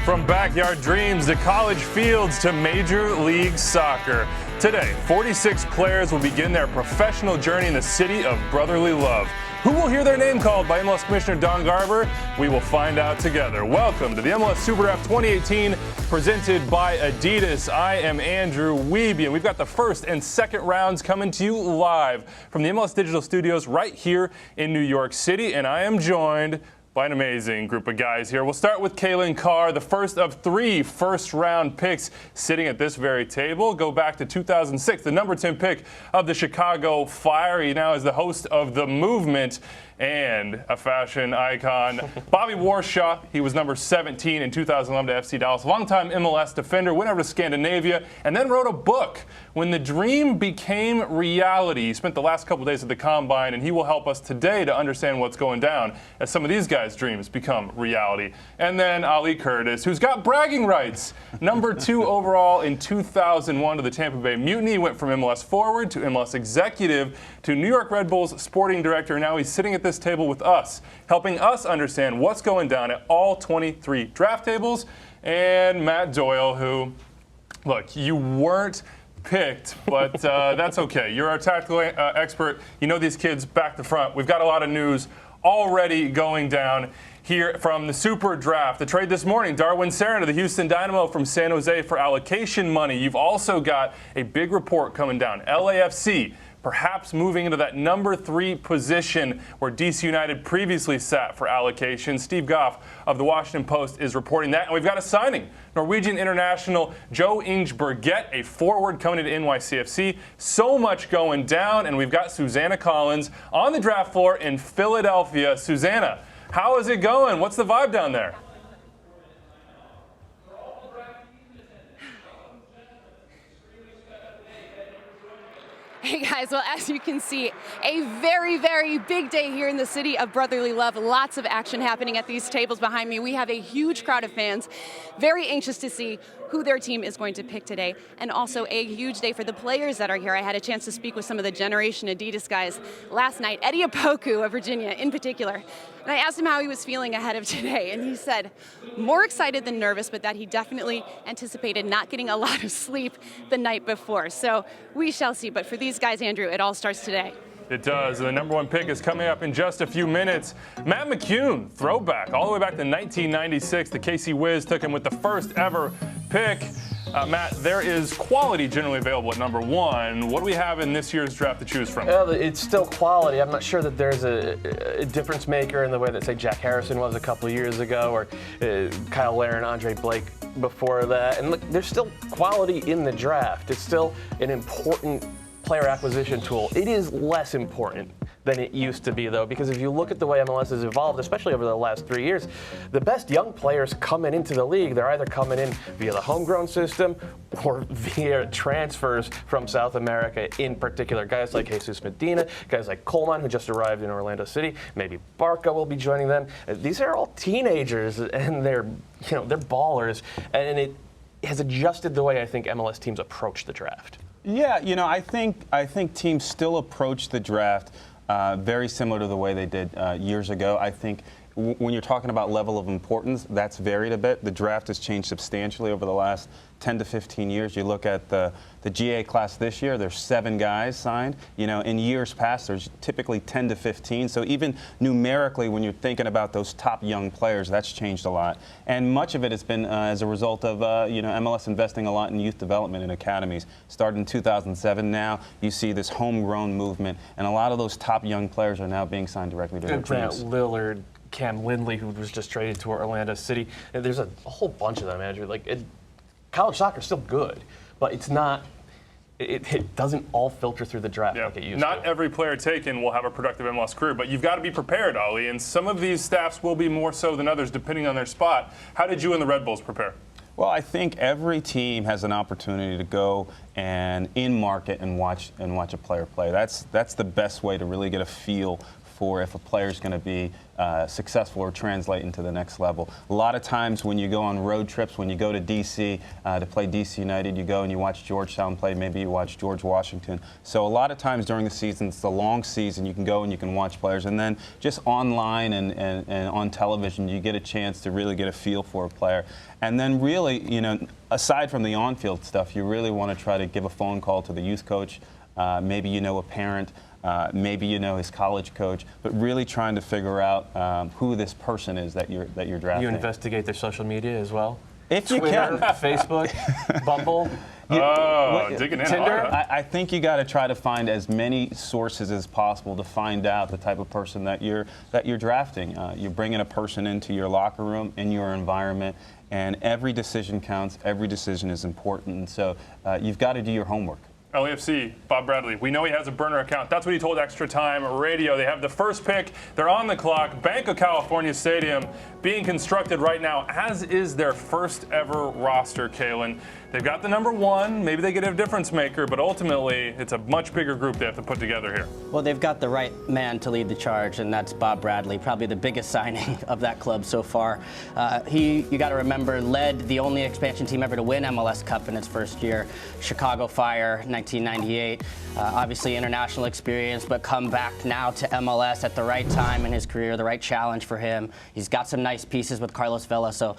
From backyard dreams to college fields to Major League Soccer. Today, 46 players will begin their professional journey in the city of brotherly love. Who will hear their name called by MLS Commissioner Don Garber? We will find out together. Welcome to the MLS SuperDraft 2018, presented by Adidas. I am Andrew Wiebe, and we've got the first and second rounds coming to you live from the MLS Digital Studios right here in New York City, and I am joined by an amazing group of guys here. We'll start with Kalen Carr, the first of 3 first-round picks sitting at this very table. Go back to 2006, the number 10 pick of the Chicago Fire. He now is the host of The Movement and a fashion icon. Bobby Warshaw, he was number 17 in 2011 to FC Dallas. Longtime MLS defender, went over to Scandinavia, and then wrote a book, When the Dream Became Reality. He spent the last couple days at the Combine, and he will help us today to understand what's going down as some of these guys' dreams become reality. And then Ali Curtis, who's got bragging rights. Number 2 overall in 2001 to the Tampa Bay Mutiny. Went from MLS forward to MLS executive to New York Red Bulls sporting director. Now he's sitting at this table with us, helping us understand what's going down at all 23 draft tables. And Matt Doyle, who, look, you weren't picked, but that's okay. You're our tactical expert. You know these kids back to front. We've got a lot of news already going down here from the Super Draft. The trade this morning, Darwin Cerna to the Houston Dynamo from San Jose for allocation money. You've also got a big report coming down. LAFC perhaps moving into that number 3 position where DC United previously sat for allocation. Steve Goff of the Washington Post is reporting that. And we've got a signing. Norwegian international Joe Inge Berget, a forward coming into NYCFC. So much going down, and we've got Susanna Collins on the draft floor in Philadelphia. Susanna, how is it going? What's the vibe down there? Hey guys, well, as you can see, a very, very big day here in the city of brotherly love. Lots of action happening at these tables behind me. We have a huge crowd of fans, very anxious to see who their team is going to pick today, and also a huge day for the players that are here. I had a chance to speak with some of the Generation Adidas guys last night, Eddie Opoku of Virginia in particular, and I asked him how he was feeling ahead of today, and he said more excited than nervous, but that he definitely anticipated not getting a lot of sleep the night before. So we shall see, but for these guys, Andrew, it all starts today. It does, and the number 1 pick is coming up in just a few minutes. Matt McCune, throwback, all the way back to 1996. The KC Wiz took him with the first ever pick. Matt, there is quality generally available at number 1. What do we have in this year's draft to choose from? Well, it's still quality. I'm not sure that there's a difference maker in the way that, say, Jack Harrison was a couple of years ago, or Kyle Larin, Andre Blake before that. And look, there's still quality in the draft. It's still an important player acquisition tool. It is less important than it used to be, though, because if you look at the way MLS has evolved, especially over the last 3 years, the best young players coming into the league, they're either coming in via the homegrown system or via transfers from South America, in particular. Guys like Jesus Medina, guys like Coleman, who just arrived in Orlando City, maybe Barca will be joining them. These are all teenagers, and they're ballers, and it has adjusted the way I think MLS teams approach the draft. Yeah, I think teams still approach the draft very similar to the way they did years ago. I think when you're talking about level of importance, that's varied a bit. The draft has changed substantially over the last 10 to 15 years. You look at the GA class this year, there's 7 guys signed. In years past, there's typically 10 to 15. So even numerically, when you're thinking about those top young players, that's changed a lot. And much of it has been as a result of MLS investing a lot in youth development in academies. Started in 2007. Now you see this homegrown movement, and a lot of those top young players are now being signed directly to their teams. Lillard, Cam Lindley, who was just traded to Orlando City. And there's a whole bunch of them, Andrew. College soccer is still good, but it's not. It doesn't all filter through the draft like it used to. Not every player taken will have a productive MLS career, but you've got to be prepared, Ali. And some of these staffs will be more so than others, depending on their spot. How did you and the Red Bulls prepare? Well, I think every team has an opportunity to go and in market and watch a player play. That's the best way to really get a feel for if a player is going to be successful or translate into the next level. A lot of times when you go on road trips, when you go to D.C. To play D.C. United, you go and you watch Georgetown play, maybe you watch George Washington. So a lot of times during the season, it's the long season, you can go and you can watch players. And then just online and on television, you get a chance to really get a feel for a player. And then really, you know, aside from the on-field stuff, you really want to try to give a phone call to the youth coach. Maybe you know a parent. Maybe you know his college coach, but really trying to figure out who this person is that you're drafting. You investigate their social media as well? If you Twitter, can. Facebook, Bumble. Digging in Tinder? hard. I think you got to try to find as many sources as possible to find out the type of person that you're drafting. You're bringing a person into your locker room, in your environment, and every decision counts. Every decision is important, and so you've got to do your homework. LAFC, Bob Bradley. We know he has a burner account. That's what he told Extra Time Radio. They have the first pick. They're on the clock. Bank of California Stadium being constructed right now, as is their first ever roster, Kalen. They've got the number 1. Maybe they get a difference maker, but ultimately it's a much bigger group they have to put together here. Well, they've got the right man to lead the charge, and that's Bob Bradley, probably the biggest signing of that club so far. You got to remember, led the only expansion team ever to win MLS Cup in its first year, Chicago Fire, 1998. Obviously international experience, but come back now to MLS at the right time in his career, the right challenge for him. He's got some nice pieces with Carlos Vela, so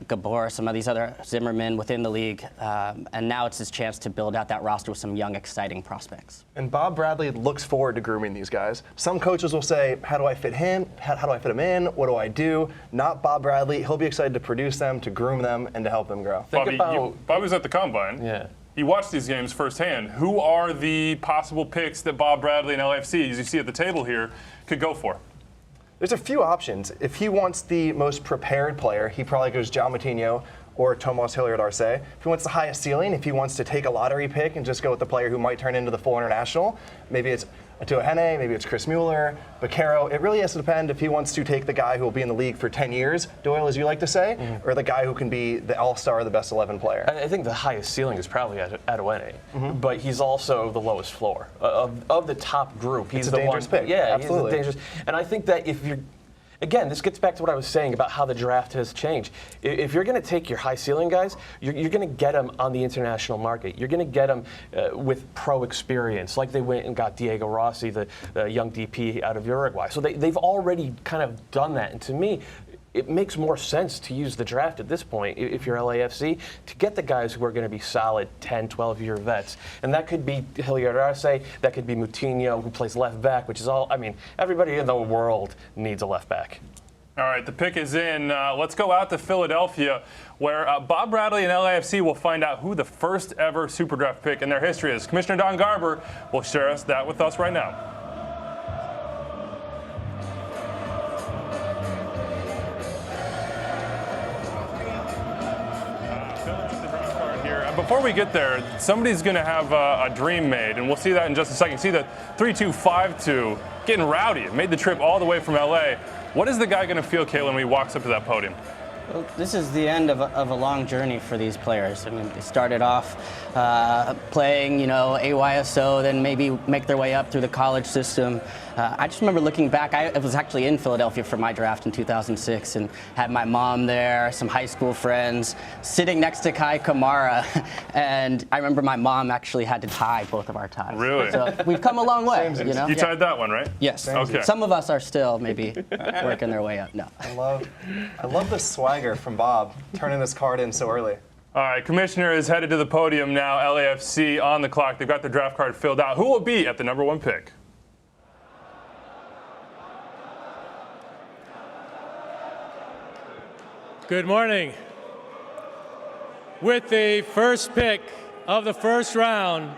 Gabor, some of these other Zimmerman within the league, and now it's his chance to build out that roster with some young, exciting prospects. And Bob Bradley looks forward to grooming these guys. Some coaches will say, how do I fit him? How do I fit him in? What do I do? Not Bob Bradley. He'll be excited to produce them, to groom them, and to help them grow. Bobby was at the Combine. Yeah. He watched these games firsthand. Who are the possible picks that Bob Bradley and LAFC, as you see at the table here, could go for? There's a few options. If he wants the most prepared player, he probably goes Moutinho or Tomas Hilliard-Arce. If he wants the highest ceiling, if he wants to take a lottery pick and just go with the player who might turn into the full international, maybe it's Atua Hene, maybe it's Chris Mueller, Bakero. It really has to depend if he wants to take the guy who will be in the league for 10 years, Doyle, as you like to say, or the guy who can be the all-star, the best 11 player. I think the highest ceiling is probably Atua Hene, but he's also the lowest floor. Of the top group, he's the dangerous one. pick. Yeah, Absolutely. he's dangerous. And I think that if you're, again, this gets back to what I was saying about how the draft has changed. If you're going to take your high ceiling guys, you're going to get them on the international market. You're going to get them with pro experience, like they went and got Diego Rossi, the young DP out of Uruguay. So they've already kind of done that. And to me, it makes more sense to use the draft at this point, if you're LAFC, to get the guys who are going to be solid 10, 12-year vets. And that could be Hilliard-Arce, that could be Moutinho, who plays left back, which is all, I mean, everybody in the world needs a left back. All right, the pick is in. Let's go out to Philadelphia, where Bob Bradley and LAFC will find out who the first ever SuperDraft pick in their history is. Commissioner Don Garber will share that with us right now. Before we get there, somebody's going to have a dream made, and we'll see that in just a second. See the 3-2-5-2 getting rowdy. Made the trip all the way from LA. What is the guy going to feel, Kalen, when he walks up to that podium? Well, this is the end of a long journey for these players. I mean, they started off playing, AYSO, then maybe make their way up through the college system. I just remember looking back. I was actually in Philadelphia for my draft in 2006 and had my mom there, some high school friends, sitting next to Kai Kamara. And I remember my mom actually had to tie both of our ties. Really? So we've come a long way. You tied that one, right? Yes. Okay. Some of us are still maybe working their way up. No. I love the swagger from Bob, turning this card in so early. All right, Commissioner is headed to the podium now. LAFC on the clock. They've got the draft card filled out. Who will be at the number 1 pick? Good morning. With the first pick of the first round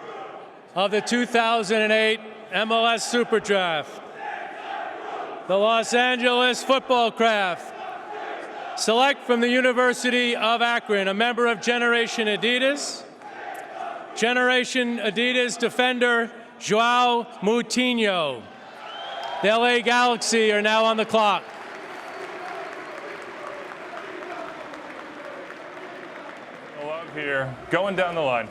of the 2008 MLS SuperDraft, the Los Angeles Football Craft select from the University of Akron a member of Generation Adidas, defender Joao Moutinho. The LA Galaxy are now on the clock. Love here, going down the line.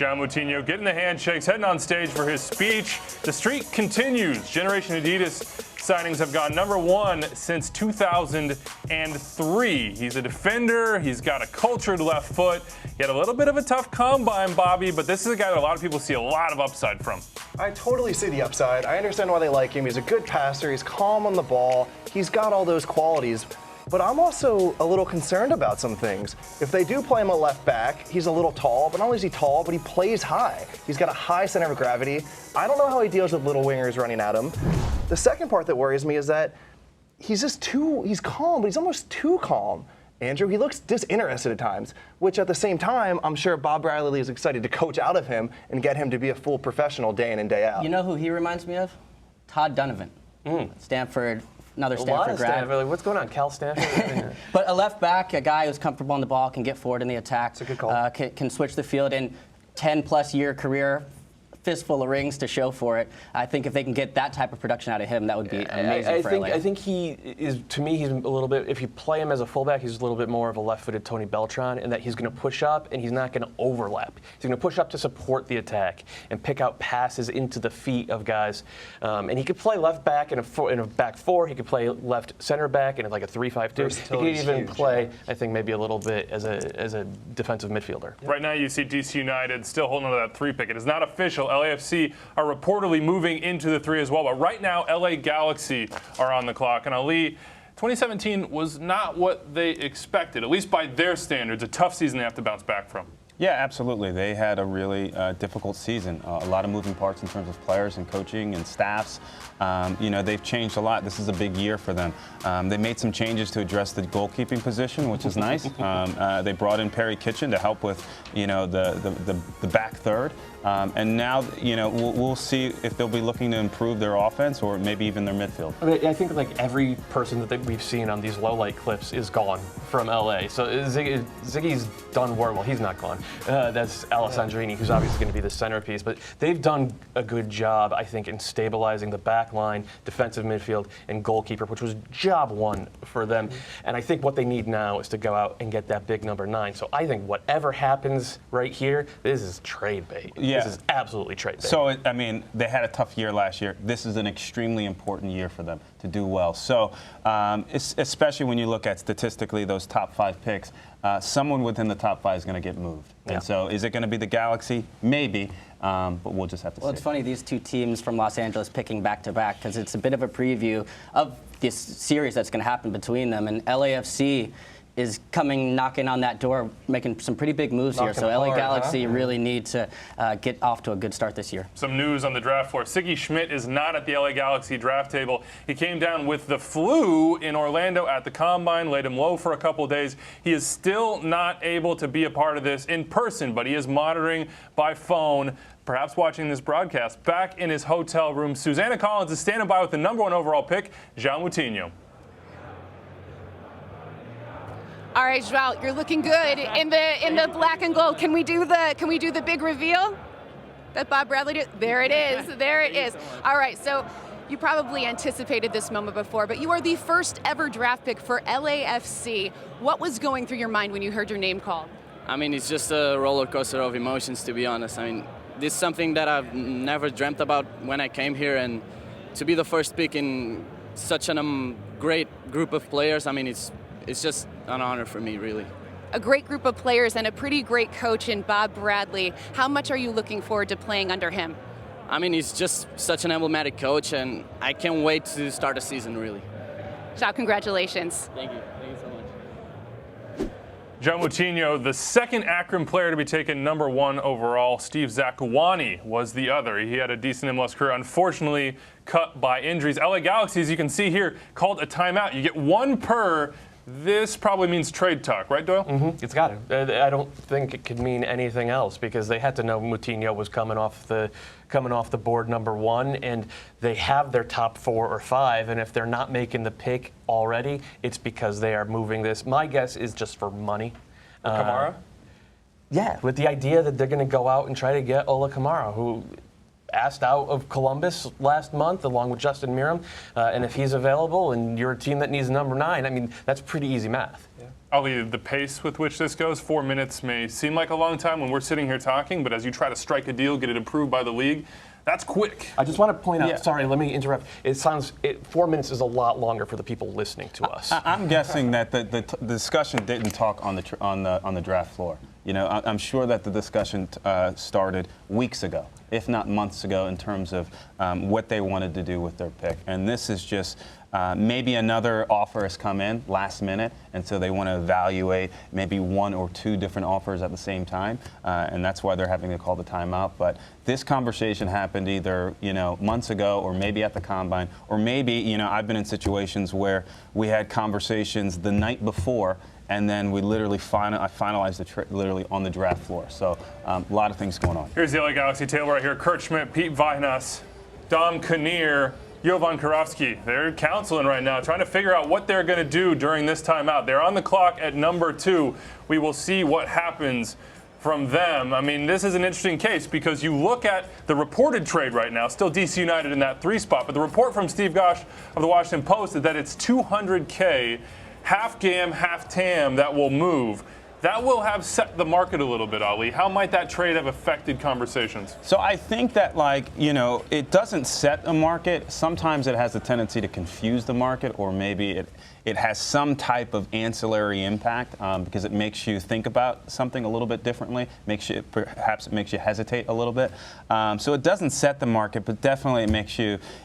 John Moutinho getting the handshakes, heading on stage for his speech. The streak continues. Generation Adidas signings have gone #1 since 2003. He's a defender. He's got a cultured left foot. He had a little bit of a tough combine, Bobby, but this is a guy that a lot of people see a lot of upside from. I totally see the upside. I understand why they like him. He's a good passer. He's calm on the ball. He's got all those qualities. But I'm also a little concerned about some things. If they do play him a left back, he's a little tall, but not only is he tall, but he plays high. He's got a high center of gravity. I don't know how he deals with little wingers running at him. The second part that worries me is that he's calm, but he's almost too calm. Andrew, he looks disinterested at times, which at the same time, I'm sure Bob Bradley is excited to coach out of him and get him to be a full professional day in and day out. You know who he reminds me of? Todd Donovan. Stanford. Another Stanford grad. What's going on, Cal Stanford? But a left back, a guy who's comfortable on the ball, can get forward in the attack. That's a good call. Can switch the field in 10+ year career. Fistful of rings to show for it. I think if they can get that type of production out of him, that would be amazing for LA. I think he is, to me, he's a little bit, if you play him as a fullback, he's a little bit more of a left-footed Tony Beltran, in that he's going to push up and he's not going to overlap. He's going to push up to support the attack and pick out passes into the feet of guys. And he could play left back in a back four. He could play left center back in like a 3-5-2. He could even play, I think, maybe a little bit as a defensive midfielder. Right now you see DC United still holding on to that 3 pick. It is not official. LAFC are reportedly moving into the 3 as well. But right now, LA Galaxy are on the clock. And Ali, 2017 was not what they expected, at least by their standards. A tough season they have to bounce back from. Yeah, absolutely. They had a really difficult season. A lot of moving parts in terms of players and coaching and staffs. They've changed a lot. This is a big year for them. They made some changes to address the goalkeeping position, which is nice. They brought in Perry Kitchen to help with, the back third. And now, we'll see if they'll be looking to improve their offense or maybe even their midfield. I think like every person that we've seen on these low light clips is gone from LA. So Ziggy's done well. He's not gone. That's Alessandrini, who's obviously going to be the centerpiece. But they've done a good job, I think, in stabilizing the back line, defensive midfield, and goalkeeper, which was job one for them. And I think what they need now is to go out and get that big number 9. So I think whatever happens right here, this is trade bait. Yeah. This is absolutely trade bait. So, they had a tough year last year. This is an extremely important year for them to do well. So, especially when you look at statistically those top 5 picks, someone within the top 5 is going to get moved. Yeah. And so, is it going to be the Galaxy? Maybe. But we'll just have to see. Well, it's funny, these two teams from Los Angeles picking back-to-back, because it's a bit of a preview of this series that's going to happen between them. And LAFC is coming knocking on that door, making some pretty big moves here. So LA Galaxy really need to get off to a good start this year. Some news on the draft floor. Siggy Schmidt is not at the LA Galaxy draft table. He came down with the flu in Orlando at the Combine, laid him low for a couple of days. He is still not able to be a part of this in person, but he is monitoring by phone, perhaps watching this broadcast, back in his hotel room. Susanna Collins is standing by with the #1 overall pick, John Moutinho. All right, Joao, you're looking good in the black and gold. Can we do the big reveal that Bob Bradley did? There it is. There it is. All right, so you probably anticipated this moment before, but you are the first ever draft pick for LAFC. What was going through your mind when you heard your name called? I mean, it's just a roller coaster of emotions, to be honest. I mean, this is something that I've never dreamt about when I came here, and to be the first pick in such a great group of players, I mean, it's just an honor for me, really. A great group of players and a pretty great coach in Bob Bradley. How much are you looking forward to playing under him? I mean, he's just such an emblematic coach, and I can't wait to start the season, really. Joao, congratulations. Thank you. Thank you so much. John Moutinho, the second Accam player to be taken #1 overall. Steve Zakuani was the other. He had a decent MLS career, unfortunately cut by injuries. LA Galaxy, as you can see here, called a timeout. You get 1 per. This probably means trade talk, right, Doyle? Mm-hmm. It's got to. I don't think it could mean anything else, because they had to know Moutinho was coming off the board #1, and they have their top 4 or 5, and if they're not making the pick already, it's because they are moving this. My guess is just for money. Kamara? Yeah, with the idea that they're going to go out and try to get Ola Kamara, who asked out of Columbus last month along with Justin Meram, and if he's available and you're a team that needs #9, I mean, that's pretty easy math. Ali, the pace with which this goes, 4 minutes may seem like a long time when we're sitting here talking, but as you try to strike a deal, get it approved by the league, that's quick. I just want to point out, sorry, let me interrupt. 4 minutes is a lot longer for the people listening to us. I'm guessing that the discussion didn't talk on the draft floor. You know, I'm sure that the discussion started weeks ago, if not months ago, in terms of what they wanted to do with their pick. And this is just maybe another offer has come in last minute, and so they want to evaluate maybe 1 or 2 different offers at the same time, and that's why they're having to call the timeout. But this conversation happened either, you know, months ago, or maybe at the combine, or maybe, you know, I've been in situations where we had conversations the night before, and then we literally finalized the literally on the draft floor. So a lot of things going on. Here's the LA Galaxy table right here. Kurt Schmidt, Pete Vinas, Dom Kinnear, Jovan Karofsky. They're counseling right now, trying to figure out what they're going to do during this timeout. They're on the clock at number 2. We will see what happens from them. I mean, this is an interesting case because you look at the reported trade right now, still DC United in that 3 spot, but the report from Steve Gosh of the Washington Post is that it's $200K, half GAM, half TAM that will move. That will have set the market a little bit, Ali. How might that trade have affected conversations? So I think that, like, you know, it doesn't set a market. Sometimes it has a tendency to confuse the market, or maybe it has some type of ancillary impact because it makes you think about something a little bit differently. Perhaps it makes you hesitate a little bit. So it doesn't set the market, but definitely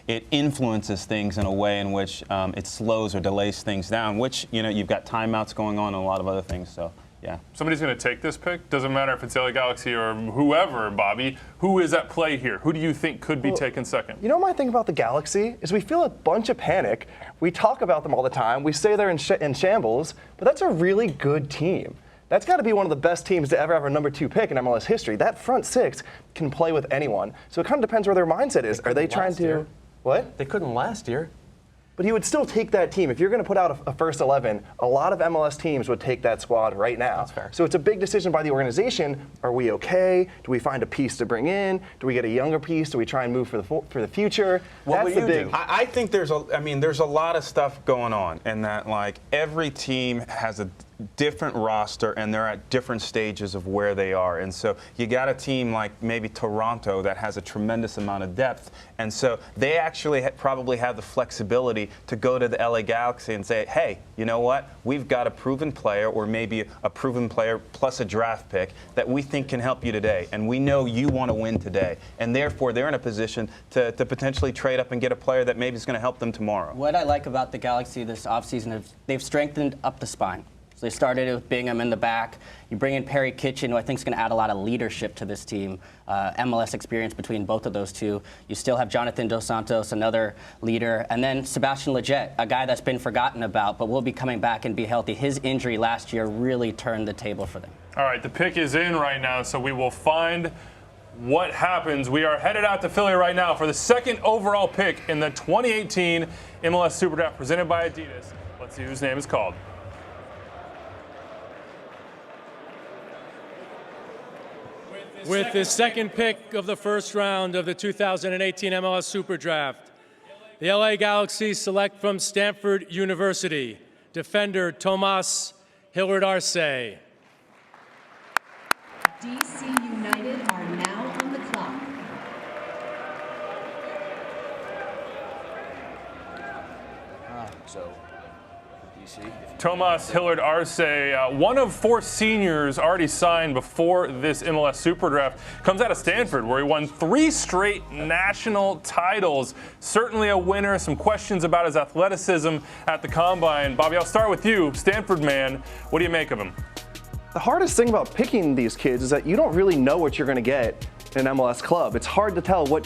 it influences things in a way in which it slows or delays things down. Which, you know, you've got timeouts going on and a lot of other things. So. Yeah. Somebody's going to take this pick. Doesn't matter if it's LA Galaxy or whoever, Bobby. Who is at play here? Who do you think could be taken second? You know, my thing about the Galaxy is we feel a bunch of panic. We talk about them all the time. We say they're in shambles, but that's a really good team. That's got to be one of the best teams to ever have a number 2 pick in MLS history. That front 6 can play with anyone. So it kind of depends where their mindset is. Are they trying to? What? They couldn't last year. But he would still take that team. If you're going to put out a first 11, a lot of MLS teams would take that squad right now. That's fair. So it's a big decision by the organization. Are we okay? Do we find a piece to bring in? Do we get a younger piece? Do we try and move for the future? What That's would the you big. do? I think there's a lot of stuff going on, in that, like, every team has a different roster and they're at different stages of where they are. And so you got a team like maybe Toronto that has a tremendous amount of depth, and so they actually probably have the flexibility to go to the LA Galaxy and say, hey, you know what, we've got a proven player, or maybe a proven player plus a draft pick that we think can help you today, and we know you want to win today, and therefore they're in a position to potentially trade up and get a player that maybe is going to help them tomorrow. What I like about the Galaxy this offseason is they've strengthened up the spine. So they started with Bingham in the back. You bring in Perry Kitchen, who I think is going to add a lot of leadership to this team. MLS experience between both of those two. You still have Jonathan Dos Santos, another leader. And then Sebastian Lletget, a guy that's been forgotten about, but will be coming back and be healthy. His injury last year really turned the table for them. All right, the pick is in right now, so we will find what happens. We are headed out to Philly right now for the 2nd overall pick in the 2018 MLS SuperDraft presented by Adidas. Let's see whose name is called. With the 2nd pick of the 1st round of the 2018 MLS SuperDraft, the LA Galaxy select from Stanford University, defender Tomas Hilliard-Arce. DC United are now on the clock. Tomas Hilliard-Arce, one of 4 seniors already signed before this MLS SuperDraft, comes out of Stanford, where he won 3 straight national titles. Certainly a winner. Some questions about his athleticism at the Combine. Bobby, I'll start with you. Stanford man, what do you make of him? The hardest thing about picking these kids is that you don't really know what you're going to get in an MLS club. It's hard to tell what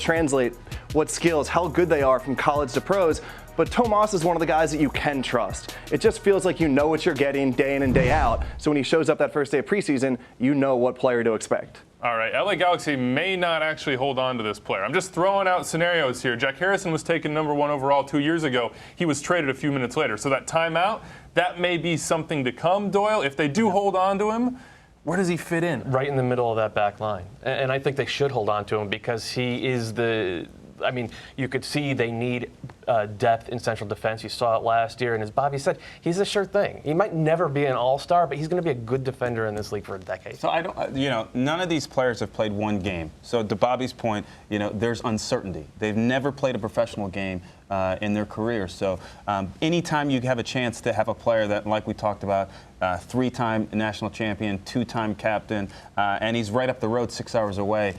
skills, how good they are from college to pros. But Tomas is one of the guys that you can trust. It just feels like you know what you're getting day in and day out. So when he shows up that first day of preseason, you know what player to expect. All right, LA Galaxy may not actually hold on to this player. I'm just throwing out scenarios here. Jack Harrison was taken number 1 overall 2 years ago. He was traded a few minutes later. So that timeout, that may be something to come, Doyle. If they do hold on to him, where does he fit in? Right in the middle of that back line. And I think they should hold on to him because he is the I mean, you could see they need depth in central defense. You saw it last year, and as Bobby said, he's a sure thing. He might never be an all-star, but he's going to be a good defender in this league for a decade. So I don't, none of these players have played one game. So to Bobby's point, there's uncertainty. They've never played a professional game in their career. So anytime you have a chance to have a player that, like we talked about, 3-time national champion, 2-time captain, and he's right up the road 6 hours away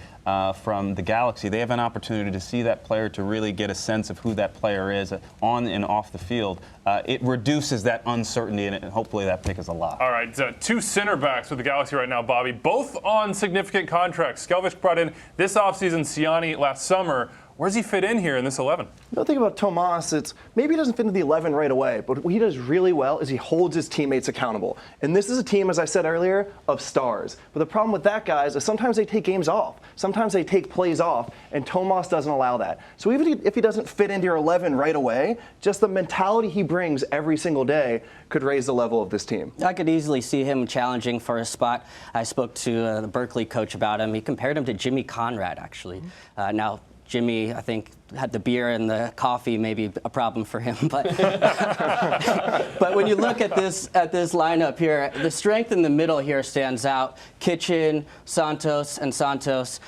from the Galaxy, they have an opportunity to see that player, to really get a sense of who that player is on and off the field. It reduces that uncertainty, and hopefully that pick is a lot. All right, 2 center backs with the Galaxy right now, Bobby, both on significant contracts. Skelvish brought in this offseason Siani last summer. Where does he fit in here in this 11? The thing about Tomas, it's maybe he doesn't fit into the 11 right away, but what he does really well is he holds his teammates accountable. And this is a team, as I said earlier, of stars. But the problem with that, guys, is sometimes they take games off. Sometimes they take plays off, and Tomas doesn't allow that. So even if he doesn't fit into your 11 right away, just the mentality he brings every single day could raise the level of this team. I could easily see him challenging for a spot. I spoke to the Berkeley coach about him. He compared him to Jimmy Conrad, actually. Now, Jimmy, I think, had the beer and the coffee, maybe a problem for him. But but when you look at this lineup here, the strength in the middle here stands out. Kitchen, Santos, and Santos.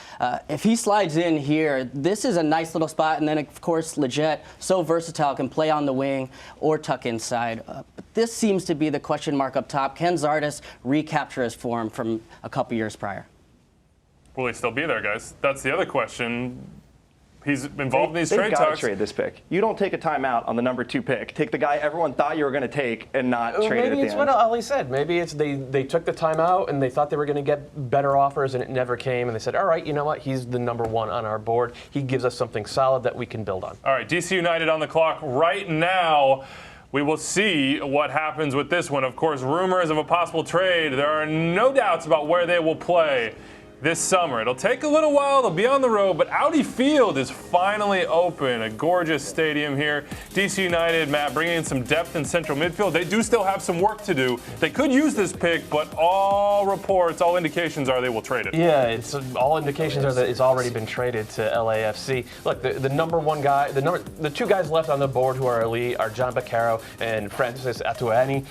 If he slides in here, this is a nice little spot. And then, of course, Leggett, so versatile, can play on the wing or tuck inside. But this seems to be the question mark up top. Can Zardes recapture his form from a couple years prior? Will he still be there, guys? That's the other question. He's involved in these trade They've got talks. to trade this pick. You don't take a timeout on the number 2 pick. Take the guy everyone thought you were going to take and not trade it at the end. Maybe it's what Ali said. Maybe it's they took the timeout and they thought they were going to get better offers and it never came. And they said, all right, you know what? He's the number 1 on our board. He gives us something solid that we can build on. All right, DC United on the clock right now. We will see what happens with this one. Of course, rumors of a possible trade. There are no doubts about where they will play this summer. It'll take a little while. They'll be on the road, but Audi Field is finally open. A gorgeous stadium here. DC United, Matt, bringing in some depth in central midfield. They do still have some work to do. They could use this pick, but all reports, all indications are they will trade it. Yeah, it's all indications are that it's already been traded to LAFC. Look, the number 1 guy, the 2 guys left on the board who are elite are John Bakero and Francis Atuani.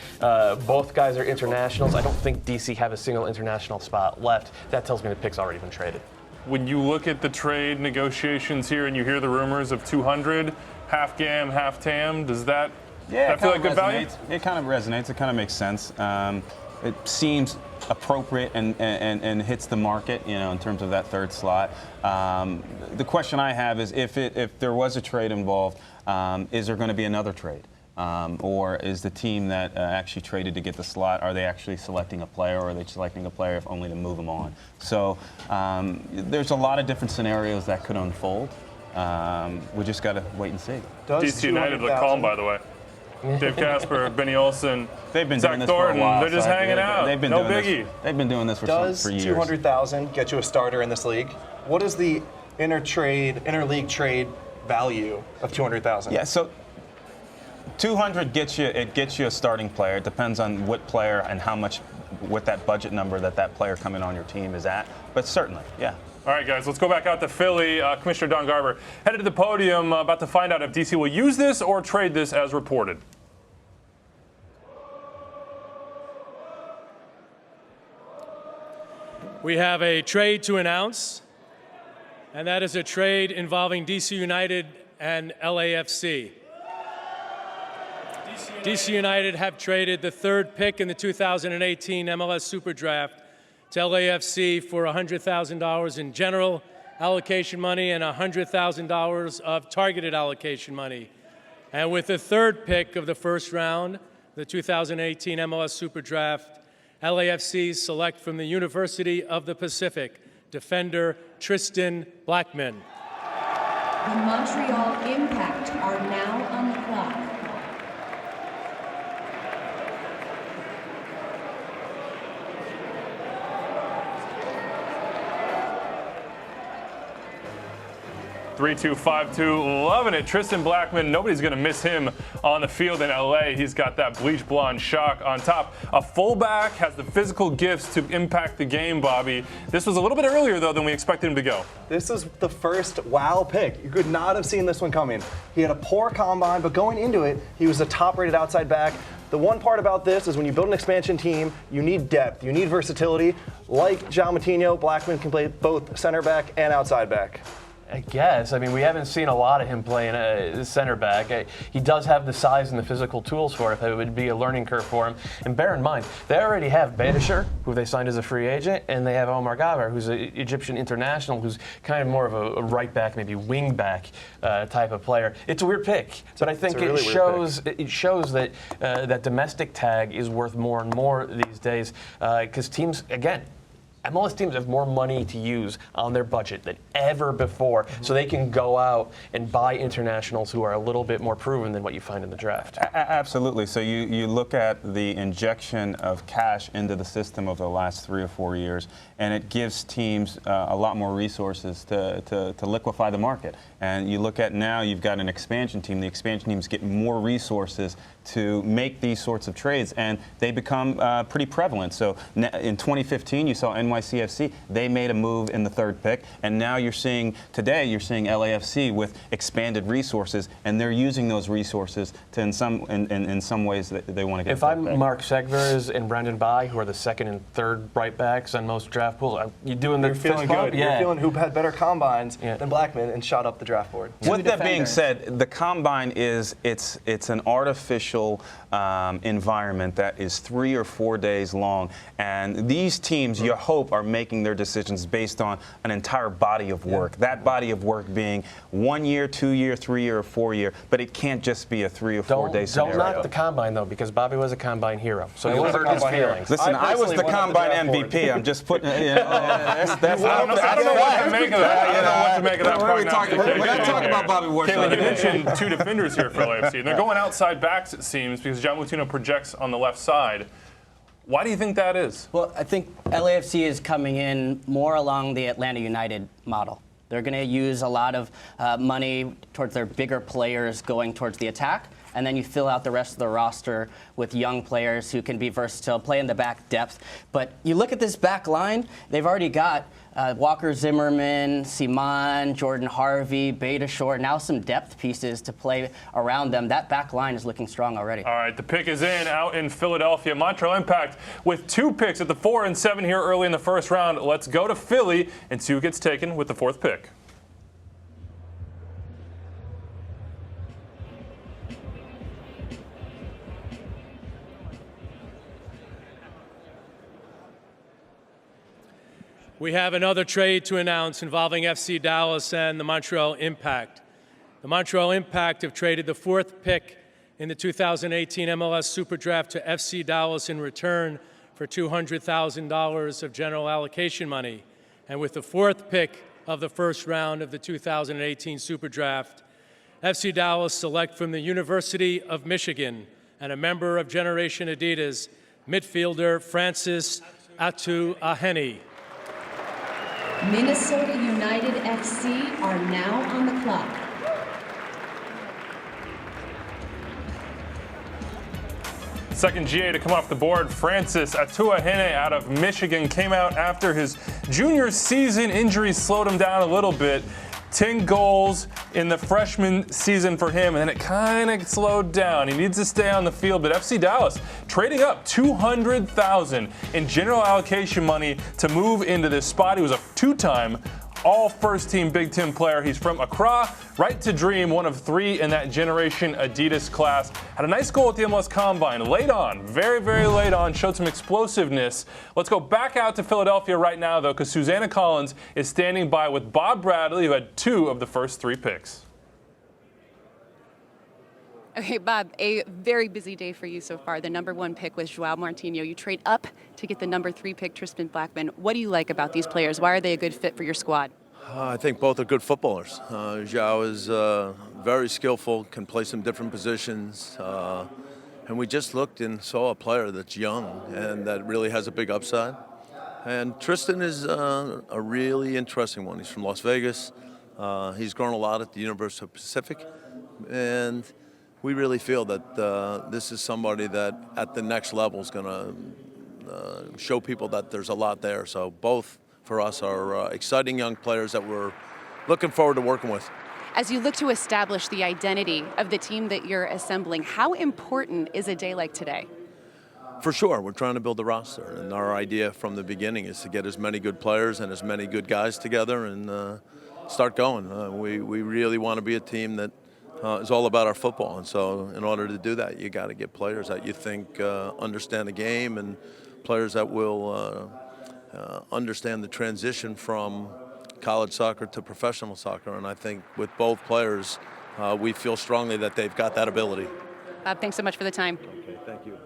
Both guys are internationals. I don't think DC have a single international spot left. That tells me the pick's already been traded. When you look at the trade negotiations here and you hear the rumors of 200, half GAM, half TAM, does that feel like good value? It kind of resonates. It kind of makes sense. It seems appropriate and hits the market, in terms of that third slot. The question I have is if there was a trade involved, is there going to be another trade? Or is the team that actually traded to get the slot, are they actually selecting a player, or are they selecting a player if only to move them on? So there's a lot of different scenarios that could unfold. We just got to wait and see. DC United look calm, by the way. Dave Casper, Benny Olsen, they've been Zach doing this Thornton, for a while. they're just hanging out. They've been no doing biggie. They've been doing this for years. 200,000 get you a starter in this league? What is the interleague trade value of 200,000? Yeah, so 200 gets you a starting player. It depends on what player and how much, what that budget number that player coming on your team is at. But certainly, yeah. All right, guys, let's go back out to Philly. Commissioner Don Garber headed to the podium, about to find out if DC will use this or trade this as reported. We have a trade to announce, and that is a trade involving DC United and LAFC. DC United have traded the 3rd pick in the 2018 MLS SuperDraft to LAFC for $100,000 in general allocation money and $100,000 of targeted allocation money. And with the 3rd pick of the first round, the 2018 MLS SuperDraft, LAFC select from the University of the Pacific defender Tristan Blackman. The Montreal Impact are now on the clock. 3252, loving it. Tristan Blackman, nobody's going to miss him on the field in LA. He's got that bleach blonde shock on top. A fullback has the physical gifts to impact the game, Bobby. This was a little bit earlier, though, than we expected him to go. This is the first wow pick. You could not have seen this one coming. He had a poor combine, but going into it, he was a top-rated outside back. The one part about this is when you build an expansion team, you need depth, you need versatility. Like Moutinho, Blackman can play both center back and outside back. I guess. I mean, we haven't seen a lot of him playing a center back. He does have the size and the physical tools for it. It would be a learning curve for him. And bear in mind, they already have Bakero, who they signed as a free agent, and they have Omar Gavar, who's an Egyptian international, who's kind of more of a right back, maybe wing back type of player. It's a weird pick, but I think it shows that that domestic tag is worth more and more these days because teams, again, MLS teams have more money to use on their budget than ever before, so they can go out and buy internationals who are a little bit more proven than what you find in the draft. Absolutely. So you look at the injection of cash into the system over the last 3 or 4 years, and it gives teams a lot more resources to liquefy the market. And you look at now, you've got an expansion team. The expansion teams get more resources to make these sorts of trades, and they become pretty prevalent. So in 2015, you saw NYCFC. They made a move in the 3rd pick, and now you're seeing LAFC with expanded resources, and they're using those resources to in some ways that they want to get. If I'm Mark Segvers and Brendan Bai, who are the 2nd and 3rd right backs on most draft pools, you're doing You're feeling good. Yeah. You're feeling who had better combines than Blackman and shot up the draft board. With that being said, the combine it's an artificial environment that is 3 or 4 days long, and these teams, you hope, are making their decisions based on an entire body of work. That body of work being 1 year, 2 year, 3 year, or 4 year, but it can't just be a 3 or 4 day scenario. Don't knock the combine though, because Bobby was a combine hero, so you'll hurt his feelings. Listen, I was the combine MVP. I'm just putting. I don't know what to make of that. I don't know what to make of that. What are we talking about? We're not talking about Bobby Warsaw. Caleb, you mentioned 2 defenders here for LAFC, and they're going outside backs, it seems, because Moutinho projects on the left side. Why do you think that is? Well, I think LAFC is coming in more along the Atlanta United model. They're going to use a lot of money towards their bigger players going towards the attack, and then you fill out the rest of the roster with young players who can be versatile, play in the back depth. But you look at this back line, they've already got Walker Zimmerman, Simon, Jordan Harvey, Beta Shore, now some depth pieces to play around them. That back line is looking strong already. All right, the pick is in out in Philadelphia. Montreal Impact with 2 picks at the 4 and 7 here early in the 1st round. Let's go to Philly and see who gets taken with the 4th pick. We have another trade to announce involving FC Dallas and the Montreal Impact. The Montreal Impact have traded the 4th pick in the 2018 MLS SuperDraft to FC Dallas in return for $200,000 of general allocation money. And with the 4th pick of the 1st round of the 2018 SuperDraft, FC Dallas select from the University of Michigan and a member of Generation Adidas, midfielder Francis Atu-Ahene. Minnesota United FC are now on the clock. Second GA to come off the board, Francis Atu-Ahene out of Michigan, came out after his junior season. Injuries slowed him down a little bit. 10 goals in the freshman season for him, and then it kind of slowed down. He needs to stay on the field, but FC Dallas trading up $200,000 in general allocation money to move into this spot. He was a 2-time all first-team Big Ten player. He's from Accra, right to dream, one of 3 in that Generation Adidas class. Had a nice goal at the MLS Combine. Late on, very, very late on, showed some explosiveness. Let's go back out to Philadelphia right now, though, because Susanna Collins is standing by with Bob Bradley, who had 2 of the first 3 picks. Okay, Bob, a very busy day for you so far. The number 1 pick was Joao Moutinho. You trade up to get the number 3 pick, Tristan Blackman. What do you like about these players? Why are they a good fit for your squad? I think both are good footballers. Joao is very skillful, can play some different positions. And we just looked and saw a player that's young and that really has a big upside. And Tristan is a really interesting one. He's from Las Vegas, He's grown a lot at the University of Pacific, and we really feel that this is somebody that at the next level is going to show people that there's a lot there. So both for us are exciting young players that we're looking forward to working with. As you look to establish the identity of the team that you're assembling, how important is a day like today? For sure, we're trying to build a roster, and our idea from the beginning is to get as many good players and as many good guys together and start going. We really want to be a team that is all about our football, and so in order to do that, you got to get players that you think understand the game and players that will understand the transition from college soccer to professional soccer. And I think with both players, we feel strongly that they've got that ability. Bob, thanks so much for the time. Okay, thank you.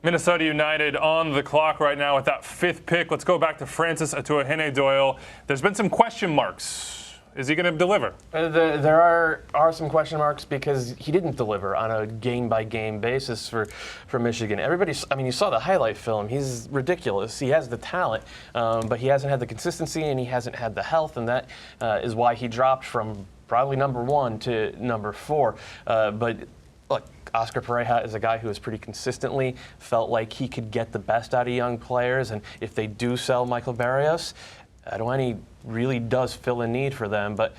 Minnesota United on the clock right now with that 5th pick. Let's go back to Francis Atuahene-Doyle. There's been some question marks. Is he going to deliver? There are some question marks because he didn't deliver on a game-by-game basis for Michigan. You saw the highlight film. He's ridiculous. He has the talent, but he hasn't had the consistency and he hasn't had the health, and that is why he dropped from probably number 1 to number 4. But look, Oscar Pareja is a guy who has pretty consistently felt like he could get the best out of young players, and if they do sell Michael Barrios, Atuahene really does fill a need for them, but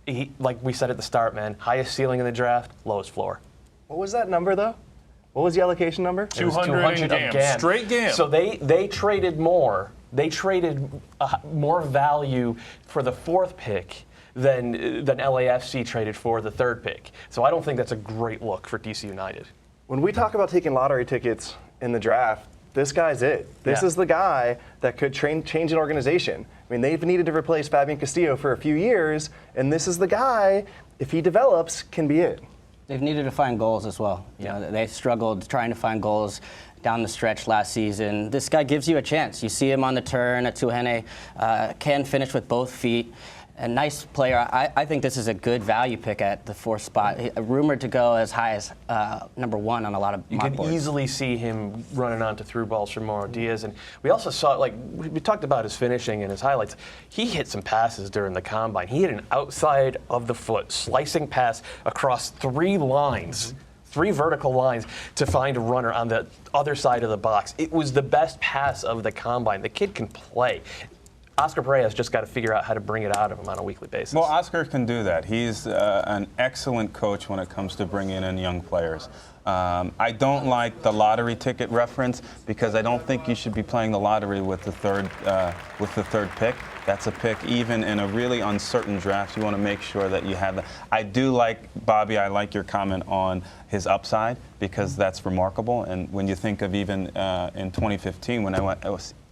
he, like we said at the start, man, highest ceiling in the draft, lowest floor. What was that number, though? What was the allocation number? 200 GAM. Straight GAM. So they traded more. They traded more value for the 4th pick than LAFC traded for the 3rd pick. So I don't think that's a great look for DC United. When we talk about taking lottery tickets in the draft, this guy's it. This is the guy that could change an organization. I mean, they've needed to replace Fabian Castillo for a few years, and this is the guy, if he develops, can be it. They've needed to find goals as well. You know, they struggled trying to find goals down the stretch last season. This guy gives you a chance. You see him on the turn. Atuahene can finish with both feet. A nice player. I think this is a good value pick at the 4th spot. Rumored to go as high as number 1 on a lot of You mock can boards. easily see him running onto through balls from Mauro Diaz. And we also saw, like, we talked about his finishing and his highlights. He hit some passes during the combine. He hit an outside of the foot slicing pass across 3 lines. 3 vertical lines to find a runner on the other side of the box. It was the best pass of the combine. The kid can play. Oscar Pareja's just got to figure out how to bring it out of him on a weekly basis. Well, Oscar can do that. He's an excellent coach when it comes to bringing in young players. I don't like the lottery ticket reference because I don't think you should be playing the lottery with the third pick. That's a pick even in a really uncertain draft. You want to make sure that you have that. I do like, Bobby, I like your comment on his upside because that's remarkable. And when you think of even in 2015 when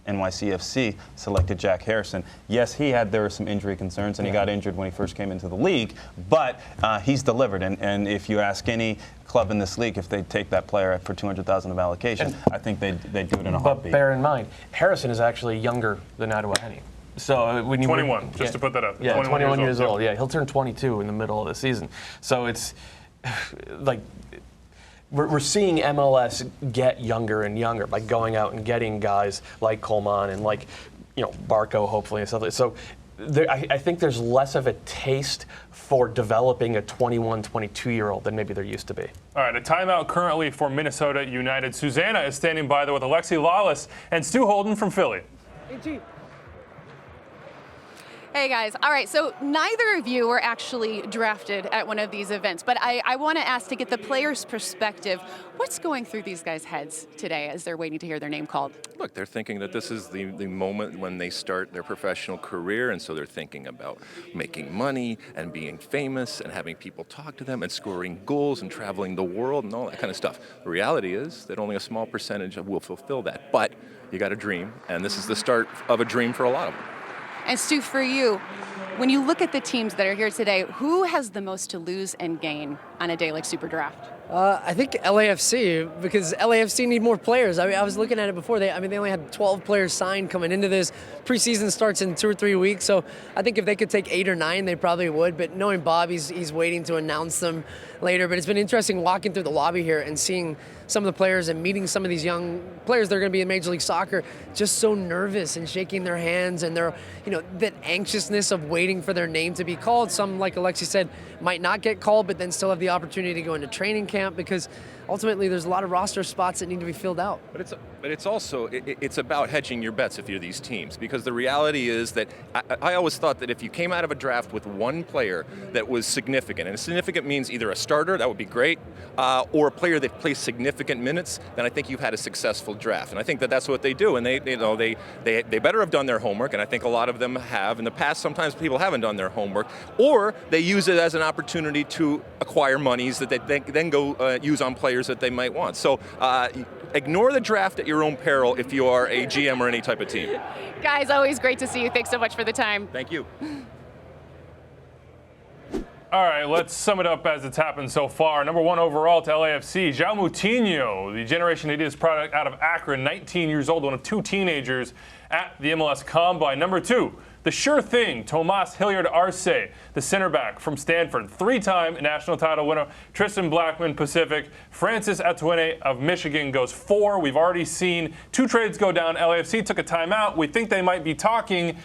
NYCFC selected Jack Harrison. Yes, there were some injury concerns, and he got injured when he first came into the league, but he's delivered. And if you ask any club in this league if they take that player for $200,000 of allocation, I think they do it in a heartbeat. But bear in mind, Harrison is actually younger than Atuahene. So when you 21, just to put that up. Yeah, 21 years old. Yeah, he'll turn 22 in the middle of the season. So it's like we're seeing MLS get younger and younger by going out and getting guys like Coleman and like Barco, hopefully, and stuff like that. So I think there's less of a taste for developing a 21, 22-year-old than maybe there used to be. All right, a timeout currently for Minnesota United. Susanna is standing by there with Alexi Lawless and Stu Holden from Philly. Hey guys, all right, so neither of you were actually drafted at one of these events, but I want to ask to get the players' perspective, what's going through these guys' heads today as they're waiting to hear their name called? Look, they're thinking that this is the moment when they start their professional career, and so they're thinking about making money and being famous and having people talk to them and scoring goals and traveling the world and all that kind of stuff. The reality is that only a small percentage will fulfill that, but you got a dream, and this is the start of a dream for a lot of them. And Stu, for you, when you look at the teams that are here today, who has the most to lose and gain on a day like SuperDraft? I think LAFC, because LAFC need more players. I mean, I was looking at it before. They only had 12 players signed coming into this. Preseason starts in 2 or 3 weeks, so I think if they could take 8 or 9, they probably would. But knowing Bob, he's waiting to announce them later. But it's been interesting walking through the lobby here and seeing some of the players and meeting some of these young players that are going to be in Major League Soccer, just so nervous and shaking their hands, and they're, that anxiousness of waiting for their name to be called. Some, like Alexi said, might not get called, but then still have the opportunity to go into training camp, because ultimately there's a lot of roster spots that need to be filled out. But it's also about hedging your bets if you're these teams, because the reality is that I always thought that if you came out of a draft with one player that was significant, and significant means either a starter, that would be great, or a player that plays significant minutes, then I think you've had a successful draft. And I think that that's what they do, and they better have done their homework, and I think a lot of them have. In the past, sometimes people haven't done their homework, or they use it as an opportunity to acquire monies that they then go use on players that they might want. So ignore the draft at your own peril if you are a GM or any type of team. Guys, always great to see you. Thanks so much for the time. Thank you. All right, let's sum it up as it's happened so far. Number 1 overall to LAFC, Moutinho, the Generation adidas product out of Akron, 19 years old, one of 2 teenagers at the MLS Combine. Number 2, the sure thing, Tomas Hilliard-Arce, the center back from Stanford, 3-time national title winner. Tristan Blackman, Pacific. Francis Atuene of Michigan goes 4. We've already seen 2 trades go down. LAFC took a timeout. We think they might be talking.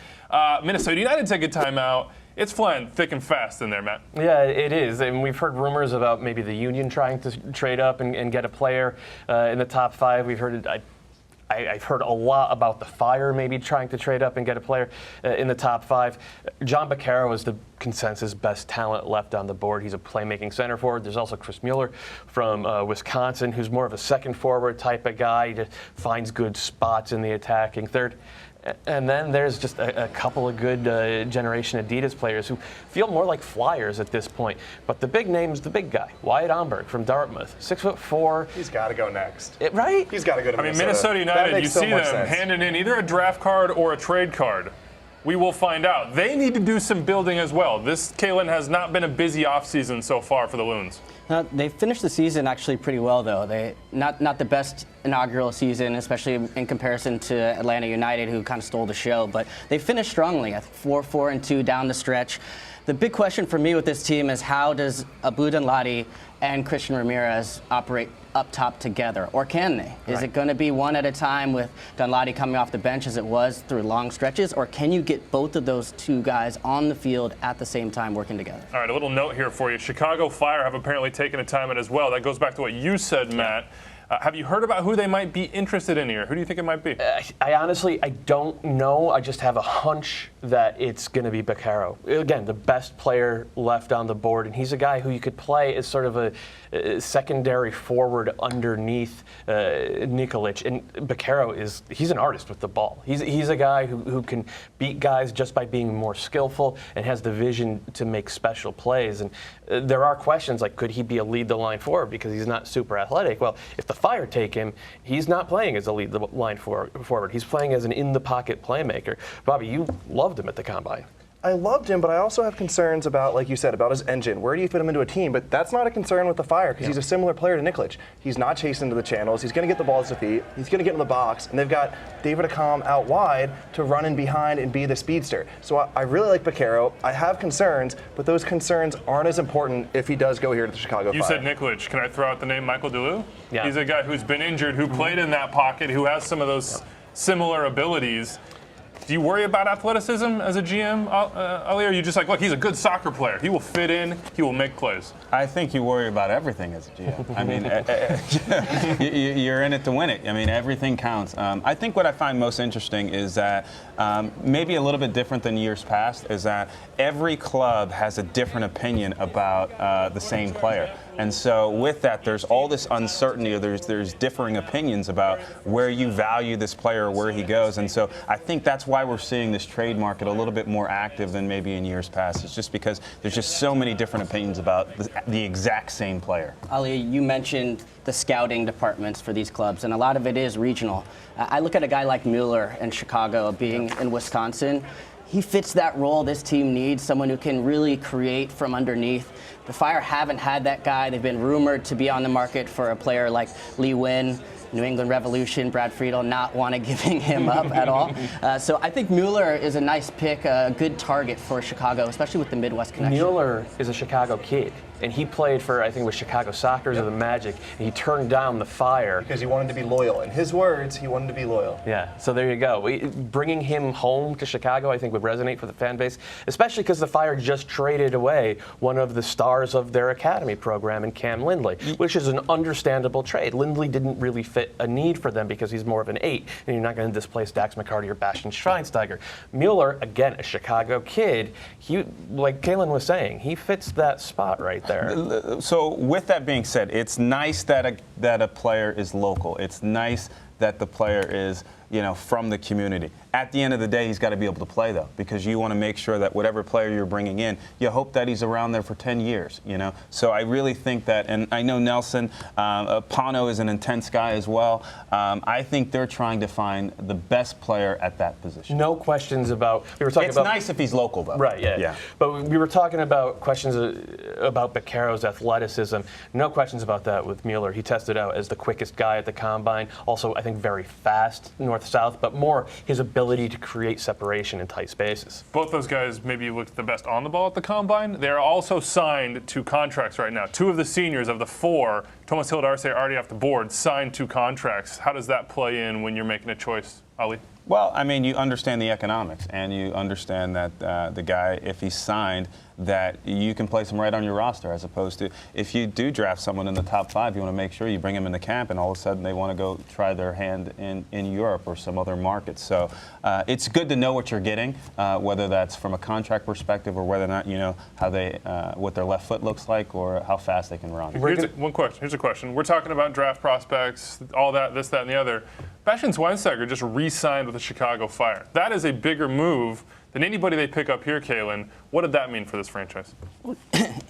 Minnesota United take a timeout. It's flying thick and fast in there, Matt. Yeah, it is. And we've heard rumors about maybe the Union trying to trade up and get a player in the top 5. We've heard it. I've heard a lot about the Fire maybe trying to trade up and get a player in the top 5. John Bakero is the consensus best talent left on the board. He's a playmaking center forward. There's also Chris Mueller from Wisconsin, who's more of a second forward type of guy. He just finds good spots in the attacking third. And then there's just a couple of good Generation Adidas players who feel more like flyers at this point. But the big name's the big guy, Wyatt Omberg from Dartmouth, 6'4". He's got to go next. Right? He's got to go to Minnesota. Minnesota United, you see them handing in either a draft card or a trade card. We will find out. They need to do some building as well. This, Kalen, has not been a busy offseason so far for the Loons. They finished the season actually pretty well, though. They not the best inaugural season, especially in comparison to Atlanta United, who kind of stole the show. But they finished strongly, I think 4-4-2 down the stretch. The big question for me with this team is, how does Abu Danladi and Christian Ramirez operate up top together, or can they? Is it going to be one at a time with Danladi coming off the bench as it was through long stretches, or can you get both of those 2 guys on the field at the same time working together? All right, a little note here for you. Chicago Fire have apparently taken a timeout as well. That goes back to what you said, Matt. Have you heard about who they might be interested in here? Who do you think it might be? I honestly don't know. I just have a hunch that it's going to be Bakero. Again, the best player left on the board, and he's a guy who you could play as sort of a secondary forward underneath Nikolic. And Bakero he's an artist with the ball. He's a guy who can beat guys just by being more skillful and has the vision to make special plays. And there are questions like, could he be a lead the line forward because he's not super athletic? Well, if the Fire take him, he's not playing as a lead the line forward. He's playing as an in-the-pocket playmaker. Bobby, you loved him at the Combine. I loved him, but I also have concerns about, like you said, about his engine. Where do you fit him into a team? But that's not a concern with the Fire, because he's a similar player to Nikolic. He's not chasing into the channels. He's going to get the ball at his feet. He's going to get in the box. And they've got David Accam out wide to run in behind and be the speedster. So I really like Bakero. I have concerns, but those concerns aren't as important if he does go here to the Chicago Fire. You said Nikolic. Can I throw out the name Michael Delu? Yeah. He's a guy who's been injured, who played in that pocket, who has some of those similar abilities. Do you worry about athleticism as a GM, Ali? Or are you just like, look, he's a good soccer player. He will fit in. He will make plays. I think you worry about everything as a GM. I mean, you're in it to win it. I mean, everything counts. I think what I find most interesting is that maybe a little bit different than years past is that every club has a different opinion about the same player. And so with that, there's all this uncertainty, or there's differing opinions about where you value this player or where he goes. And so I think that's why we're seeing this trade market a little bit more active than maybe in years past. It's just because there's just so many different opinions about the exact same player. Ali, you mentioned the scouting departments for these clubs, and a lot of it is regional. I look at a guy like Mueller in Chicago being in Wisconsin. he fits that role this team needs, someone who can really create from underneath. The Fire haven't had that guy. They've been rumored to be on the market for a player like Lee Nguyen. New England Revolution, Brad Friedel not want to giving him up at all. So I think Mueller is a nice pick, a good target for Chicago, especially with the Midwest connection. Mueller is a Chicago kid, and he played for, I think it was Chicago Sockers or the Magic, and he turned down the Fire. Because he wanted to be loyal. In his words, he wanted to be loyal. Yeah, so there you go. Bringing him home to Chicago, I think, would resonate for the fan base, especially because the Fire just traded away one of the stars of their academy program in Cam Lindley, which is an understandable trade. Lindley didn't really fit a need for them because he's more of an 8, and you're not going to displace Dax McCarty or Bastian Schweinsteiger. Mueller, again, a Chicago kid, he, like Kalen was saying, he fits that spot right there. So with that being said, it's nice that a player is local. It's nice that the player is, from the community. At the end of the day, he's got to be able to play, though, because you want to make sure that whatever player you're bringing in, you hope that he's around there for 10 years, So I really think that, and I know Nelson, Pano is an intense guy as well. I think they're trying to find the best player at that position. No questions about, we were talking about. It's nice if he's local, though. Right, yeah. But we were talking about questions about Bakero's athleticism. No questions about that with Mueller. He tested out as the quickest guy at the combine. Also, I think very fast, north-south, but more his ability to create separation in tight spaces. Both those guys maybe looked the best on the ball at the combine. They're also signed to contracts right now. 2 of the seniors of the 4, Thomas Hilliard-Arce already off the board, signed 2 contracts. How does that play in when you're making a choice, Ali? Well, I mean, you understand the economics, and you understand that the guy, if he's signed, that you can place him right on your roster, as opposed to if you do draft someone in the top 5, you want to make sure you bring him into camp, and all of a sudden they want to go try their hand in Europe or some other market. So it's good to know what you're getting, whether that's from a contract perspective or whether or not you know how they what their left foot looks like or how fast they can run. Here's a question. We're talking about draft prospects, all that, this, that, and the other. Bastian Schweinsteiger just re-signed with the Chicago Fire. That is a bigger move than anybody they pick up here, Kalen. What did that mean for this franchise?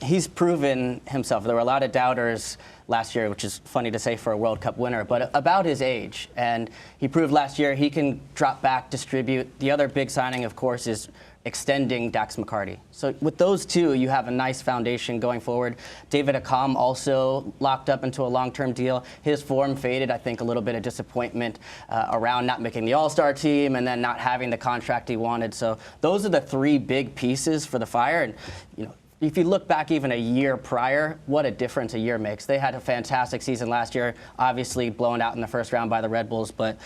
He's proven himself. There were a lot of doubters last year, which is funny to say for a World Cup winner, but about his age. And he proved last year he can drop back, distribute. The other big signing, of course, is extending Dax McCarty. So with those 2, you have a nice foundation going forward. David Accam also locked up into a long-term deal. His form faded, I think a little bit of disappointment around not making the All-Star team and then not having the contract he wanted. So those are the 3 big pieces for the Fire. And, if you look back even a year prior, what a difference a year makes. They had a fantastic season last year, obviously blown out in the first round by the Red Bulls, but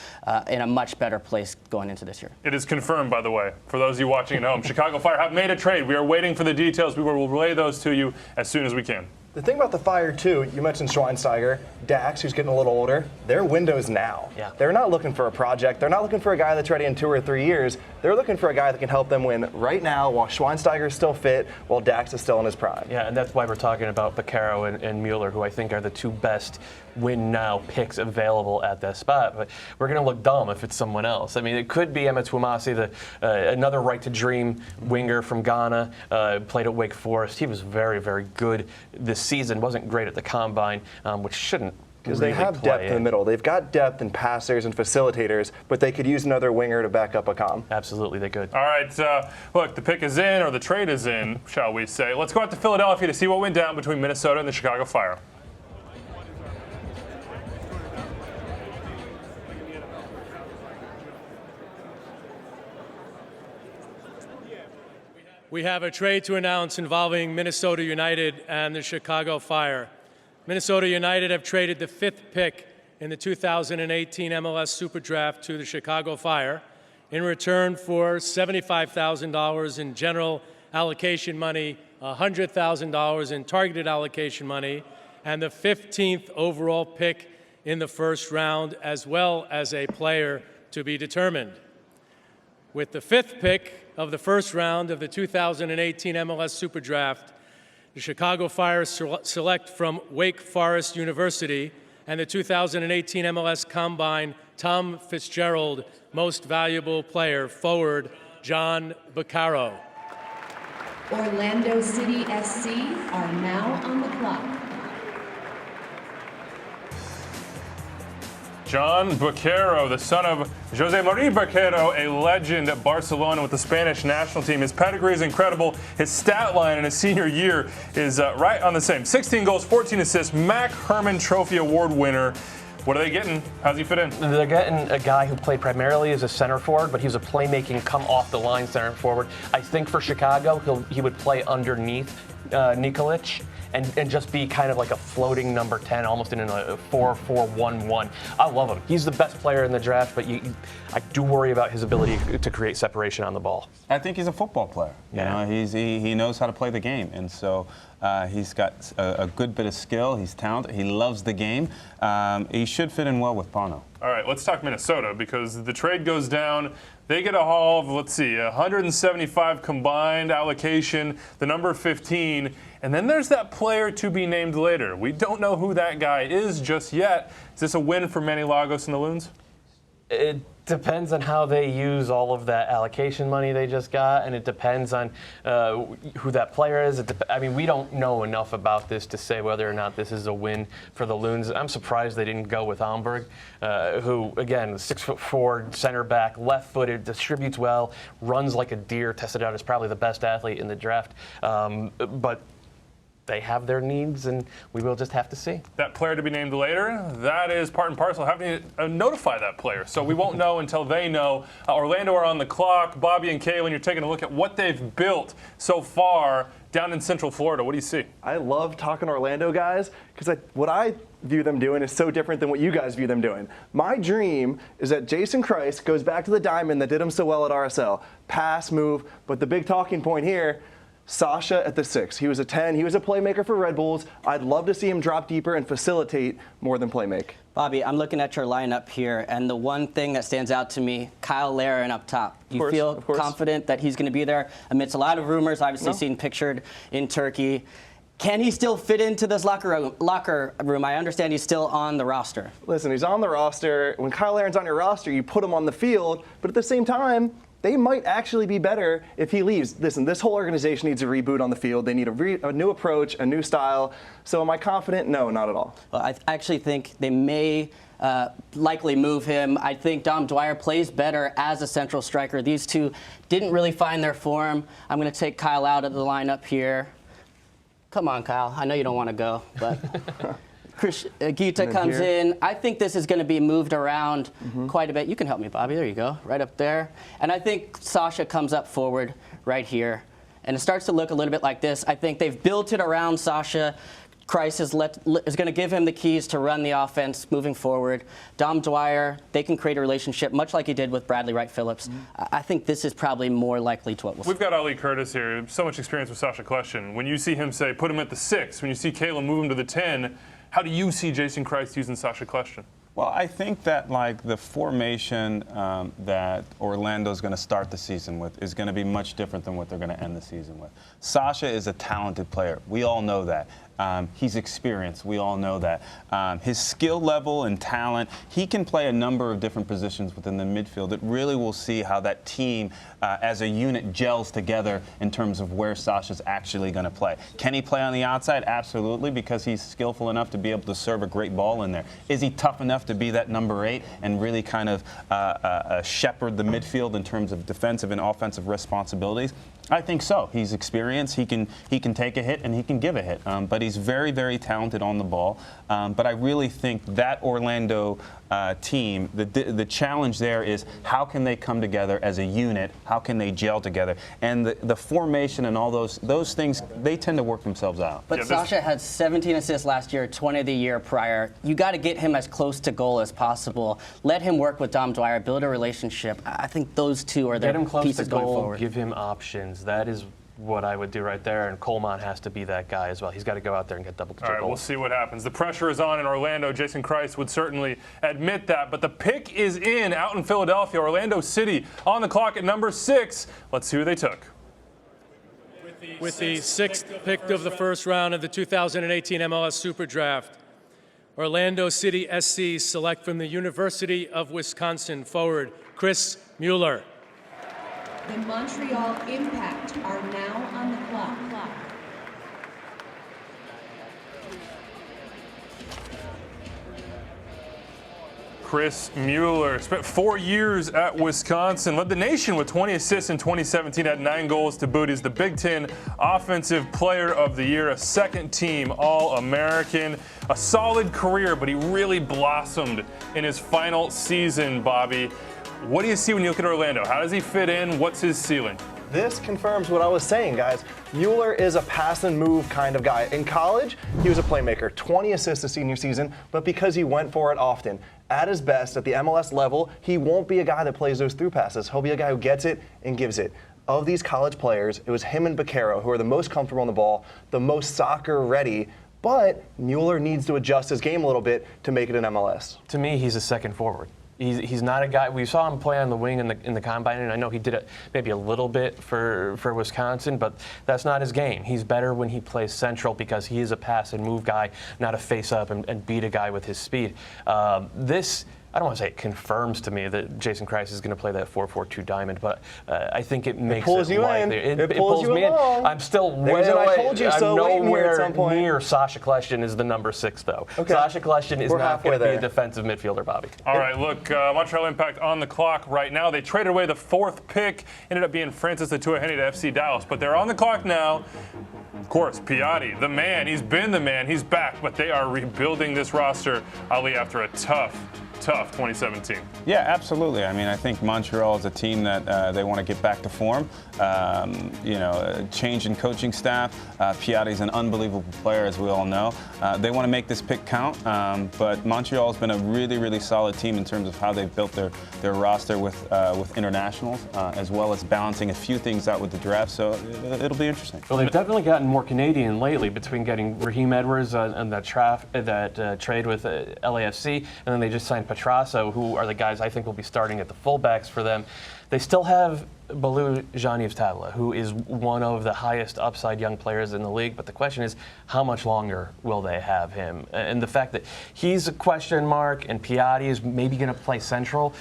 in a much better place going into this year. It is confirmed, by the way, for those of you watching at home. Chicago Fire have made a trade. We are waiting for the details. We will relay those to you as soon as we can. The thing about the Fire, too, you mentioned Schweinsteiger, Dax, who's getting a little older. Their window's now. Yeah. They're not looking for a project. They're not looking for a guy that's ready in 2 or 3 years. They're looking for a guy that can help them win right now while Schweinsteiger's still fit, while Dax is still in his prime. Yeah, and that's why we're talking about Bakero and Mueller, who I think are the 2 best win-now picks available at that spot. But we're going to look dumb if it's someone else. I mean, it could be Emma Twumasi, another right-to-dream winger from Ghana, played at Wake Forest. He was very, very good this season. Wasn't great at the combine, which shouldn't. Because they have depth in the middle. They've got depth in passers and facilitators, but they could use another winger to back up Accam. Absolutely, they could. All right, look, the pick is in, or the trade is in, shall we say. Let's go out to Philadelphia to see what went down between Minnesota and the Chicago Fire. We have a trade to announce involving Minnesota United and the Chicago Fire. Minnesota United have traded the 5th pick in the 2018 MLS SuperDraft to the Chicago Fire in return for $75,000 in general allocation money, $100,000 in targeted allocation money, and the 15th overall pick in the first round, as well as a player to be determined. With the 5th pick of the first round of the 2018 MLS SuperDraft, the Chicago Fire select from Wake Forest University and the 2018 MLS Combine Tom Fitzgerald Most Valuable Player forward John Bakero. Orlando City SC are now on the clock. John Bakero, the son of Jose Maria Bakero, a legend at Barcelona with the Spanish national team. His pedigree is incredible. His stat line in his senior year is right on the same. 16 goals, 14 assists, Mac Hermann Trophy Award winner. What are they getting? How's he fit in? They're getting a guy who played primarily as a center forward, but he was a playmaking, come off the line center forward. I think for Chicago, he would play underneath Nikolic and just be kind of like a floating number 10, almost in a 4-4-1-1. I love him. He's the best player in the draft, but I do worry about his ability to create separation on the ball. I think he's a football player. Yeah. You know, he knows how to play the game, and so he's got a good bit of skill. He's talented. He loves the game. He should fit in well with Bono. All right, let's talk Minnesota, because the trade goes down. They get a haul of, let's see, 175 combined allocation, the number 15, and then there's that player to be named later. We don't know who that guy is just yet. Is this a win for Manny Lagos and the Loons? It depends on how they use all of that allocation money they just got, and it depends on who that player is. I mean, we don't know enough about this to say whether or not this is a win for the Loons. I'm surprised they didn't go with Holmberg, who, again, 6'4" center back, left-footed, distributes well, runs like a deer, tested out as probably the best athlete in the draft. But they have their needs, and we will just have to see. That player to be named later, that is part and parcel having to notify that player. So we won't know until they know. Orlando are on the clock. Bobby and Kaylin, you're taking a look at what they've built so far down in Central Florida. What do you see? I love talking Orlando guys, because what I view them doing is so different than what you guys view them doing. My dream is that Jason Christ goes back to the diamond that did him so well at RSL. Pass, move, but the big talking point here, Sasha at the 6. He was a 10. He was a playmaker for Red Bulls. I'd love to see him drop deeper and facilitate more than playmake. Bobby, I'm looking at your lineup here, and the one thing that stands out to me, Kyle Larin up top. You feel confident that he's going to be there amidst a lot of rumors, obviously seen pictured in Turkey. Can he still fit into this locker room? I understand he's still on the roster. Listen, he's on the roster. When Kyle Larin's on your roster, you put him on the field, but at the same time, they might actually be better if he leaves. Listen, this whole organization needs a reboot on the field. They need a new approach, a new style. So am I confident? No, not at all. Well, I actually think they may likely move him. I think Dom Dwyer plays better as a central striker. These two didn't really find their form. I'm going to take Kyle out of the lineup here. Come on, Kyle. I know you don't want to go, but Chris Gita comes in. I think this is going to be moved around quite a bit. You can help me, Bobby. There you go, right up there. And I think Sasha comes up forward right here. And it starts to look a little bit like this. I think they've built it around Sasha. Christ is going to give him the keys to run the offense moving forward. Dom Dwyer, they can create a relationship, much like he did with Bradley Wright Phillips. I think this is probably more likely to what we'll see. We've got Ali Curtis here, so much experience with Sasha Question. When you see him say, put him at the 6, when you see Kayla move him to the 10, how do you see Jason Christ using Sasha Question? Well, I think that the formation that Orlando's going to start the season with is going to be much different than what they're going to end the season with. Sasha is a talented player. We all know that. He's experienced. We all know that. His skill level and talent, he can play a number of different positions within the midfield. It really will see how that team as a unit gels together in terms of where Sasha's actually going to play. Can he play on the outside? Absolutely, because he's skillful enough to be able to serve a great ball in there. Is he tough enough to be that number 8 and really kind of shepherd the midfield in terms of defensive and offensive responsibilities? I think so. He's experienced. He can take a hit and he can give a hit. But he's very, very talented on the ball. But I really think that Orlando team, the challenge there is how can they come together as a unit? How can they gel together? And the formation and all those things, they tend to work themselves out. But Sasha had 17 assists last year, 20 the year prior. You got to get him as close to goal as possible. Let him work with Dom Dwyer, build a relationship. I think those two are their pieces going forward. Give him options. That is what I would do right there, and Coleman has to be that guy as well. He's got to go out there and get double-digit goals. All right, we'll see what happens. The pressure is on in Orlando. Jason Christ would certainly admit that, but the pick is in out in Philadelphia. Orlando City on the clock at number 6. Let's see who they took. With the 6th pick of the first round of the 2018 MLS SuperDraft, Orlando City SC select from the University of Wisconsin forward Chris Mueller. The Montreal Impact are now on the clock. Chris Mueller spent 4 years at Wisconsin, led the nation with 20 assists in 2017, had 9 goals to boot. He's the Big Ten Offensive Player of the Year, a second-team All-American, a solid career, but he really blossomed in his final season, Bobby. What do you see when you look at Orlando? How does he fit in? What's his ceiling? This confirms what I was saying, guys. Mueller is a pass and move kind of guy. In college, he was a playmaker, 20 assists his senior season, but because he went for it often. At his best, at the MLS level, he won't be a guy that plays those through passes. He'll be a guy who gets it and gives it. Of these college players, it was him and Bakero who are the most comfortable on the ball, the most soccer ready, but Mueller needs to adjust his game a little bit to make it in MLS. To me, he's a second forward. He's not a guy. We saw him play on the wing in the combine, and I know he did it maybe a little bit for Wisconsin, but that's not his game. He's better when he plays central because he is a pass and move guy, not a face up and beat a guy with his speed. I don't want to say it confirms to me that Jason Kreis is going to play that 4-4-2 diamond, but I think it makes it likely. It pulls me in. I'm still way away. I told you so. I'm nowhere near Sasha Kljestan is the number 6, though. Okay. Sasha Kljestan is not going to be a defensive midfielder, Bobby. All right, look, Montreal Impact on the clock right now. They traded away the 4th pick. Ended up being Francis Atuahene to FC Dallas, but they're on the clock now. Of course, Piatti, the man. He's been the man. He's back, but they are rebuilding this roster, Ali, after a tough 2017. Yeah, absolutely. I mean, I think Montreal is a team that they want to get back to form. A change in coaching staff. Piatti's an unbelievable player, as we all know. They want to make this pick count, but Montreal has been a really, really solid team in terms of how they've built their roster with internationals, as well as balancing a few things out with the draft. So it'll be interesting. Well, they've definitely gotten more Canadian lately between getting Raheem Edwards and that trade with LAFC, and then they just signed Petrasso, who are the guys I think will be starting at the fullbacks for them. They still have Balou Jean-Yves Tavla, who is one of the highest upside young players in the league, but the question is, how much longer will they have him? And the fact that he's a question mark and Piatti is maybe going to play central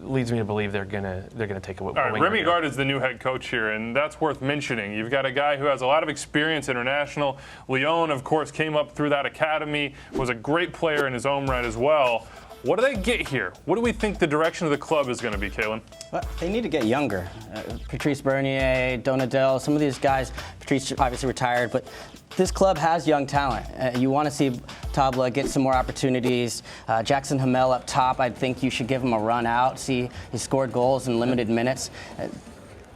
leads me to believe they're going to take a winger. All right, Remy Gard is the new head coach here, and that's worth mentioning. You've got a guy who has a lot of experience international. Lyon, of course, came up through that academy, was a great player in his own right as well. What do they get here? What do we think the direction of the club is going to be, Kalen? Well, they need to get younger. Patrice Bernier, Donadel, some of these guys. Patrice obviously retired, but this club has young talent. You want to see Tabla get some more opportunities. Jackson Hamel up top, I think you should give him a run out. See, he scored goals in limited minutes.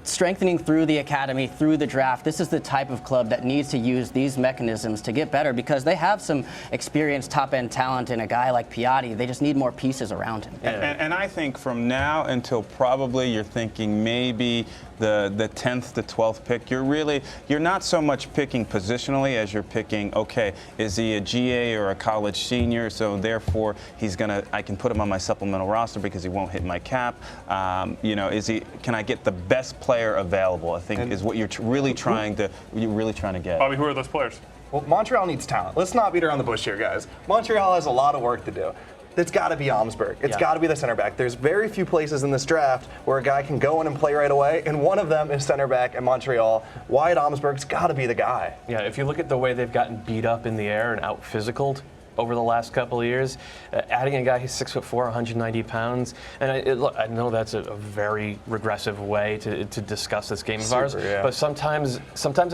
Strengthening through the academy, through the draft, this is the type of club that needs to use these mechanisms to get better because they have some experienced top-end talent in a guy like Piatti. They just need more pieces around him. And I think from now until probably you're thinking maybe the 10th to 12th pick, you're not so much picking positionally as you're picking, okay, is he a GA or a college senior, so therefore I can put him on my supplemental roster because he won't hit my cap. Can I get the best player available, I think, is what you're really trying to get. Bobby, who are those players? Well, Montreal needs talent. Let's not beat around the bush here, guys. Montreal has a lot of work to do. It's got to be Omsberg. It's got to be the center back. There's very few places in this draft where a guy can go in and play right away, and one of them is center back in Montreal. Wyatt Omsberg's got to be the guy. Yeah, if you look at the way they've gotten beat up in the air and out-physicaled over the last couple of years, adding a guy who's 6'4", 190 pounds, and I know that's a very regressive way to discuss this game of ours, but sometimes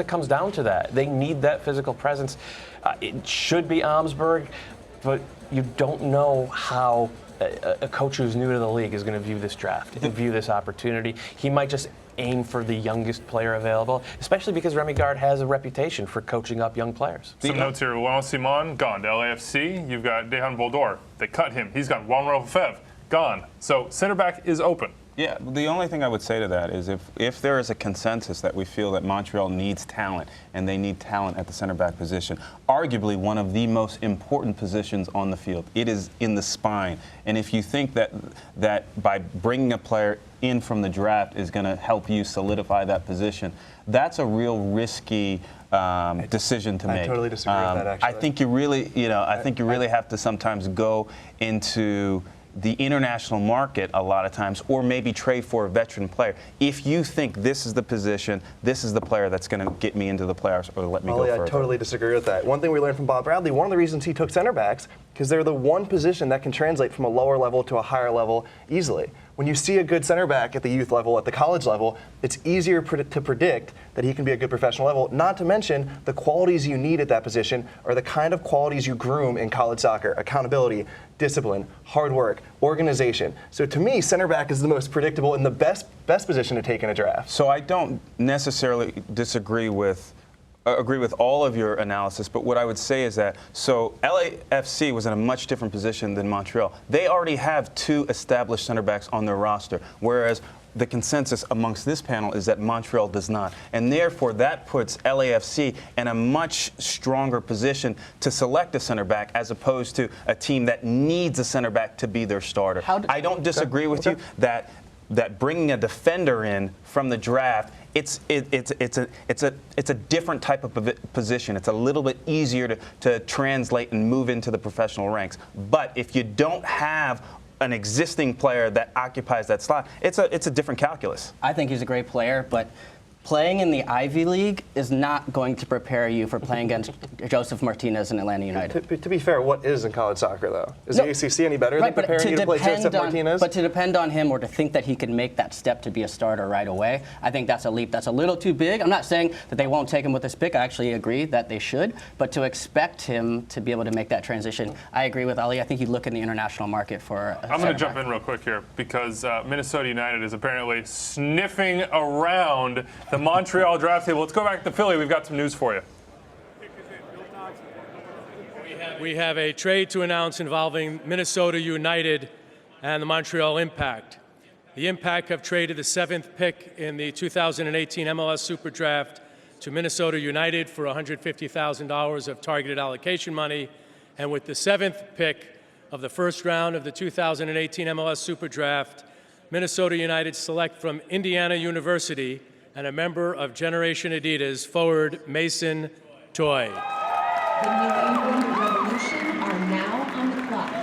it comes down to that. They need that physical presence. It should be Omsberg, but you don't know how a coach who's new to the league is going to view this draft and view this opportunity. He might just aim for the youngest player available, especially because Remy Gard has a reputation for coaching up young players. Some notes here. Juan Simon, gone to LAFC. You've got Dejan Voldor. They cut him. He's gone. Juan Rofev, gone. So center back is open. Yeah, the only thing I would say to that is if there is a consensus that we feel that Montreal needs talent and they need talent at the center back position, arguably one of the most important positions on the field, it is in the spine. And if you think that by bringing a player in from the draft is going to help you solidify that position, that's a real risky decision to make. I totally disagree with that, actually. I think you really have to sometimes go into the international market a lot of times, or maybe trade for a veteran player. If you think this is the position, this is the player that's going to get me into the playoffs or let me go further. I totally disagree with that. One thing we learned from Bob Bradley, one of the reasons he took center backs, because they're the one position that can translate from a lower level to a higher level easily. When you see a good center back at the youth level, at the college level, it's easier to predict that he can be a good professional level. Not to mention the qualities you need at that position are the kind of qualities you groom in college soccer: accountability, discipline, hard work, organization. So to me, center back is the most predictable and the best position to take in a draft. So I don't necessarily agree with all of your analysis, but what I would say is that, so LAFC was in a much different position than Montreal. They already have 2 established center backs on their roster, whereas the consensus amongst this panel is that Montreal does not. And therefore, that puts LAFC in a much stronger position to select a center back as opposed to a team that needs a center back to be their starter. I don't disagree with you that bringing a defender in from the draft, it's a different type of position. It's a little bit easier to translate and move into the professional ranks. But if you don't have an existing player that occupies that slot, it's a different calculus. I think he's a great player, but playing in the Ivy League is not going to prepare you for playing against Joseph Martinez in Atlanta United. To be fair, what is in college soccer, though? Is the ACC any better than preparing you to play Joseph Martinez? But to depend on him or to think that he can make that step to be a starter right away, I think that's a leap that's a little too big. I'm not saying that they won't take him with this pick. I actually agree that they should. But to expect him to be able to make that transition, I agree with Ali. I think you look in the international market for I'm going to jump in real quick here because Minnesota United is apparently sniffing around the Montreal draft table. Let's go back to Philly. We've got some news for you. We have a trade to announce involving Minnesota United and the Montreal Impact. The Impact have traded the 7th pick in the 2018 MLS SuperDraft to Minnesota United for $150,000 of targeted allocation money. And with the 7th pick of the first round of the 2018 MLS SuperDraft, Minnesota United select from Indiana University and a member of Generation Adidas, forward Mason Toye. The New England Revolution are now on the clock.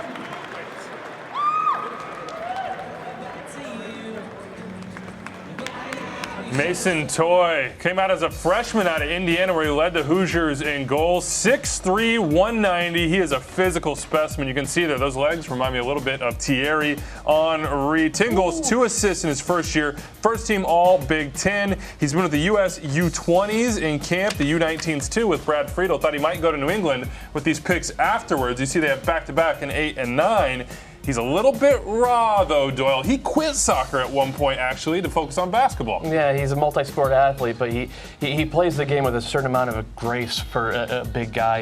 Mason Toye came out as a freshman out of Indiana where he led the Hoosiers in goals. 6'3", 190. He is a physical specimen. You can see there, those legs remind me a little bit of Thierry Henry. 10 goals, 2 assists in his first year. First team all Big Ten. He's been with the U.S. U20s in camp, the U19s too, with Brad Friedel. Thought he might go to New England with these picks afterwards. You see they have back-to-back in 8 and 9. He's a little bit raw, though, Doyle. He quit soccer at one point, actually, to focus on basketball. Yeah, he's a multi-sport athlete, but he plays the game with a certain amount of grace for a big guy.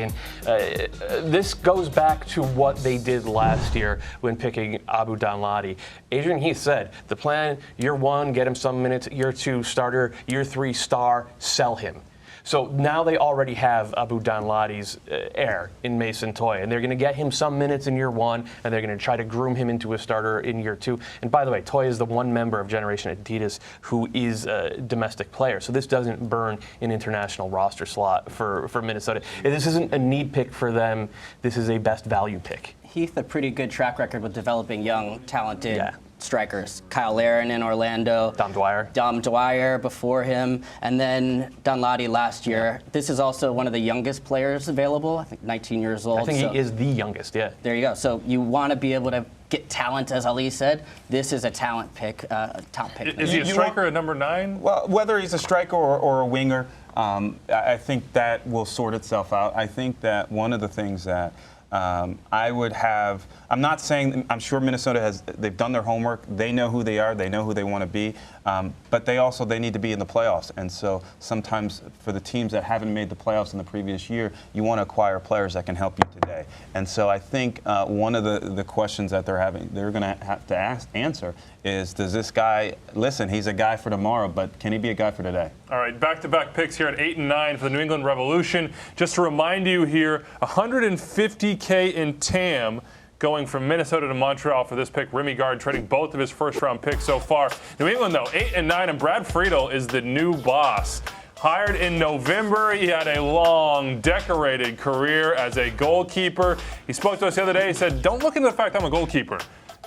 And this goes back to what they did last year when picking Abu Danladi. Adrian Heath said, the plan, year 1, get him some minutes, year 2, starter, year 3, star, sell him. So now they already have Abu Danladi's heir in Mason Toye, and they're going to get him some minutes in year 1, and they're going to try to groom him into a starter in year 2. And by the way, Toye is the one member of Generation Adidas who is a domestic player, so this doesn't burn an international roster slot for Minnesota. This isn't a need pick for them. This is a best value pick. Heath, a pretty good track record with developing young, talented strikers. Kyle Larin in Orlando. Dom Dwyer before him. And then Danladi last year. This is also one of the youngest players available, I think 19 years old. I think he is the youngest, yeah. There you go. So you want to be able to get talent, as Ali said. This is a talent pick, top pick. Is he a striker at number 9? Well, whether he's a striker or a winger, I think that will sort itself out. I think that one of the things that I would have, I'm not saying, I'm sure Minnesota they've done their homework. They know who they are. They know who they want to be. But they need to be in the playoffs. And so sometimes for the teams that haven't made the playoffs in the previous year, you want to acquire players that can help you today. And so I think one of the questions that they're going to have to answer is, does this guy, listen, he's a guy for tomorrow, but can he be a guy for today? All right, back-to-back picks here at 8 and 9 for the New England Revolution. Just to remind you here, $150K in TAM going from Minnesota to Montreal for this pick. Remy Gard trading both of his first-round picks so far. New England, though, 8 and 9, and Brad Friedel is the new boss. Hired in November, he had a long, decorated career as a goalkeeper. He spoke to us the other day. He said, don't look into the fact I'm a goalkeeper.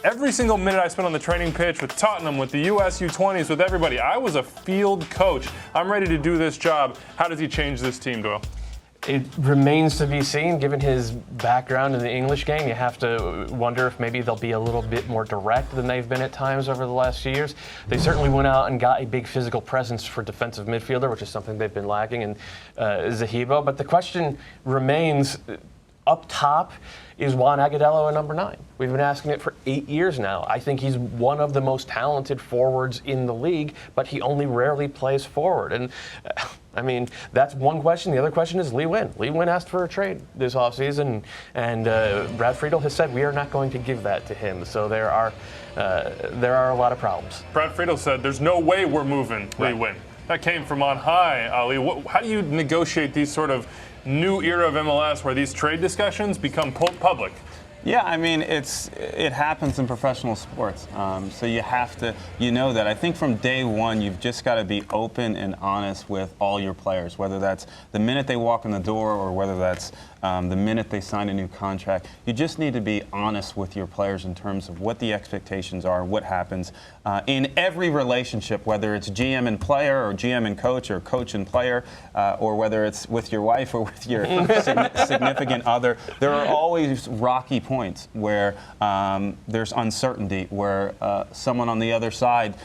Every single minute I spent on the training pitch with Tottenham, with the US U20s, with everybody, I was a field coach. I'm ready to do this job. How does he change this team, Doyle? It remains to be seen. Given his background in the English game, you have to wonder if maybe they'll be a little bit more direct than they've been at times over the last few years. They certainly went out and got a big physical presence for defensive midfielder, which is something they've been lacking in Zahibo. But the question remains, up top, is Juan Agudelo a number 9? We've been asking it for 8 years now. I think he's one of the most talented forwards in the league, but he only rarely plays forward. And I mean, that's one question. The other question is Lee Nguyen. Lee Nguyen asked for a trade this offseason, and Brad Friedel has said we are not going to give that to him. So there are a lot of problems. Brad Friedel said there's no way we're moving Lee Nguyen. That came from on high, Ali. How do you negotiate these sort of new era of MLS where these trade discussions become public? Yeah, I mean, it happens in professional sports. So you have to, that. I think from day one, you've just got to be open and honest with all your players, whether that's the minute they walk in the door or whether that's the minute they sign a new contract. You just need to be honest with your players in terms of what the expectations are, what happens in every relationship, whether it's GM and player or GM and coach or coach and player, or whether it's with your wife or with your significant other. There are always rocky points where there's uncertainty, where someone on the other side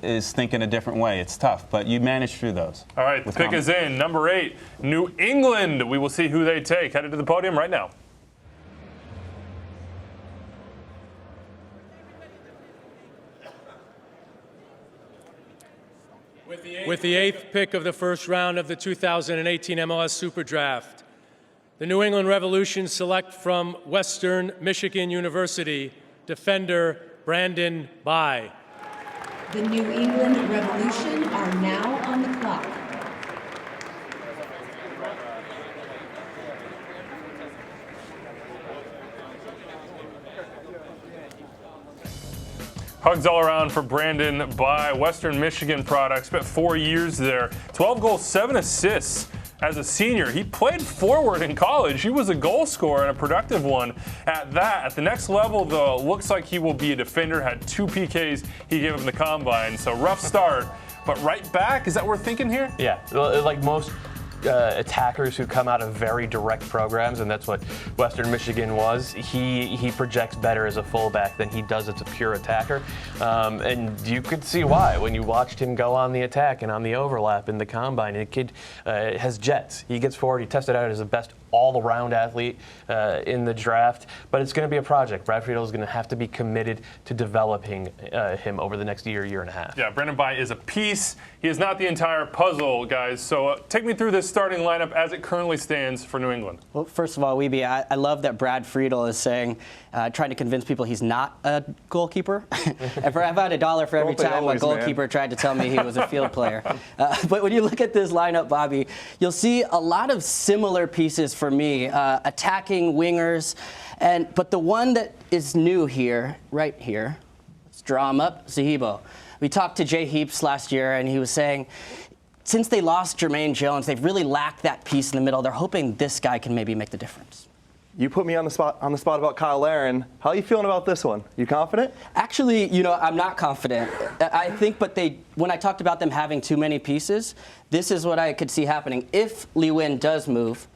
is thinking a different way. It's tough, but you manage through those. All right, the pick is in. Number 8, New England. We will see who they take. Headed to the podium right now. With the 8th pick of the first round of the 2018 MLS SuperDraft, the New England Revolution select from Western Michigan University defender Brandon Bai. The New England Revolution are now on the clock. Hugs all around for Brandon Bai, Western Michigan product. Spent 4 years there. 12 goals, 7 assists as a senior. He played forward in college. He was a goal scorer and a productive one at that. At the next level, though, looks like he will be a defender. Had 2 PKs he gave him the combine. So rough start, but right back. Is that what we're thinking here? Yeah, like most attackers who come out of very direct programs, and that's what Western Michigan was. He projects better as a fullback than he does as a pure attacker, and you could see why when you watched him go on the attack and on the overlap in the combine. The kid has jets. He gets forward. He tested out as the best all-around athlete in the draft, but it's going to be a project. Brad Friedel is going to have to be committed to developing him over the next year and a half. Yeah, Brandon Bai is a piece. He is not the entire puzzle, guys. So take me through this starting lineup as it currently stands for New England. Well, first of all, Weeby, I love that Brad Friedel is saying, trying to convince people he's not a goalkeeper. I've had $1 for every time a goalkeeper tried to tell me he was a field player. But when you look at this lineup, Bobby, you'll see a lot of similar pieces for me, attacking wingers. But the one that is new here, right here, let's draw him up, Zahibo. We talked to Jay Heaps last year, and he was saying, since they lost Jermaine Jones, they've really lacked that piece in the middle. They're hoping this guy can maybe make the difference. You put me on the spot about Kyle Larin. How are you feeling about this one? You confident? Actually, I'm not confident. I think, but when I talked about them having too many pieces, this is what I could see happening. If Lee Nguyen does move,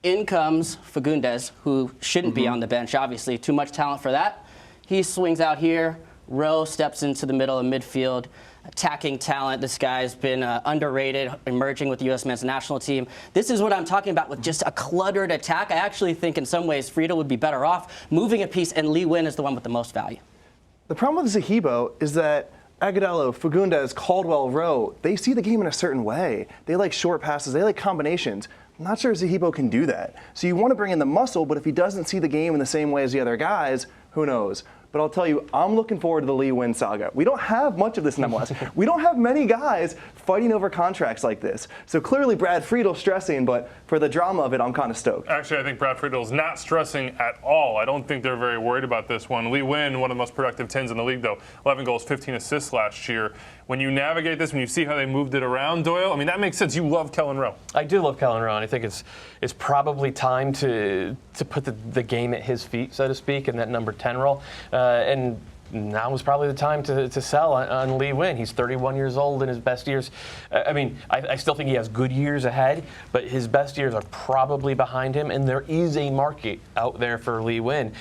in comes Fagundes, who shouldn't be on the bench, obviously. Too much talent for that. He swings out here. Rowe steps into the middle of midfield. Attacking talent. This guy's been underrated, emerging with the U.S. men's national team. This is what I'm talking about with just a cluttered attack. I actually think in some ways Friedel would be better off moving a piece, and Lee Nguyen is the one with the most value. The problem with Zahibo is that Agudelo, Fagundes, Caldwell, Rowe, they see the game in a certain way. They like short passes. They like combinations. I'm not sure Zahibo can do that. So you want to bring in the muscle, but if he doesn't see the game in the same way as the other guys, who knows? But I'll tell you, I'm looking forward to the Lee Nguyen saga. We don't have much of this in MLS. We don't have many guys fighting over contracts like this. So clearly Brad Friedel's stressing, but for the drama of it, I'm kind of stoked. Actually, I think Brad Friedel's not stressing at all. I don't think they're very worried about this one. Lee Nguyen, one of the most productive 10s in the league, though. 11 goals, 15 assists last year. When you navigate this, when you see how they moved it around, Doyle, I mean, that makes sense. You love Kellen Rowe. I do love Kellen Rowe, and I think it's probably time to put the game at his feet, so to speak, in that number 10 role. And now is probably the time to sell on Lee Nguyen. He's 31 years old in his best years. I mean, I still think he has good years ahead, but his best years are probably behind him, and there is a market out there for Lee Nguyen.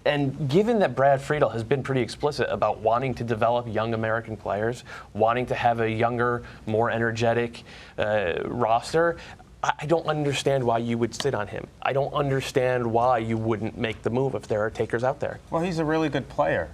And given that Brad Friedel has been pretty explicit about wanting to develop young American players, wanting to have a younger, more energetic roster, I don't understand why you would sit on him. I don't understand why you wouldn't make the move if there are takers out there. Well, he's a really good player.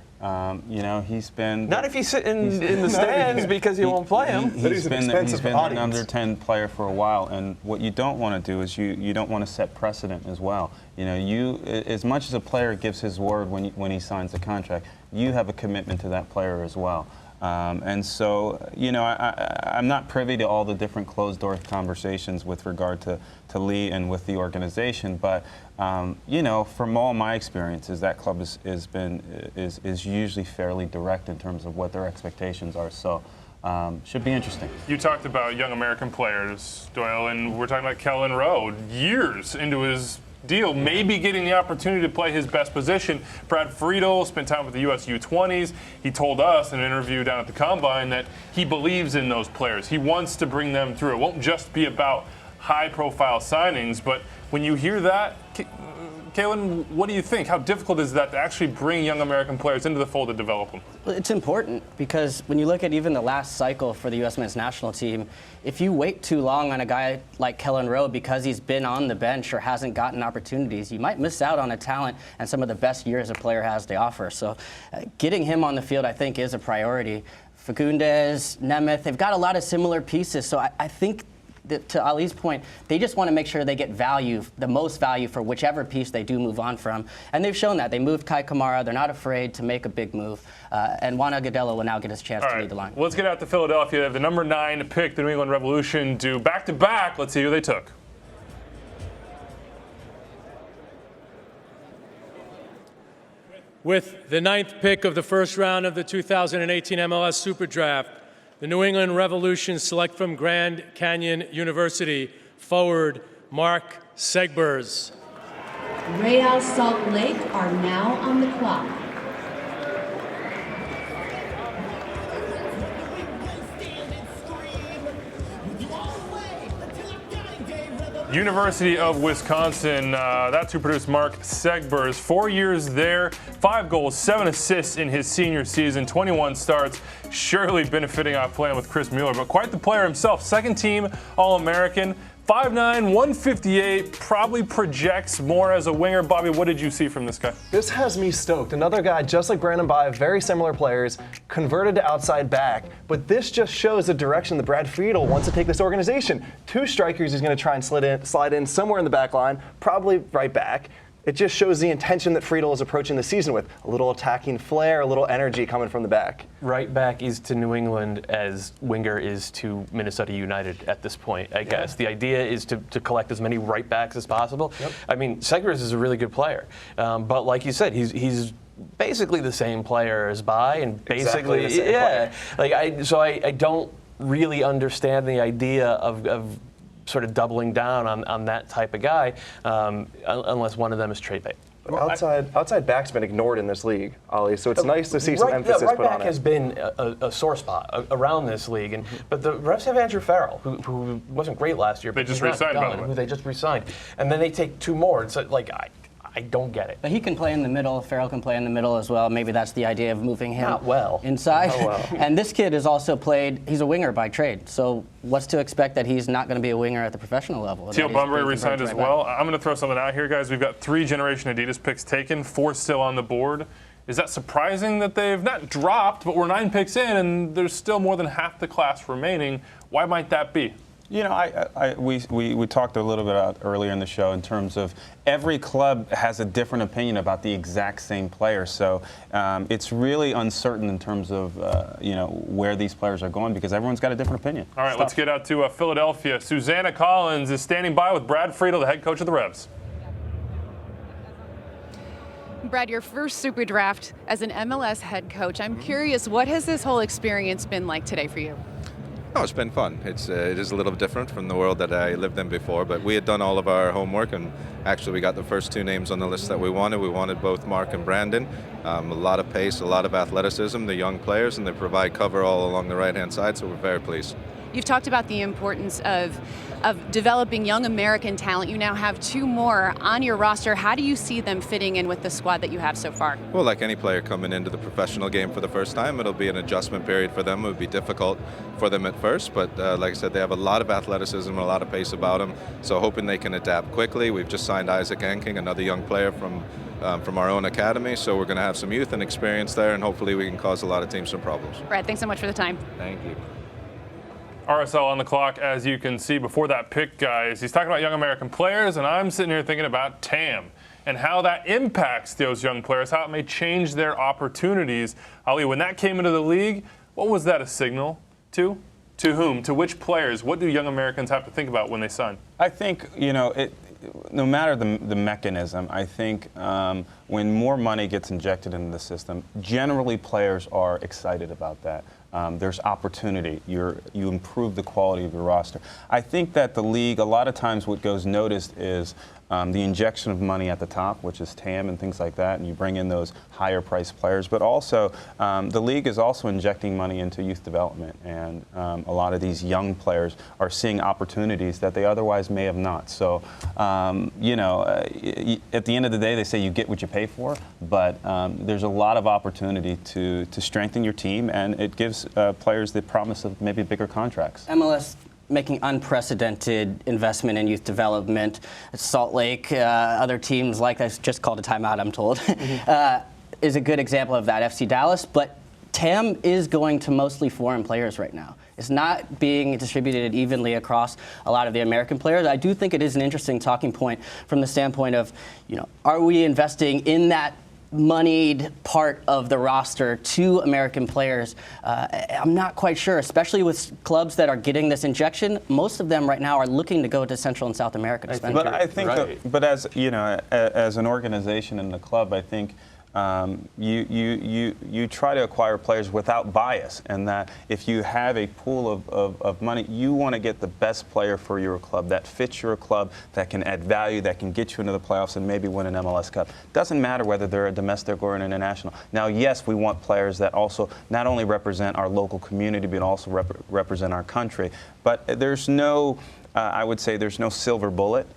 He's been... Not if he's sitting in the stands because you won't play him. He's been an under 10 player for a while, and what you don't want to do is you don't want to set precedent as well. As much as a player gives his word when he signs a contract, you have a commitment to that player as well. And so, I'm not privy to all the different closed-door conversations with regard to Lee and with the organization, but from all my experiences, that club is usually fairly direct in terms of what their expectations are. So, should be interesting. You talked about young American players, Doyle, and we're talking about Kellen Rowe, years into his deal, maybe getting the opportunity to play his best position. Brad Friedel spent time with the U.S. U20s. He told us in an interview down at the Combine that he believes in those players. He wants to bring them through. It won't just be about high-profile signings, but when you hear that, Kalen, what do you think? How difficult is that to actually bring young American players into the fold to develop them? Well, it's important because when you look at even the last cycle for the U.S. men's national team, if you wait too long on a guy like Kellen Rowe because he's been on the bench or hasn't gotten opportunities, you might miss out on a talent and some of the best years a player has to offer. So getting him on the field, I think, is a priority. Fagundes, Nemeth, they've got a lot of similar pieces, so I think to Ali's point, they just want to make sure they get value, the most value for whichever piece they do move on from. And they've shown that. They moved Kai Kamara. They're not afraid to make a big move. And Juan Agudelo will now get his chance to lead the line. Let's get out to Philadelphia. They have the number 9 pick, the New England Revolution, do back-to-back. Let's see who they took. With the 9th pick of the first round of the 2018 MLS SuperDraft, the New England Revolution select from Grand Canyon University forward Mark Segbers. Real Salt Lake are now on the clock. University of Wisconsin, that's who produced Mark Segbers. 4 years there, 5 goals, 7 assists in his senior season, 21 starts. Surely benefiting off playing with Chris Mueller, but quite the player himself. Second team All-American, 5'9", 158, probably projects more as a winger. Bobby, what did you see from this guy? This has me stoked. Another guy just like Brandon Baev, very similar players, converted to outside back. But this just shows the direction that Brad Friedel wants to take this organization. 2 strikers he's going to try and slide in somewhere in the back line, probably right back. It just shows the intention that Friedel is approaching the season with. A little attacking flair, a little energy coming from the back. Right back is to New England as winger is to Minnesota United at this point, I guess. The idea is to collect as many right backs as possible. Yep. I mean, Segbers is a really good player. But like you said, he's basically the same player as Bae, and basically, I don't really understand the idea of sort of doubling down on that type of guy, unless one of them is trade bait. Outside back's been ignored in this league, Ali, so it's nice to see some emphasis right put on it. Right back has been a sore spot around this league, but the Revs have Andrew Farrell, who wasn't great last year, but they just re-signed, by the way. Who they just re-signed, and then they take 2 more. It's like I don't get it. But he can play in the middle. Farrell can play in the middle as well. Maybe that's the idea of moving him inside. Not well. And this kid has also played, he's a winger by trade. So what's to expect that he's not going to be a winger at the professional level? Teal Bunbury re-signed as well. I'm going to throw something out here, guys. We've got 3 Generation Adidas picks taken, 4 still on the board. Is that surprising that they've not dropped, but we're 9 picks in and there's still more than half the class remaining? Why might that be? You know, we talked a little bit about earlier in the show in terms of every club has a different opinion about the exact same player. So it's really uncertain in terms of you know, where these players are going because everyone's got a different opinion. All right, let's get out to Philadelphia. Susanna Collins is standing by with Brad Friedel, the head coach of the Revs. Brad, your first Super Draft as an MLS head coach. I'm curious, what has this whole experience been like today for you? Oh, it's been fun. It is a little different from the world that I lived in before, but we had done all of our homework, and actually we got the first two names on the list that we wanted. We wanted both Mark and Brandon. A lot of pace, a lot of athleticism, the young players, and they provide cover all along the right-hand side, so we're very pleased. You've talked about the importance of developing young American talent. You now have two more on your roster. How do you see them fitting in with the squad that you have so far? Well, like any player coming into the professional game for the first time, it'll be an adjustment period for them. It would be difficult for them at first, but like I said, they have a lot of athleticism, a lot of pace about them, so hoping they can adapt quickly. We've just signed Isaac Enking, another young player from our own academy, so we're going to have some youth and experience there, and hopefully we can cause a lot of teams some problems. Brad, thanks so much for the time. Thank you. RSL on the clock, as you can see before that pick, guys. He's talking about young American players, and I'm sitting here thinking about TAM and how that impacts those young players, how it may change their opportunities. Ali, when that came into the league, what was that a signal to? To whom? To which players? What do young Americans have to think about when they sign? I think, you know, no matter the mechanism, I think when more money gets injected into the system, generally players are excited about that. There's opportunity. You improve the quality of your roster. I think that the league, a lot of times what goes noticed is the injection of money at the top, which is TAM and things like that, and you bring in those higher priced players. But also, the league is also injecting money into youth development, and a lot of these young players are seeing opportunities that they otherwise may have not. So, you know, at the end of the day, they say you get what you pay for, but there's a lot of opportunity to strengthen your team, and it gives players the promise of maybe bigger contracts. MLS making unprecedented investment in youth development. Salt Lake, other teams like that, just called a timeout, I'm told, is a good example of that. FC Dallas, but TAM is going to mostly foreign players right now. It's not being distributed evenly across a lot of the American players. I do think it is an interesting talking point from the standpoint of, you know, are we investing in that moneyed part of the roster to American players? I'm not quite sure, especially with clubs that are getting this injection. Most of them right now are looking to go to Central and South America to spend. But I think, but as you know, as an organization in the club, I think you try to acquire players without bias, and that if you have a pool of money, you want to get the best player for your club that fits your club, that can add value, that can get you into the playoffs and maybe win an MLS Cup. Doesn't matter whether they're a domestic or an international. Now, yes, we want players that also not only represent our local community, but also represent our country. But there's no I would say there's no silver bullet.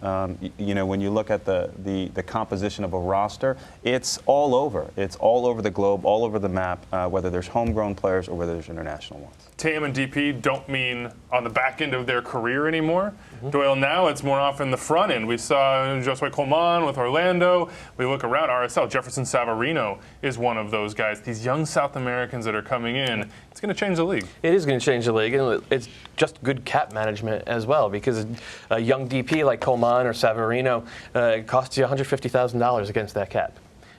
You know, when you look at the composition of a roster, it's all over. It's all over the globe, all over the map, whether there's homegrown players or whether there's international ones. TAM and DP don't mean on the back end of their career anymore. Doyle, now it's more often the front end. We saw Josue Colman with Orlando. We look around RSL. Jefferson Savarino is one of those guys. These young South Americans that are coming in, it's going to change the league. It is going to change the league, and it's just good cap management as well, because a young DP like Colman or Savarino costs you $150,000 against that cap.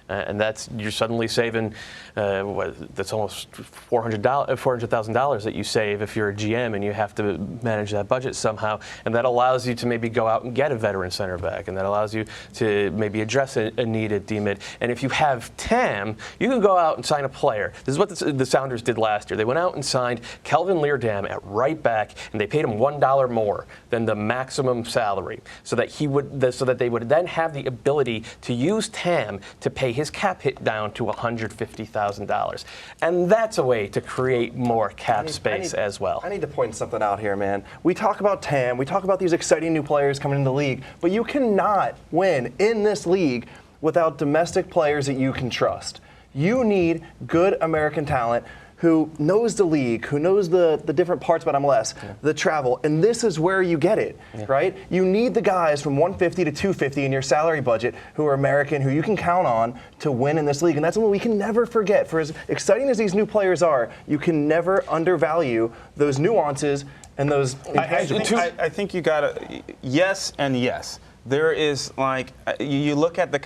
And that's, you're suddenly saving, that's almost $400,000 that you save if you're a GM and you have to manage that budget somehow. And that allows you to maybe go out and get a veteran center back, and that allows you to maybe address a need at D-mid. And if you have TAM, you can go out and sign a player. This is what the Sounders did last year. They went out and signed Kelvin Leerdam at right back, and they paid him $1 more than the maximum salary, so that they would then have the ability to use TAM to pay his cap hit down to $150,000. And that's a way to create more cap space as well. I need to point something out here, man. We talk about TAM, we talk about these exciting new players coming into the league, but you cannot win in this league without domestic players that you can trust. You need good American talent who knows the league, who knows the different parts about MLS, the travel, and this is where you get it, right? You need the guys from 150 to 250 in your salary budget who are American, who you can count on to win in this league, and that's what we can never forget. For as exciting as these new players are, you can never undervalue those nuances and those intangibles. I think you got to yes and yes. There is, like, you look at the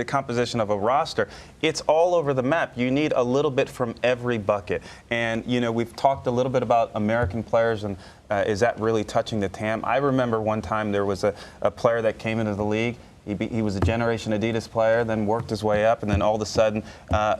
composition of a roster, it's all over the map. You need a little bit from every bucket. And, you know, we've talked a little bit about American players and is that really touching the TAM? I remember one time there was a player that came into the league. He was a Generation Adidas player, then worked his way up, and then all of a sudden,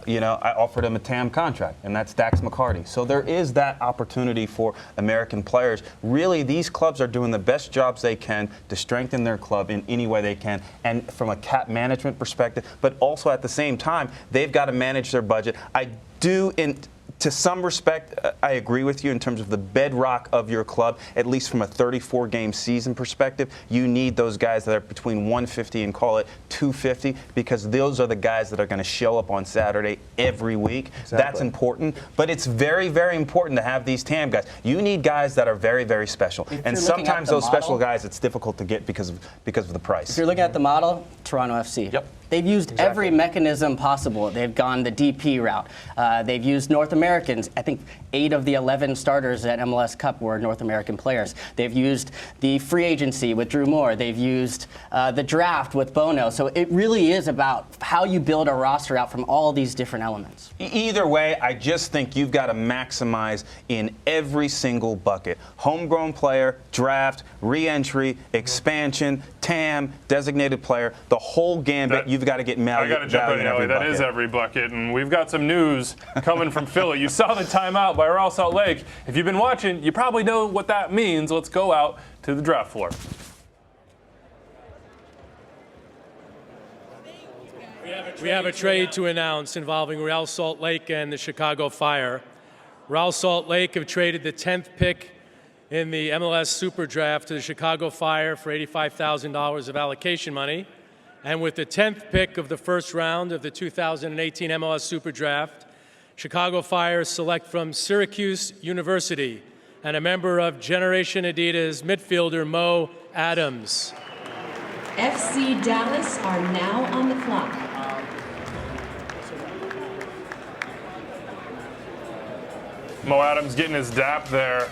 you know, I offered him a TAM contract, and that's Dax McCarty. So there is that opportunity for American players. Really, these clubs are doing the best jobs they can to strengthen their club in any way they can, and from a cap management perspective, but also at the same time, they've got to manage their budget. I do, to some respect, I agree with you in terms of the bedrock of your club, at least from a 34-game season perspective. You need those guys that are between 150 and call it 250 because those are the guys that are going to show up on Saturday every week. Exactly. That's important, but it's very, very important to have these TAM guys. You need guys that are very, very special, and sometimes those special guys it's difficult to get because of the price. If you're looking at the model, Toronto FC. Yep. They've used every mechanism possible. They've gone the DP route. They've used North Americans. I think 8 of the 11 starters at MLS Cup were North American players. They've used the free agency with Drew Moore. They've used the draft with Bono. So it really is about how you build a roster out from all these different elements. Either way, I just think you've got to maximize in every single bucket. Homegrown player, draft, re-entry, expansion, TAM, designated player, the whole gambit. You've got to get value. I got to jump in, Ellie. That is every bucket. And we've got some news coming from Philly. You saw the timeout by Real Salt Lake. If you've been watching, you probably know what that means. Let's go out to the draft floor. We have a trade to announce involving Real Salt Lake and the Chicago Fire. Real Salt Lake have traded the 10th pick in the MLS SuperDraft to the Chicago Fire for $85,000 of allocation money. And with the 10th pick of the first round of the 2018 MLS SuperDraft, Chicago Fire select from Syracuse University and a member of Generation Adidas midfielder Mo Adams. FC Dallas are now on the clock. Mo Adams getting his dap there.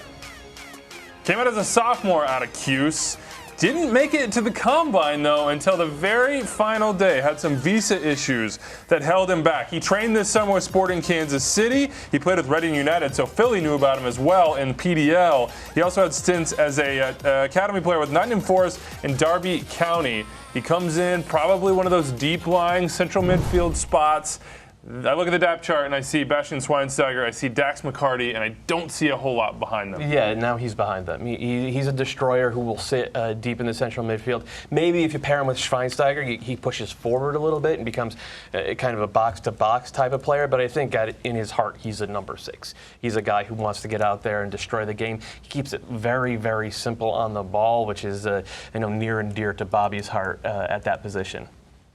Came out as a sophomore out of Cuse. Didn't make it to the combine, though, until the very final day. Had some visa issues that held him back. He trained this summer with Sporting Kansas City. He played with Reading United, so Philly knew about him as well in PDL. He also had stints as a academy player with Nottingham Forest in Derby County. He comes in probably one of those deep-lying central midfield spots. I look at the depth chart and I see Bastian Schweinsteiger, I see Dax McCarty, and I don't see a whole lot behind them. Yeah, now he's behind them. He's a destroyer who will sit deep in the central midfield. Maybe if you pair him with Schweinsteiger, he pushes forward a little bit and becomes kind of a box-to-box type of player. But I think in his heart, he's a number 6. He's a guy who wants to get out there and destroy the game. He keeps it very, very simple on the ball, which is near and dear to Bobby's heart at that position.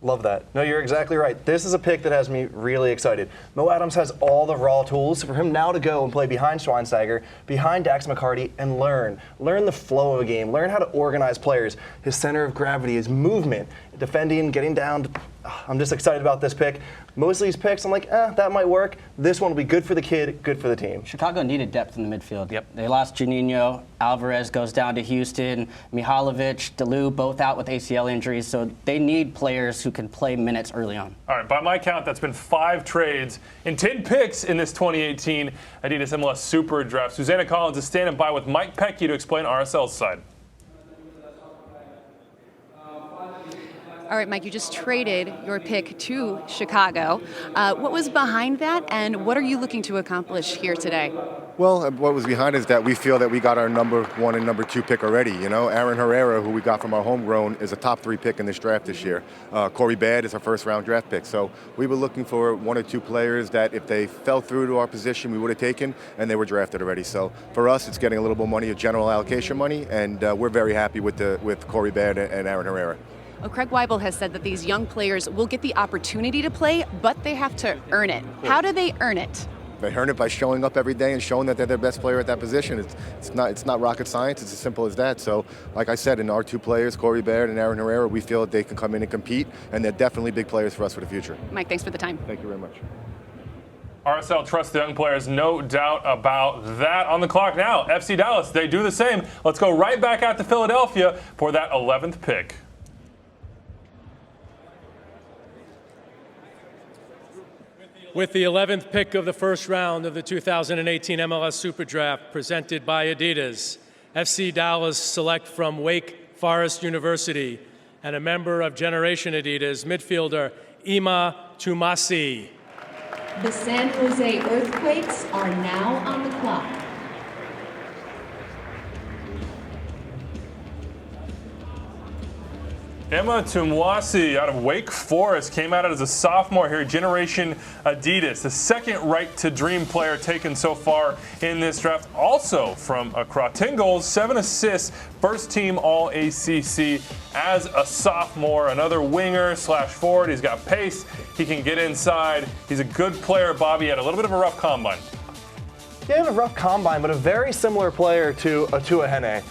Love that. No, you're exactly right. This is a pick that has me really excited. Mo Adams has all the raw tools for him now to go and play behind Schweinsteiger, behind Dax McCarty, and learn the flow of a game, learn how to organize players, his center of gravity, his movement, defending, getting down. I'm just excited about this pick. Most of these picks, I'm like, that might work. This one will be good for the kid, good for the team. Chicago needed depth in the midfield. Yep. They lost Juninho. Alvarez goes down to Houston. Mihalovic, Deleu, both out with ACL injuries. So they need players who can play minutes early on. All right, by my count, that's been 5 trades and 10 picks in this 2018 Adidas MLS SuperDraft. Susanna Collins is standing by with Mike Pecky to explain RSL's side. All right, Mike, you just traded your pick to Chicago. What was behind that, and what are you looking to accomplish here today? Well, what was behind is that we feel that we got our number 1 and number 2 pick already. Aaron Herrera, who we got from our homegrown, is a top 3 pick in this draft this year. Corey Badd is our first-round draft pick. So we were looking for 1 or 2 players that if they fell through to our position, we would have taken, and they were drafted already. So for us, it's getting a little more money, a general allocation money, and we're very happy with Corey Badd and Aaron Herrera. Well, Craig Weibel has said that these young players will get the opportunity to play, but they have to earn it. How do they earn it? They earn it by showing up every day and showing that they're their best player at that position. It's not rocket science. It's as simple as that. So, like I said, in our two players, Corey Baird and Aaron Herrera, we feel that they can come in and compete, and they're definitely big players for us for the future. Mike, thanks for the time. Thank you very much. RSL trusts the young players, no doubt about that. On the clock now, FC Dallas, they do the same. Let's go right back out to Philadelphia for that 11th pick. With the 11th pick of the first round of the 2018 MLS SuperDraft presented by Adidas, FC Dallas select from Wake Forest University and a member of Generation Adidas, midfielder Ima Tumasi. The San Jose Earthquakes are now on the clock. Emma Tumwasi out of Wake Forest came out as a sophomore here, Generation Adidas, the second right to dream player taken so far in this draft. Also from Accra, 10 goals, 7 assists, first team All ACC as a sophomore. Another winger slash forward. He's got pace. He can get inside. He's a good player. Bobby had a little bit of a rough combine. He had a rough combine, but a very similar player to Atua Hene.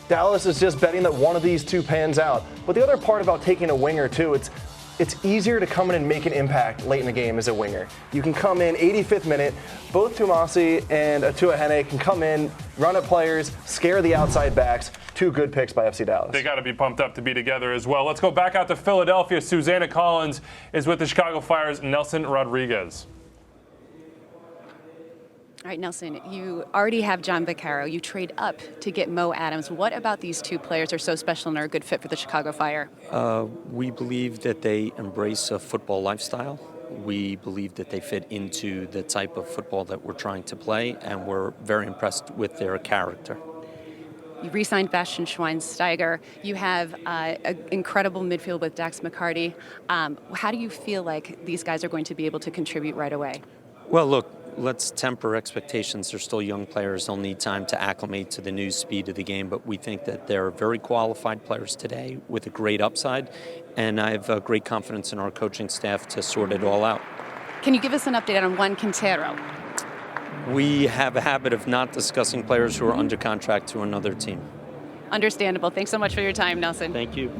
Dallas is just betting that one of these two pans out. But the other part about taking a winger, too, it's easier to come in and make an impact late in the game as a winger. You can come in 85th minute. Both Tumasi and Atua Hene can come in, run at players, scare the outside backs. Two good picks by FC Dallas. They got to be pumped up to be together as well. Let's go back out to Philadelphia. Susanna Collins is with the Chicago Fire's Nelson Rodriguez. All right, Nelson, you already have John Bakero. You trade up to get Mo Adams. What about these two players are so special and are a good fit for the Chicago Fire? We believe that they embrace a football lifestyle. We believe that they fit into the type of football that we're trying to play, and we're very impressed with their character. You re-signed Bastian Schweinsteiger. You have an incredible midfield with Dax McCarty. How do you feel like these guys are going to be able to contribute right away? Well, look, let's temper expectations. They're still young players. They'll need time to acclimate to the new speed of the game, but we think that they're very qualified players today with a great upside, and I have great confidence in our coaching staff to sort it all out. Can you give us an update on Juan Quintero? We have a habit of not discussing players who are under contract to another team. Understandable. Thanks so much for your time, Nelson. Thank you.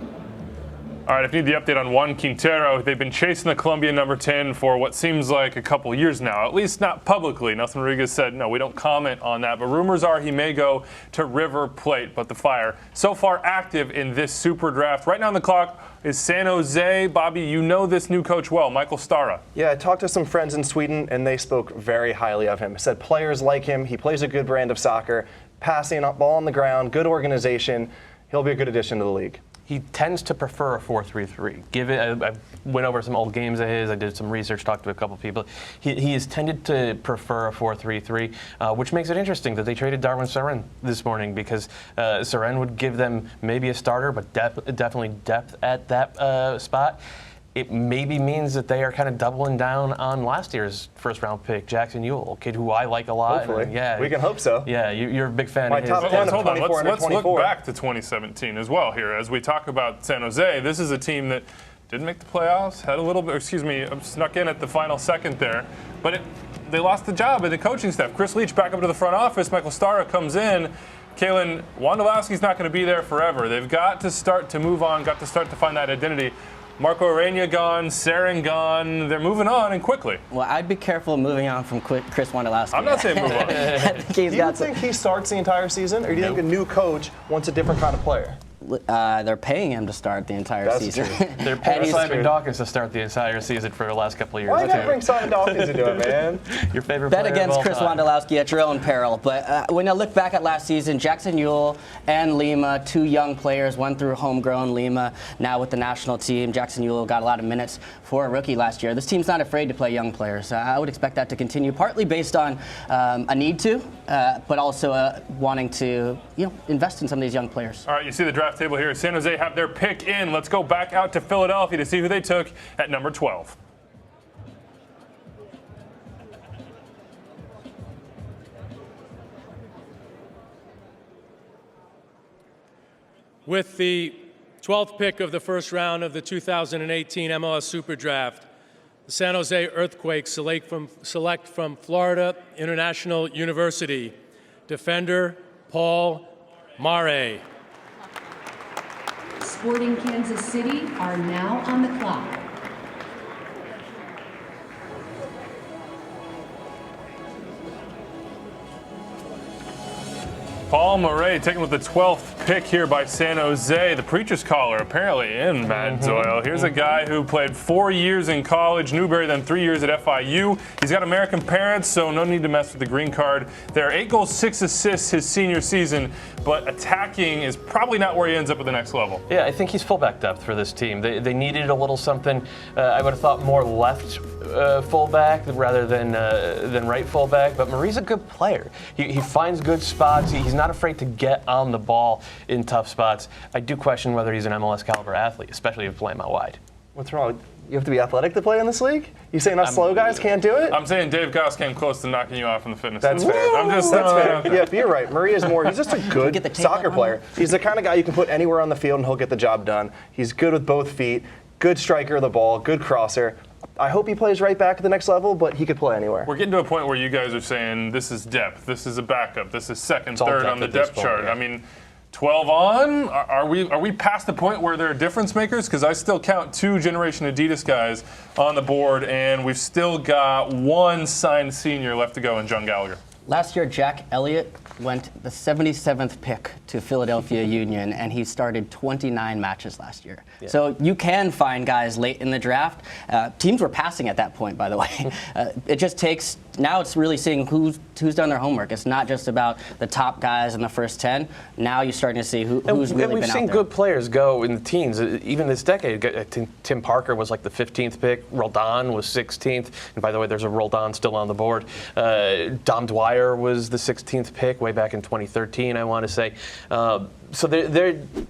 All right, if you need the update on Juan Quintero, they've been chasing the Colombian number 10 for what seems like a couple years now, at least not publicly. Nelson Rodriguez said, no, we don't comment on that. But rumors are he may go to River Plate. But the Fire, so far active in this super draft. Right now on the clock is San Jose. Bobby, you know this new coach well, Michael Stara. Yeah, I talked to some friends in Sweden, and they spoke very highly of him. Said players like him. He plays a good brand of soccer, passing, ball on the ground, good organization. He'll be a good addition to the league. He tends to prefer a 4-3-3. I went over some old games of his. I did some research, talked to a couple people. He has tended to prefer a 4-3-3, which makes it interesting that they traded Darwin Saren this morning, because Saren would give them maybe a starter, but definitely depth at that spot. It maybe means that they are kind of doubling down on last year's first-round pick, Jackson Ewell, a kid who I like a lot. Hopefully. And, yeah, we can hope so. Yeah, you're a big fan My of his. top 10 of Hold on, 24 let's look 24. back to 2017 as well here. As we talk about San Jose, this is a team that didn't make the playoffs, had a little bit, snuck in at the final second there, but they lost the job in the coaching staff. Chris Leach back up to the front office. Michael Stara comes in. Kalen, Wondolowski's not going to be there forever. They've got to start to move on, got to start to find that identity. Marco Arena gone, Saren gone. They're moving on, and quickly. Well, I'd be careful moving on from Chris Wondolowski. I'm not saying move on. Do you think he starts the entire season, or do you think a new coach wants a different kind of player? They're paying him to start the entire season. They're paying Simon Dawkins to start the entire season for the last couple of years. Why you gotta bring Simon Dawkins into it, man? Your favorite Bet player against of all Chris time. Wondolowski at your own peril. But when I look back at last season, Jackson Ewell and Lima, two young players, one through homegrown, Lima now with the national team. Jackson Ewell got a lot of minutes for a rookie last year. This team's not afraid to play young players. I would expect that to continue, partly based on a need to, but also wanting to invest in some of these young players. All right, you see the draft table here. San Jose have their pick in. Let's go back out to Philadelphia to see who they took at number 12. With the 12th pick of the first round of the 2018 MLS SuperDraft, The San Jose Earthquakes select from Florida International University, defender Paul Mare. Sporting Kansas City are now on the clock. Paul Murray taken with the 12th pick here by San Jose. The preacher's collar apparently in Matt Doyle. Here's a guy who played 4 years in college, Newberry, then 3 years at FIU. He's got American parents, so no need to mess with the green card. There are 8 goals, 6 assists his senior season, but attacking is probably not where he ends up at the next level. Yeah, I think he's fullback depth for this team. They needed a little something. I would have thought more left fullback rather than right fullback, but Murray's a good player. He finds good spots. He's not afraid to get on the ball in tough spots. I do question whether he's an MLS caliber athlete, especially if you play him out wide. What's wrong? You have to be athletic to play in this league? You saying us slow guys can't do it? I'm saying Dave Goss came close to knocking you off in the fitness. That's test. fair. I'm just That's fair. Yeah, but you're right. Murray is more. He's just a good soccer player. He's the kind of guy you can put anywhere on the field and he'll get the job done. He's good with both feet, good striker of the ball, good crosser. I hope he plays right back at the next level, but he could play anywhere. We're getting to a point where you guys are saying this is depth, this is a backup, this is second, third on the depth chart. Yeah. I mean, 12 on? Are we past the point where they're difference makers? Because I still count 2 Generation Adidas guys on the board, and we've still got 1 signed senior left to go in John Gallagher. Last year, Jack Elliott went the 77th pick to Philadelphia Union, and he started 29 matches last year. Yeah. So you can find guys late in the draft. Teams were passing at that point, by the way. It just takes, now it's really seeing who's done their homework. It's not just about the top guys in the first 10. Now you're starting to see who's really been out there. And we've seen good players go in the teams. Even this decade, Tim Parker was like the 15th pick. Roldan was 16th. And by the way, there's a Roldan still on the board. Dom Dwyer was the 16th pick way back in 2013, I want to say. So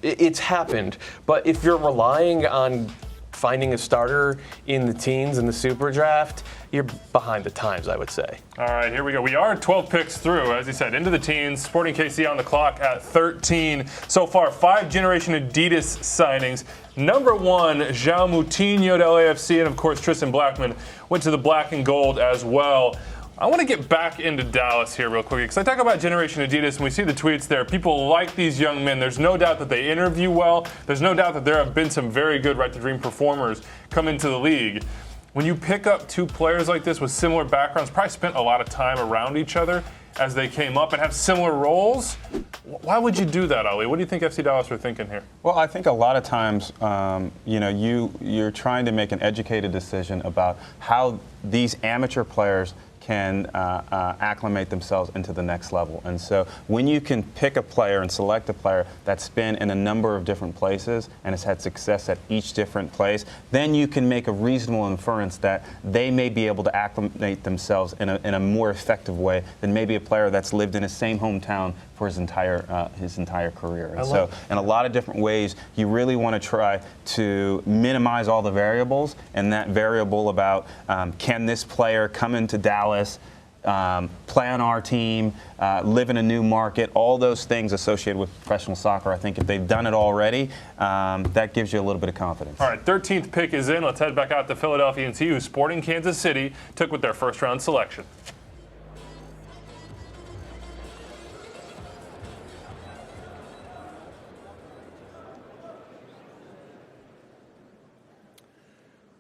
it's happened. But if you're relying on finding a starter in the teens in the Super Draft, you're behind the times, I would say. All right, here we go. We are 12 picks through, as he said, into the teens. Sporting KC on the clock at 13. So far, 5 Generation Adidas signings. Number 1, João Moutinho to LAFC, and of course, Tristan Blackman went to the black and gold as well. I want to get back into Dallas here real quick, because I talk about Generation Adidas and we see the tweets there. People like these young men. There's no doubt that they interview well. There's no doubt that there have been some very good Right to Dream performers come into the league. When you pick up 2 players like this with similar backgrounds, probably spent a lot of time around each other as they came up and have similar roles, why would you do that, Ali? What do you think FC Dallas are thinking here? Well, I think a lot of times, you're trying to make an educated decision about how these amateur players can acclimate themselves into the next level. And so when you can pick a player and select a player that's been in a number of different places and has had success at each different place, then you can make a reasonable inference that they may be able to acclimate themselves in a more effective way than maybe a player that's lived in his same hometown for his entire career. And so in a lot of different ways, you really want to try to minimize all the variables, and that variable about can this player come into Dallas, play on our team, live in a new market, all those things associated with professional soccer. I think if they've done it already, that gives you a little bit of confidence. All right, 13th pick is in. Let's head back out to Philadelphia and see who Sporting Kansas City took with their first round selection.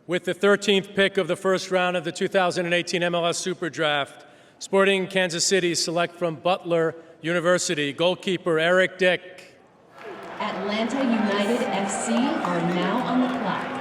With the 13th pick of the first round of the 2018 MLS SuperDraft, Sporting Kansas City select from Butler University, goalkeeper Eric Dick. Atlanta United FC are now on the clock.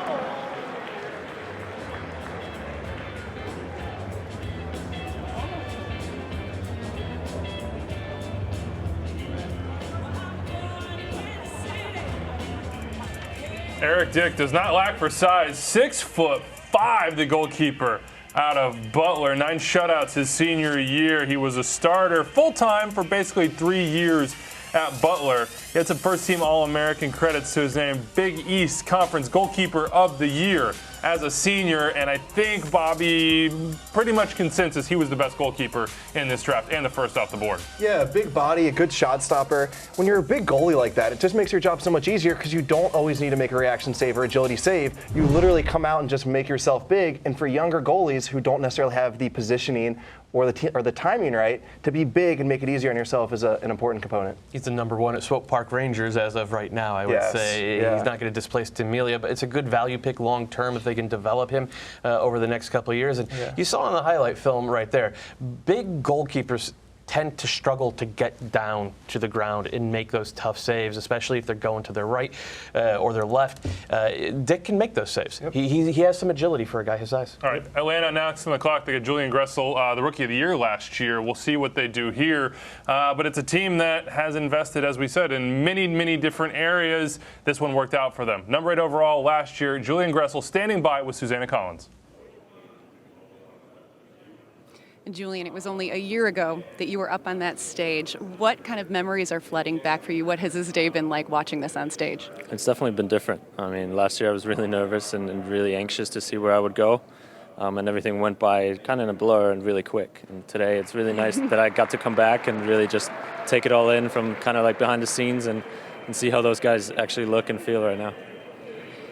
Eric Dick does not lack for size. 6'5", the goalkeeper out of Butler. 9 shutouts his senior year. He was a starter full-time for basically 3 years at Butler. He had some first-team All-American credits to his name. Big East Conference Goalkeeper of the Year as a senior, and I think, Bobby, pretty much consensus, he was the best goalkeeper in this draft and the first off the board. Yeah, big body, a good shot stopper. When you're a big goalie like that, it just makes your job so much easier because you don't always need to make a reaction save or agility save. You literally come out and just make yourself big, and for younger goalies who don't necessarily have the positioning or the timing right, to be big and make it easier on yourself is an important component. He's the #1 at Swope Park Rangers as of right now, I would say. Yeah. He's not going to displace D'Amelia, but it's a good value pick long term if they can develop him over the next couple of years. And you saw on the highlight film right there, big goalkeepers tend to struggle to get down to the ground and make those tough saves, especially if they're going to their right or their left. Dick can make those saves. Yep. He has some agility for a guy his size. All right, Atlanta next on the clock. They got Julian Gressel, the Rookie of the Year last year. We'll see what they do here. But it's a team that has invested, as we said, in many, many different areas. This one worked out for them. Number 8 overall last year, Julian Gressel standing by with Susanna Collins. Julian, it was only a year ago that you were up on that stage. What kind of memories are flooding back for you? What has this day been like watching this on stage? It's definitely been different. I mean, last year I was really nervous and really anxious to see where I would go. And everything went by kind of in a blur and really quick. And today it's really nice that I got to come back and really just take it all in from kind of like behind the scenes and see how those guys actually look and feel right now.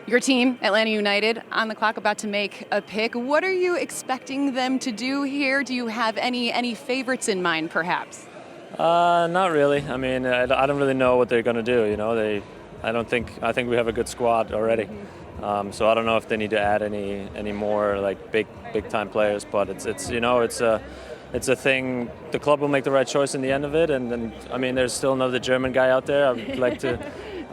Your team, Atlanta United, on the clock, about to make a pick. What are you expecting them to do here? Do you have any favorites in mind, perhaps? Not really. I mean, I don't really know what they're going to do. You know, I think we have a good squad already. So I don't know if they need to add any more like big time players. But it's a thing. The club will make the right choice in the end of it. And I mean, there's still another German guy out there.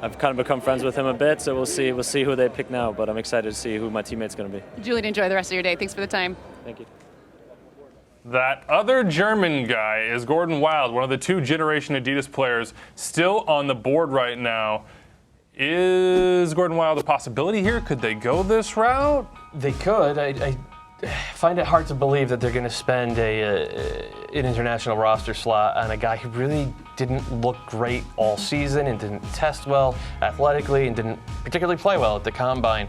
I've kind of become friends with him a bit, so we'll see who they pick now. But I'm excited to see who my teammate's going to be. Julian, enjoy the rest of your day. Thanks for the time. Thank you. That other German guy is Gordon Wild, one of the 2-generation Adidas players still on the board right now. Is Gordon Wild a possibility here? Could they go this route? They could. I find it hard to believe that they're going to spend an international roster slot on a guy who really didn't look great all season and didn't test well athletically and didn't particularly play well at the combine.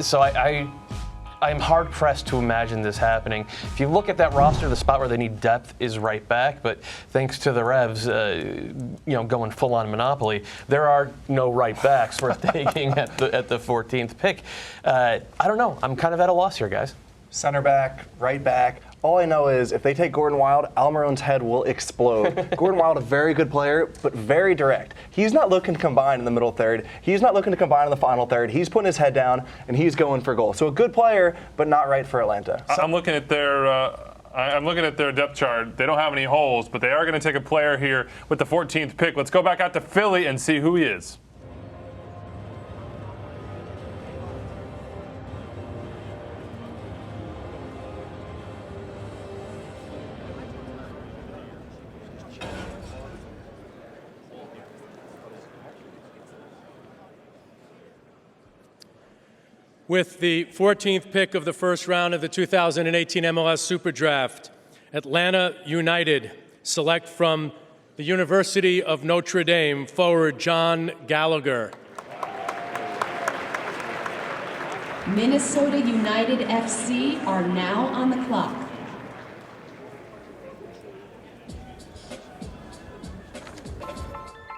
So I'm hard pressed to imagine this happening. If you look at that roster, the spot where they need depth is right back. But thanks to the Revs, going full on monopoly, there are no right backs worth taking at the 14th pick. I don't know. I'm kind of at a loss here, guys. Center back, right back. All I know is if they take Gordon Wild, Almiron's head will explode. Gordon Wild, a very good player, but very direct. He's not looking to combine in the middle third. He's not looking to combine in the final third. He's putting his head down, and he's going for goal. So a good player, but not right for Atlanta. I'm looking at their depth chart. They don't have any holes, but they are going to take a player here with the 14th pick. Let's go back out to Philly and see who he is. With the 14th pick of the first round of the 2018 MLS SuperDraft, Atlanta United select from the University of Notre Dame forward John Gallagher. Minnesota United FC are now on the clock.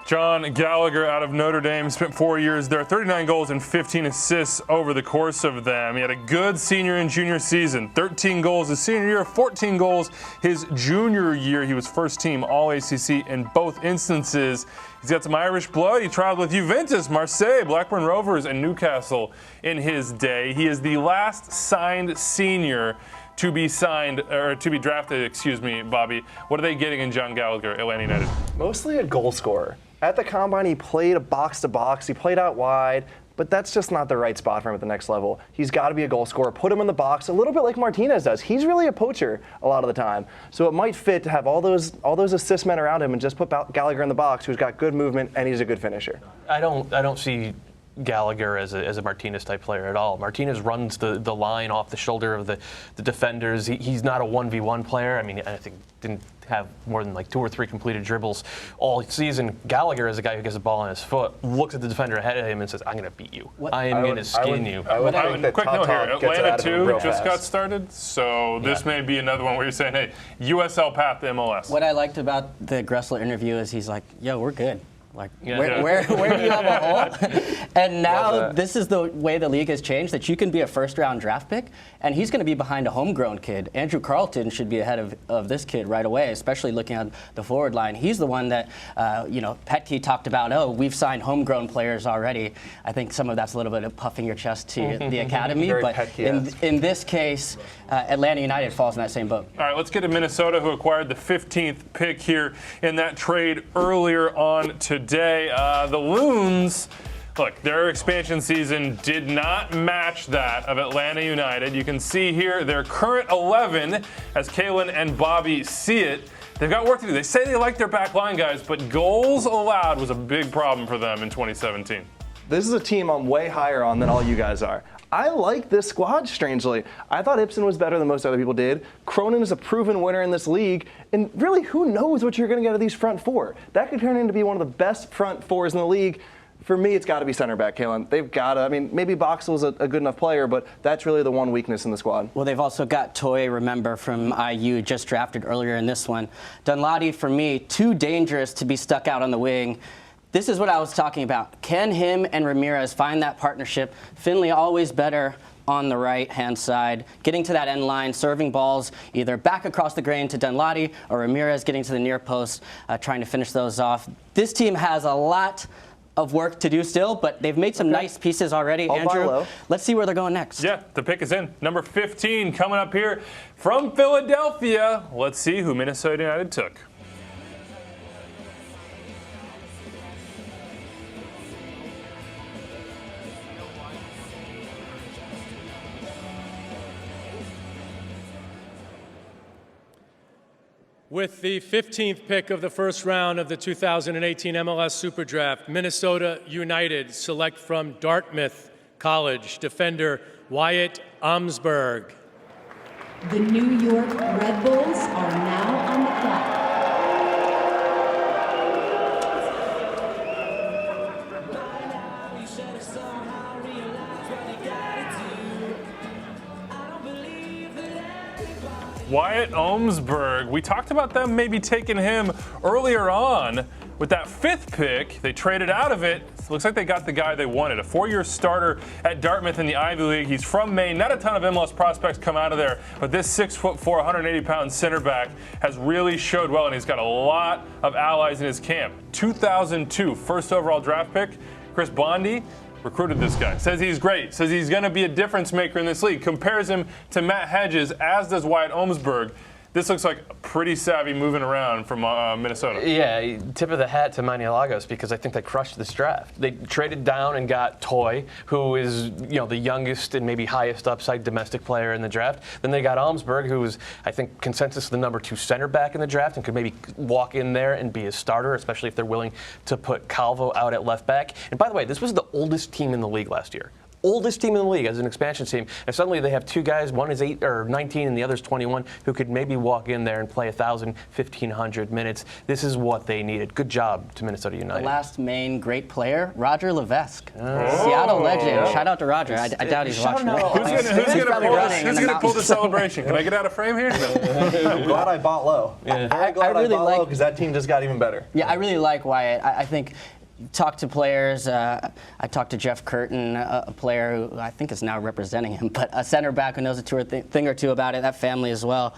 John Gallagher out of Notre Dame spent 4 years there, 39 goals and 15 assists over the course of them. He had a good senior and junior season, 13 goals his senior year, 14 goals his junior year. He was first team All-ACC in both instances. He's got some Irish blood. He traveled with Juventus, Marseille, Blackburn Rovers, and Newcastle in his day. He is the last signed senior to be drafted, Bobby. What are they getting in John Gallagher, Atlanta United? Mostly a goal scorer. At the combine, he played a box-to-box. He played out wide, but that's just not the right spot for him at the next level. He's got to be a goal scorer. Put him in the box, a little bit like Martinez does. He's really a poacher a lot of the time. So it might fit to have all those assist men around him and just put Gallagher in the box, who's got good movement and he's a good finisher. I don't see Gallagher as a Martinez-type player at all. Martinez runs the line off the shoulder of the defenders. He's not a 1v1 player. I mean, I think didn't have more than like 2 or 3 completed dribbles all season. Gallagher is a guy who gets the ball on his foot, looks at the defender ahead of him and says, I'm going to beat you. I am going to skin you. Quick note here, Atlanta 2 just got started, so this may be another one where you're saying, hey, USL path to MLS. What I liked about the Gressler interview is he's like, yo, we're good. Like, where do you have a hole? And now this is the way the league has changed, that you can be a first-round draft pick, and he's going to be behind a homegrown kid. Andrew Carlton should be ahead of this kid right away, especially looking at the forward line. He's the one that, Petke talked about, oh, we've signed homegrown players already. I think some of that's a little bit of puffing your chest to the academy, but in this case, Atlanta United falls in that same boat. All right, let's get to Minnesota, who acquired the 15th pick here in that trade earlier on today. The Loons, look, their expansion season did not match that of Atlanta United. You can see here their current 11, as Kalen and Bobby see it. They've got work to do. They say they like their back line guys, but goals allowed was a big problem for them in 2017. This is a team I'm way higher on than all you guys are. I like this squad, strangely. I thought Ibsen was better than most other people did. Cronin is a proven winner in this league. And really, who knows what you're going to get out of these front four? That could turn into be one of the best front fours in the league. For me, it's got to be center back, Kalen. They've got to. I mean, maybe Boxall's a good enough player, but that's really the one weakness in the squad. Well, they've also got Toye, remember, from IU, just drafted earlier in this one. Dunladi, for me, too dangerous to be stuck out on the wing. This is what I was talking about. Can him and Ramirez find that partnership? Finley always better on the right-hand side, getting to that end line, serving balls either back across the grain to Dunladi or Ramirez getting to the near post, trying to finish those off. This team has a lot of work to do still, but they've made some nice pieces already. Andrew, let's see where they're going next. Yeah, the pick is in. Number 15 coming up here from Philadelphia. Let's see who Minnesota United took. With the 15th pick of the first round of the 2018 MLS SuperDraft, Minnesota United select from Dartmouth College defender Wyatt Omsberg. The New York Red Bulls are now on the clock. Wyatt Omsberg, we talked about them maybe taking him earlier on. With that 5th pick, they traded out of it. Looks like they got the guy they wanted, a 4-year starter at Dartmouth in the Ivy League. He's from Maine. Not a ton of MLS prospects come out of there, but this 6'4", 180-pound center back has really showed well, and he's got a lot of allies in his camp. 2002 first overall draft pick, Chris Bondi recruited this guy. Says he's great. Says he's going to be a difference maker in this league. Compares him to Matt Hedges, as does Wyatt Omsberg. This looks like pretty savvy moving around from Minnesota. Yeah, tip of the hat to Manialagos, because I think they crushed this draft. They traded down and got Toye, who is the youngest and maybe highest upside domestic player in the draft. Then they got Omsberg, who was, I think, consensus the number 2 center back in the draft and could maybe walk in there and be a starter, especially if they're willing to put Calvo out at left back. And by the way, this was the oldest team in the league last year. Oldest team in the league as an expansion team, and suddenly they have 2 guys, one is 19 and the other's 21, who could maybe walk in there and play 1,000, 1,500 minutes. This is what they needed. Good job to Minnesota United. The last main great player, Roger Levesque, Seattle legend. Shout out to Roger. I doubt he's watching. Who's going to pull the celebration? Can I get out of frame here? I'm glad I bought low. Yeah. I'm very glad I bought low because that team just got even better. Yeah, I really like Wyatt. I think. Talk to players. I talked to Jeff Curtin, a player who I think is now representing him, but a center back who knows a thing or two about it, that family as well.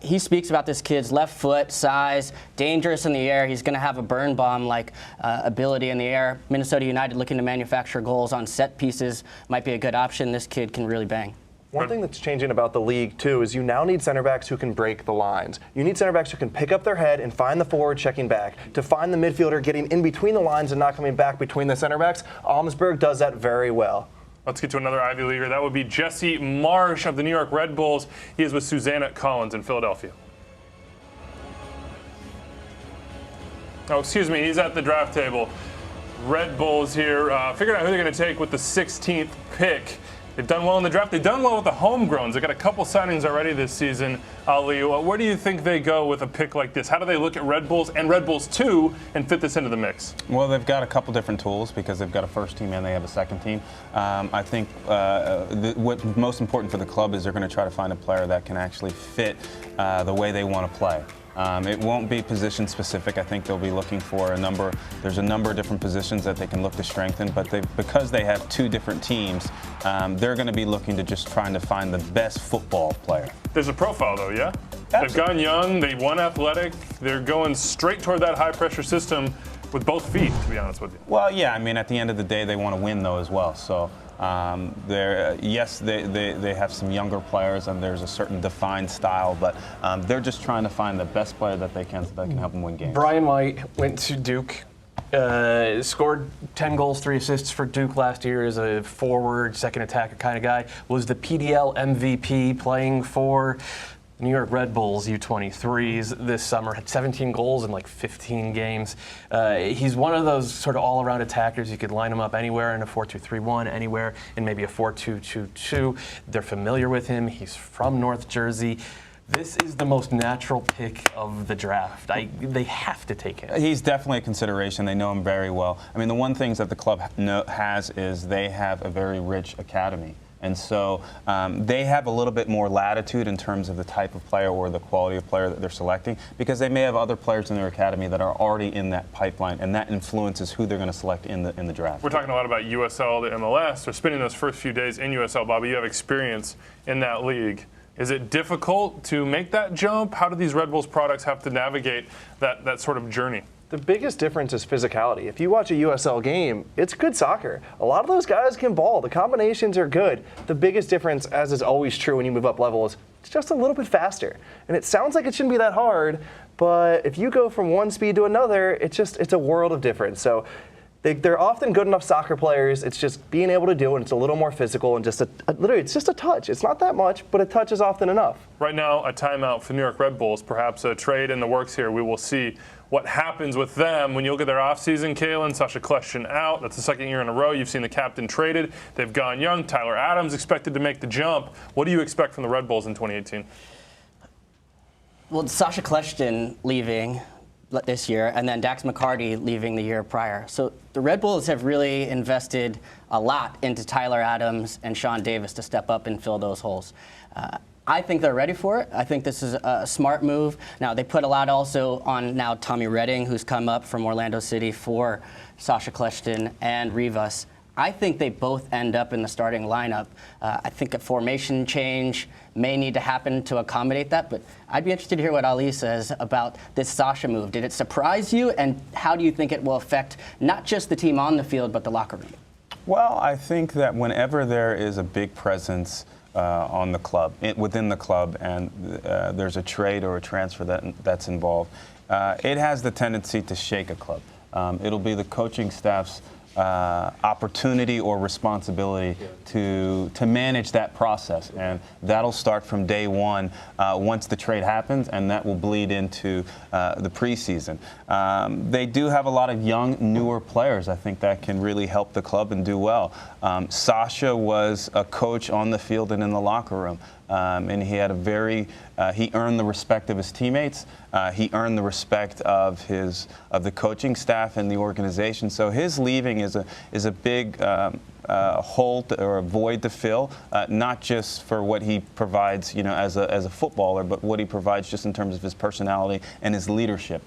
He speaks about this kid's left foot, size, dangerous in the air. He's going to have a burn bomb-like ability in the air. Minnesota United looking to manufacture goals on set pieces might be a good option. This kid can really bang. One thing that's changing about the league, too, is you now need center backs who can break the lines. You need center backs who can pick up their head and find the forward checking back, to find the midfielder getting in between the lines and not coming back between the center backs. Omsberg does that very well. Let's get to another Ivy Leaguer. That would be Jesse Marsh of the New York Red Bulls. He is with Susanna Collins in Philadelphia. Oh, excuse me, he's at the draft table. Red Bulls here, figuring out who they're going to take with the 16th pick. They've done well in the draft. They've done well with the homegrowns. They've got a couple signings already this season. Ali, where do you think they go with a pick like this? How do they look at Red Bulls and Red Bulls 2 and fit this into the mix? Well, they've got a couple different tools because they've got a first team and they have a second team. I think what's most important for the club is they're going to try to find a player that can actually fit the way they want to play. It won't be position specific. I think they'll be looking for there's a number of different positions that they can look to strengthen, but because they have two different teams, they're going to be looking to just trying to find the best football player. There's a profile though, yeah? Absolutely. They've gone young, they won athletic, they're going straight toward that high pressure system with both feet, to be honest with you. Well, yeah, I mean, at the end of the day, they want to win though as well. So they have some younger players and there's a certain defined style, but they're just trying to find the best player that they can so that can help them win games. Brian White went to Duke, scored 10 goals, 3 assists for Duke last year as a forward, second attacker kind of guy, was the PDL MVP playing for New York Red Bulls U23s this summer, had 17 goals in like 15 games. He's one of those sort of all-around attackers. You could line him up anywhere in a 4-2-3-1, anywhere in maybe a 4-2-2-2. They're familiar with him. He's from North Jersey. This is the most natural pick of the draft. They have to take him. He's definitely a consideration. They know him very well. I mean, the one thing that the club has is they have a very rich academy. And so they have a little bit more latitude in terms of the type of player or the quality of player that they're selecting because they may have other players in their academy that are already in that pipeline, and that influences who they're going to select in the draft. We're talking a lot about USL to MLS. They're spending those first few days in USL. Bobby, you have experience in that league. Is it difficult to make that jump? How do these Red Bulls products have to navigate that sort of journey? The biggest difference is physicality. If you watch a USL game, it's good soccer. A lot of those guys can ball. The combinations are good. The biggest difference, as is always true when you move up levels, it's just a little bit faster. And it sounds like it shouldn't be that hard, but if you go from one speed to another, it's a world of difference. So they're often good enough soccer players. It's just being able to do it. It's a little more physical and literally it's just a touch. It's not that much, but a touch is often enough. Right now, a timeout for New York Red Bulls. Perhaps a trade in the works here. We will see what happens with them when you look at their offseason. Kalen, Sasha Kleshtin out. That's the second year in a row. You've seen the captain traded. They've gone young. Tyler Adams expected to make the jump. What do you expect from the Red Bulls in 2018? Well, Sasha Kleshtin leaving this year, and then Dax McCarty leaving the year prior. So the Red Bulls have really invested a lot into Tyler Adams and Sean Davis to step up and fill those holes. I think they're ready for it. I think this is a smart move. Now, they put a lot also on now Tommy Redding, who's come up from Orlando City for Sasha Kleshtin and Rivas. I think they both end up in the starting lineup. I think a formation change may need to happen to accommodate that, but I'd be interested to hear what Ali says about this Sasha move. Did it surprise you, and how do you think it will affect not just the team on the field, but the locker room? Well, I think that whenever there is a big presence on the club, within the club, and there's a trade or a transfer that's involved, it has the tendency to shake a club. It'll be the coaching staff's opportunity or responsibility to manage that process, and that'll start from day one once the trade happens, and that will bleed into the preseason. They do have a lot of young, newer players, I think, that can really help the club and do well. Sasha was a coach on the field and in the locker room. And he had he earned the respect of his teammates. He earned the respect of the coaching staff and the organization. So his leaving is a big hole or a void to fill, not just for what he provides, as a footballer, but what he provides just in terms of his personality and his leadership.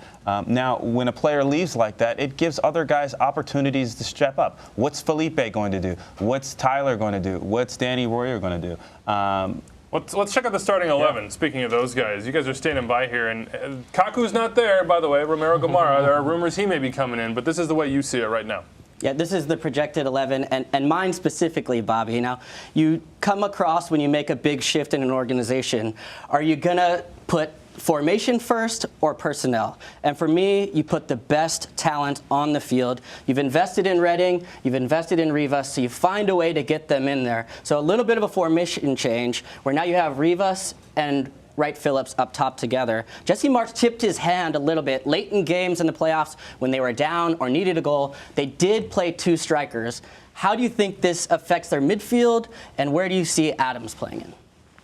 Now, when a player leaves like that, it gives other guys opportunities to step up. What's Felipe going to do? What's Tyler going to do? What's Danny Royer going to do? Let's check out the starting 11. Yeah. Speaking of those guys, you guys are standing by here, and Kaku's not there, by the way. Romero Gamara, there are rumors he may be coming in, but this is the way you see it right now. Yeah, this is the projected 11, and mine specifically, Bobby. Now, you come across when you make a big shift in an organization, are you going to put formation first or personnel? And for me, you put the best talent on the field. You've invested in Redding, you've invested in Rivas, so you find a way to get them in there. So a little bit of a formation change where now you have Rivas and Wright Phillips up top together. Jesse Marsch tipped his hand a little bit late in games in the playoffs when they were down or needed a goal. They did play 2 strikers. How do you think this affects their midfield, and where do you see Adams playing in?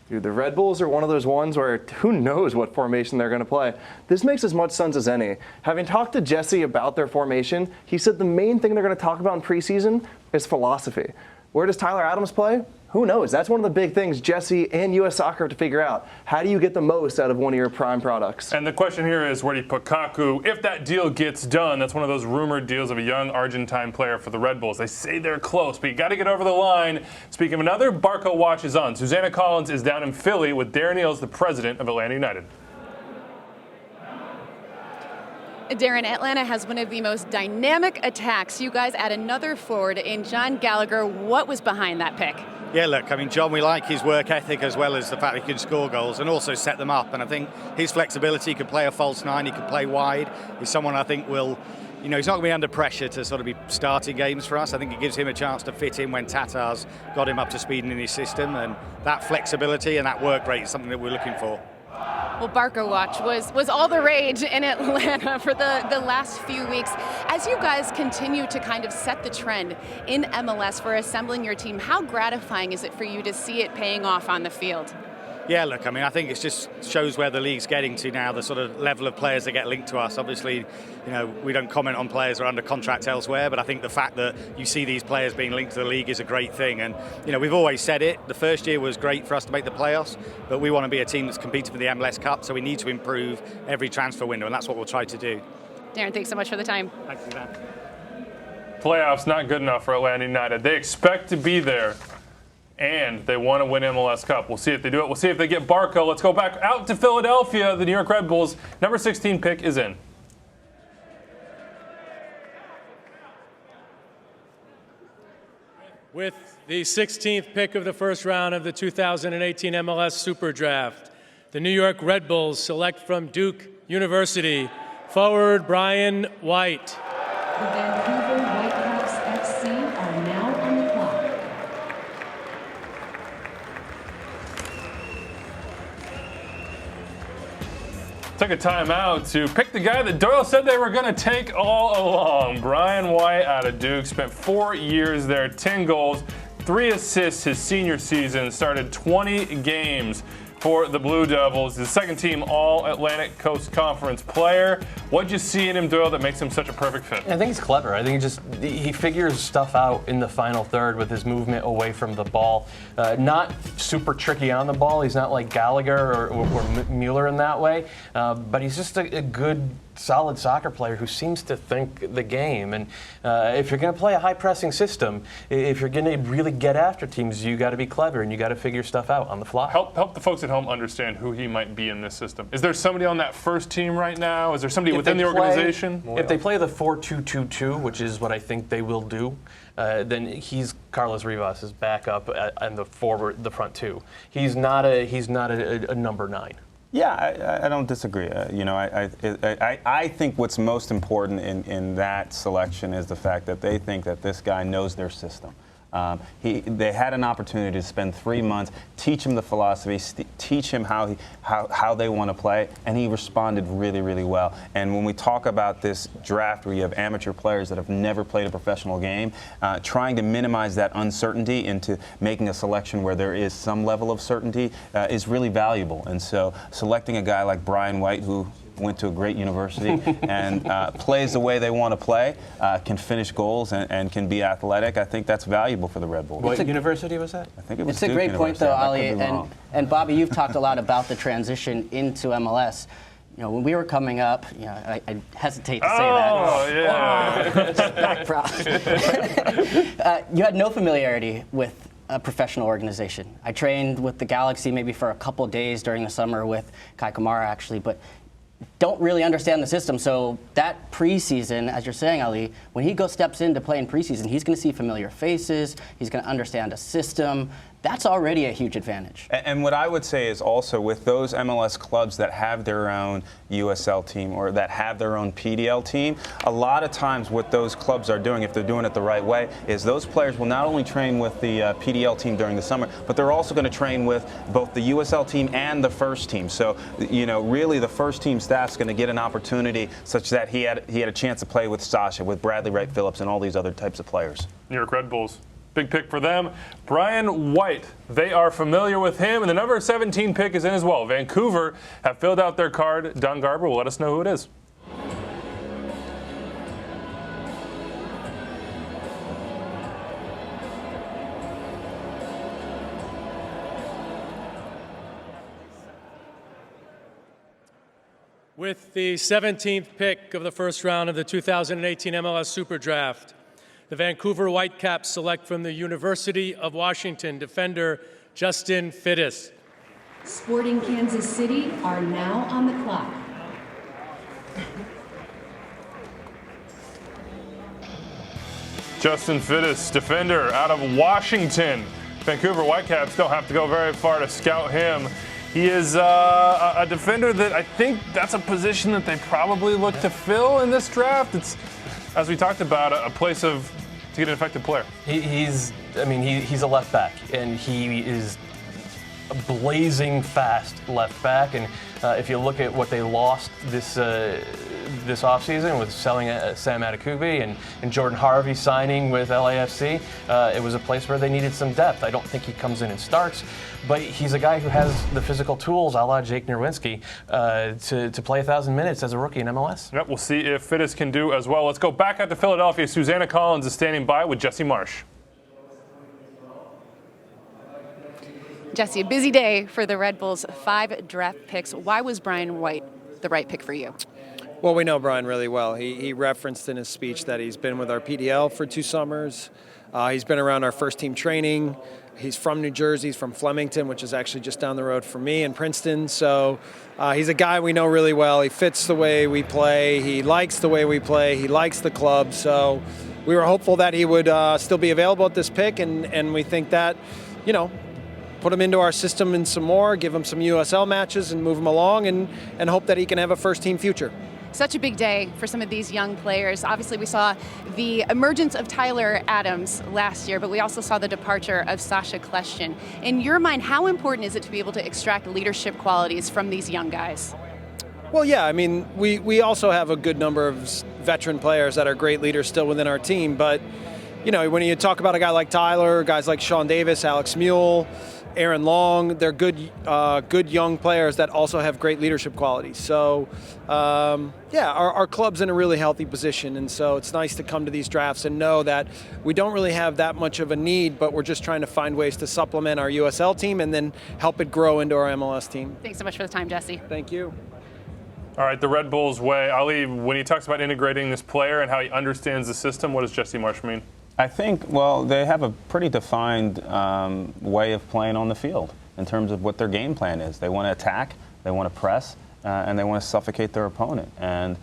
Dude, the Red Bulls are one of those ones where who knows what formation they're going to play. This makes as much sense as any. Having talked to Jesse about their formation, he said the main thing they're going to talk about in preseason is philosophy. Where does Tyler Adams play? Who knows? That's one of the big things Jesse and U.S. Soccer have to figure out. How do you get the most out of one of your prime products? And the question here is, where do you put Kaku? If that deal gets done, that's one of those rumored deals of a young Argentine player for the Red Bulls. They say they're close, but you got to get over the line. Speaking of another, Barco watch is on. Susanna Collins is down in Philly with Darren Eales, the president of Atlanta United. Darren, Atlanta has one of the most dynamic attacks. You guys add another forward in John Gallagher. What was behind that pick? Yeah, look, I mean, John, we like his work ethic as well as the fact he can score goals and also set them up. And I think his flexibility, he could play a false 9, he could play wide. He's someone I think will, he's not going to be under pressure to sort of be starting games for us. I think it gives him a chance to fit in when Tatar's got him up to speed in his system. And that flexibility and that work rate is something that we're looking for. Well, Barco Watch was all the rage in Atlanta for the last few weeks. As you guys continue to kind of set the trend in MLS for assembling your team, how gratifying is it for you to see it paying off on the field? Yeah, look, I mean, I think it just shows where the league's getting to now, the sort of level of players that get linked to us. Obviously, we don't comment on players who are under contract elsewhere, but I think the fact that you see these players being linked to the league is a great thing. And, we've always said it. The first year was great for us to make the playoffs, but we want to be a team that's competing for the MLS Cup, so we need to improve every transfer window, and that's what we'll try to do. Darren, thanks so much for the time. Thanks, Suzanne. Playoffs not good enough for Atlanta United. They expect to be there, and they want to win MLS Cup. We'll see if they do it. We'll see if they get Barco. Let's go back out to Philadelphia. The New York Red Bulls, number 16 pick is in. With the 16th pick of the first round of the 2018 MLS SuperDraft, the New York Red Bulls select from Duke University forward Brian White. The Vancouver Whitecaps FC are now on the clock. Took a timeout to pick the guy that Doyle said they were going to take all along. Brian White out of Duke, spent 4 years there, 10 goals, 3 assists his senior season, started 20 games for the Blue Devils, the second team All-Atlantic Coast Conference player. What'd you see in him, Doyle, that makes him such a perfect fit? I think he's clever. I think he figures stuff out in the final third with his movement away from the ball. Not super tricky on the ball. He's not like Gallagher or Mueller in that way, but he's just a good, solid soccer player who seems to think the game. And if you're going to play a high-pressing system, if you're going to really get after teams, you got to be clever and you got to figure stuff out on the fly. Help the folks at home understand who he might be in this system. Is there somebody on that first team right now? Is there somebody within the organization? If they play the 4-2-2-2, which is what I think they will do, then he's Carlos Rivas' backup and the front two. He's not a number 9. Yeah, I don't disagree. I think what's most important in that selection is the fact that they think that this guy knows their system. They had an opportunity to spend 3 months, teach him the philosophy, teach him how they want to play, and he responded really, really well. And when we talk about this draft where you have amateur players that have never played a professional game, trying to minimize that uncertainty into making a selection where there is some level of certainty is really valuable. And so selecting a guy like Brian White, who went to a great university and plays the way they want to play, can finish goals and can be athletic, I think that's valuable for the Red Bulls. What university was that? I think it was It's a Duke great point, though, University. Ali. And Bobby, you've talked a lot about the transition into MLS. When we were coming up, I hesitate to say that. Oh, yeah. You had no familiarity with a professional organization. I trained with the Galaxy maybe for a couple days during the summer with Kai Kamara, actually, but don't really understand the system. So that preseason, as you're saying, Ali, when he steps in to play in preseason, he's going to see familiar faces. He's going to understand a system. that's already a huge advantage. And what I would say is also with those MLS clubs that have their own USL team or that have their own PDL team, a lot of times what those clubs are doing, if they're doing it the right way, is those players will not only train with the PDL team during the summer, but they're also going to train with both the USL team and the first team. So, really the first team staff's going to get an opportunity such that he had a chance to play with Sasha, with Bradley Wright Phillips, and all these other types of players. New York Red Bulls. Big pick for them. Brian White. They are familiar with him, and the number 17 pick is in as well. Vancouver have filled out their card. Don Garber will let us know who it is. With the 17th pick of the first round of the 2018 MLS SuperDraft, the Vancouver Whitecaps select from the University of Washington defender Justin Fittis. Sporting Kansas City are now on the clock. Justin Fittis, defender out of Washington. Vancouver Whitecaps don't have to go very far to scout him. He is a defender that I think that's a position that they probably look to fill in this draft. It's, as we talked about, a place to get an effective player. He's a left back, and he is a blazing fast left back. And if you look at what they lost this offseason with selling Sam Adekubi and Jordan Harvey signing with LAFC, it was a place where they needed some depth. I don't think he comes in and starts, but he's a guy who has the physical tools, a la Jake Nerwinski, to play 1,000 minutes as a rookie in MLS. Yep, we'll see if Fittis can do as well. Let's go back out to Philadelphia. Susanna Collins is standing by with Jesse Marsh. Jesse, a busy day for the Red Bulls. 5 draft picks. Why was Brian White the right pick for you? Well, we know Brian really well. He referenced in his speech that he's been with our PDL for 2 summers. He's been around our first team training. He's from New Jersey. He's from Flemington, which is actually just down the road from me in Princeton. So he's a guy we know really well. He fits the way we play. He likes the way we play. He likes the club. So we were hopeful that he would still be available at this pick, and we think that, put him into our system and some more, give him some USL matches and move him along and hope that he can have a first-team future. Such a big day for some of these young players. Obviously, we saw the emergence of Tyler Adams last year, but we also saw the departure of Sasha Kljestan. In your mind, how important is it to be able to extract leadership qualities from these young guys? Well, yeah, we also have a good number of veteran players that are great leaders still within our team, but when you talk about a guy like Tyler, guys like Sean Davis, Alex Mule, Aaron Long, they're good young players that also have great leadership qualities. So, our club's in a really healthy position, and so it's nice to come to these drafts and know that we don't really have that much of a need, but we're just trying to find ways to supplement our USL team and then help it grow into our MLS team. Thanks so much for the time, Jesse. Thank you. All right, the Red Bulls way. Ali, when he talks about integrating this player and how he understands the system, what does Jesse Marsh mean? I think, they have a pretty defined way of playing on the field in terms of what their game plan is. They want to attack, they want to press, and they want to suffocate their opponent. And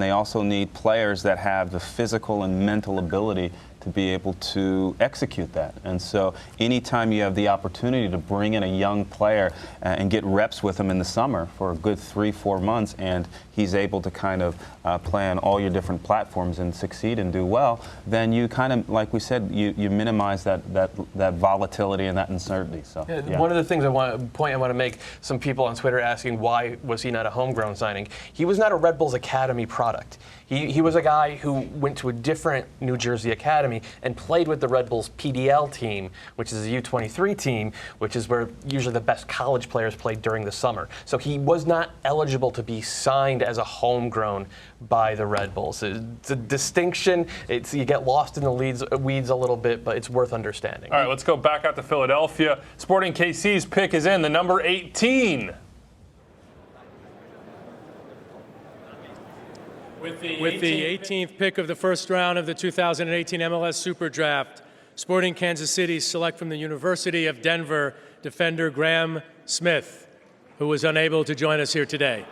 they also need players that have the physical and mental ability to be able to execute that. And so anytime you have the opportunity to bring in a young player and get reps with him in the summer for a good 3-4 months, and he's able to kind of play on all your different platforms and succeed and do well, then you kind of, like we said, you minimize that volatility and that uncertainty. So One of the things I want to make, some people on Twitter asking why was he not a homegrown signing. He was not a Red Bulls Academy product. He was a guy who went to a different New Jersey academy and played with the Red Bulls PDL team, which is a U23 team, which is where usually the best college players played during the summer. So he was not eligible to be signed as a homegrown by the Red Bulls. It's a distinction. You get lost in the weeds a little bit, but it's worth understanding. All right, let's go back out to Philadelphia. Sporting KC's pick is in, the number 18. With the 18th pick of the first round of the 2018 MLS SuperDraft, Sporting Kansas City select from the University of Denver defender Graham Smith, who was unable to join us here today.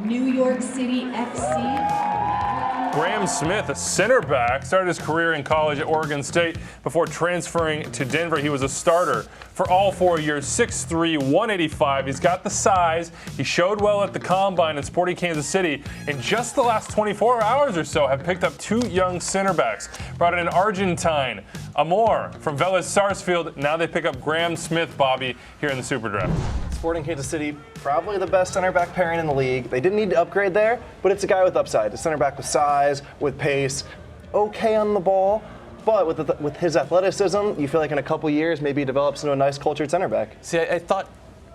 New York City FC. Graham Smith, a center back, started his career in college at Oregon State before transferring to Denver. He was a starter for all 4 years, 6'3", 185. He's got the size. He showed well at the Combine in Sporting Kansas City. In just the last 24 hours or so, have picked up 2 young center backs. Brought in an Argentine, Amor, from Vélez Sarsfield. Now they pick up Graham Smith, Bobby, here in the SuperDraft. Sporting Kansas City, probably the best center back pairing in the league. They didn't need to upgrade there, but it's a guy with upside. A center back with size, with pace, okay on the ball, but with his athleticism, you feel like in a couple years, maybe he develops into a nice cultured center back. See, I thought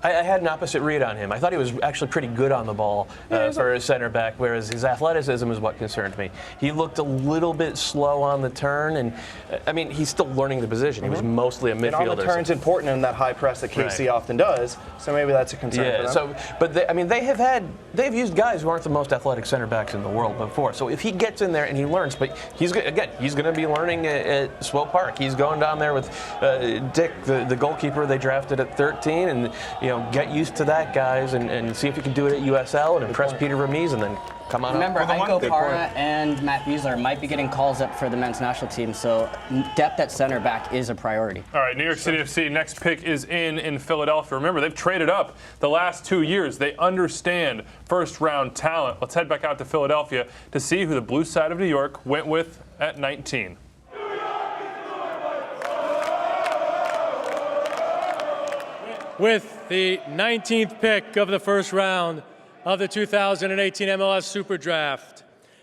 I had an opposite read on him. I thought he was actually pretty good on the ball for a center back, whereas his athleticism is what concerned me. He looked a little bit slow on the turn, and I mean, he's still learning the position. He was mostly a midfielder. And on the turn's important in that high press that KC often does, so maybe that's a concern for them. But they've used guys who aren't the most athletic center backs in the world before. So if he gets in there and he learns, but he's going to be learning at Swope Park. He's going down there with Dick, the goalkeeper they drafted at 13, and get used to that, guys, and see if you can do it at USL and impress Peter Vermees, and then come on Remember, up. Heiko Parra and Matt Buesler might be getting calls up for the men's national team, so depth at center back is a priority. All right, New York City FC, next pick is in Philadelphia. Remember, they've traded up the last 2 years. They understand first-round talent. Let's head back out to Philadelphia to see who the blue side of New York went with at 19. With the 19th pick of the first round of the 2018 MLS SuperDraft,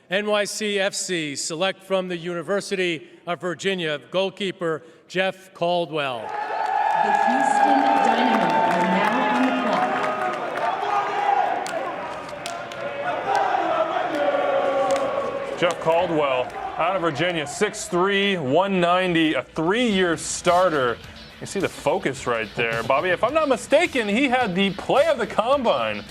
NYC FC select from the University of Virginia goalkeeper Jeff Caldwell. The Houston Dynamo are now on the clock. Jeff Caldwell out of Virginia, 6'3", 190, a 3-year starter. You see the focus right there. Bobby, if I'm not mistaken, he had the play of the Combine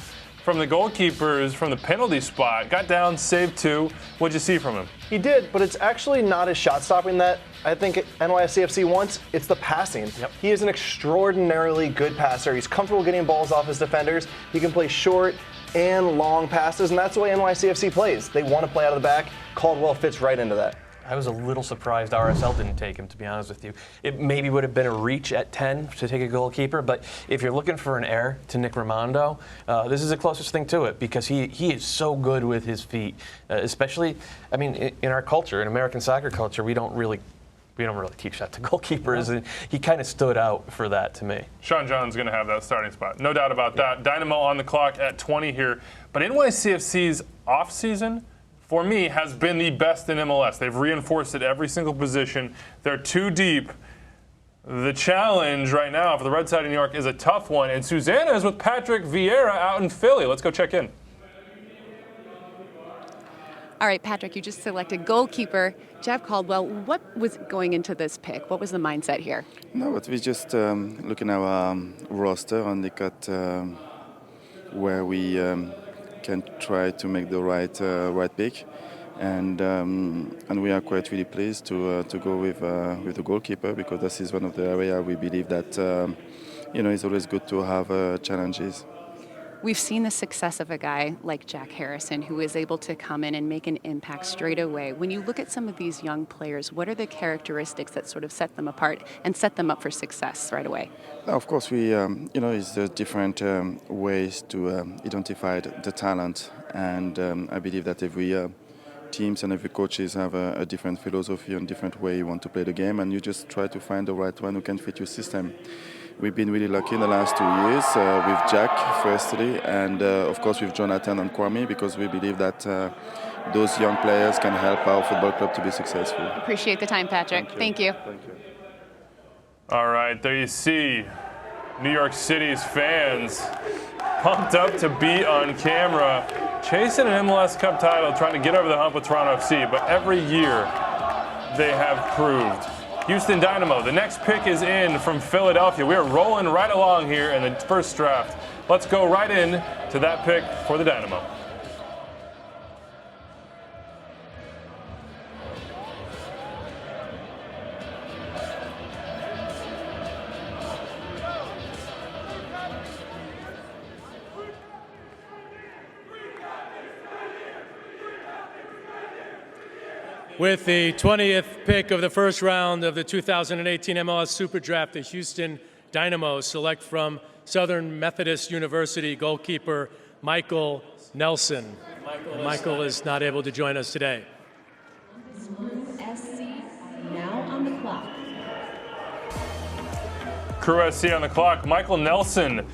from the goalkeepers from the penalty spot. Got down, saved 2. What'd you see from him? He did, but it's actually not his shot stopping that I think NYCFC wants. It's the passing. Yep. He is an extraordinarily good passer. He's comfortable getting balls off his defenders. He can play short and long passes, and that's the way NYCFC plays. They want to play out of the back. Caldwell fits right into that. I was a little surprised RSL didn't take him, to be honest with you. It maybe would have been a reach at 10 to take a goalkeeper, but if you're looking for an heir to Nick Rimando, this is the closest thing to it, because he is so good with his feet, especially, I mean, in our culture, in American soccer culture, we don't really teach that to goalkeepers, and he kind of stood out for that to me. Sean John's going to have that starting spot. No doubt about that. Dynamo on the clock at 20 here. But NYCFC's offseason, for me, has been the best in MLS. They've reinforced at every single position. They're too deep. The challenge right now for the Red Side of New York is a tough one. And Susanna is with Patrick Vieira out in Philly. Let's go check in. All right, Patrick, you just selected goalkeeper Jeff Caldwell. What was going into this pick? What was the mindset here? No, but we just looking at our roster and look at where we can try to make the right pick, and we are quite really pleased to go with the goalkeeper, because this is one of the areas we believe that it's always good to have challenges. We've seen the success of a guy like Jack Harrison, who is able to come in and make an impact straight away. When you look at some of these young players, what are the characteristics that sort of set them apart and set them up for success right away? Now, of course, we it's different ways to identify the talent, and I believe that every teams and every coaches have a different philosophy and different way you want to play the game, and you just try to find the right one who can fit your system. We've been really lucky in the last 2 years with Jack, firstly, and of course with Jonathan and Kwame, because we believe that those young players can help our football club to be successful. Appreciate the time, Patrick. Thank you. Thank you. All right, there you see New York City's fans pumped up to be on camera, chasing an MLS Cup title, trying to get over the hump with Toronto FC, but every year they have proved. Houston Dynamo, the next pick is in from Philadelphia. We are rolling right along here in the first draft. Let's go right in to that pick for the Dynamo. With the 20th pick of the first round of the 2018 MLS SuperDraft, the Houston Dynamo select from Southern Methodist University goalkeeper Michael Nelson. Michael is not able to join us today. SC now on the clock. Crew SC on the clock. Michael Nelson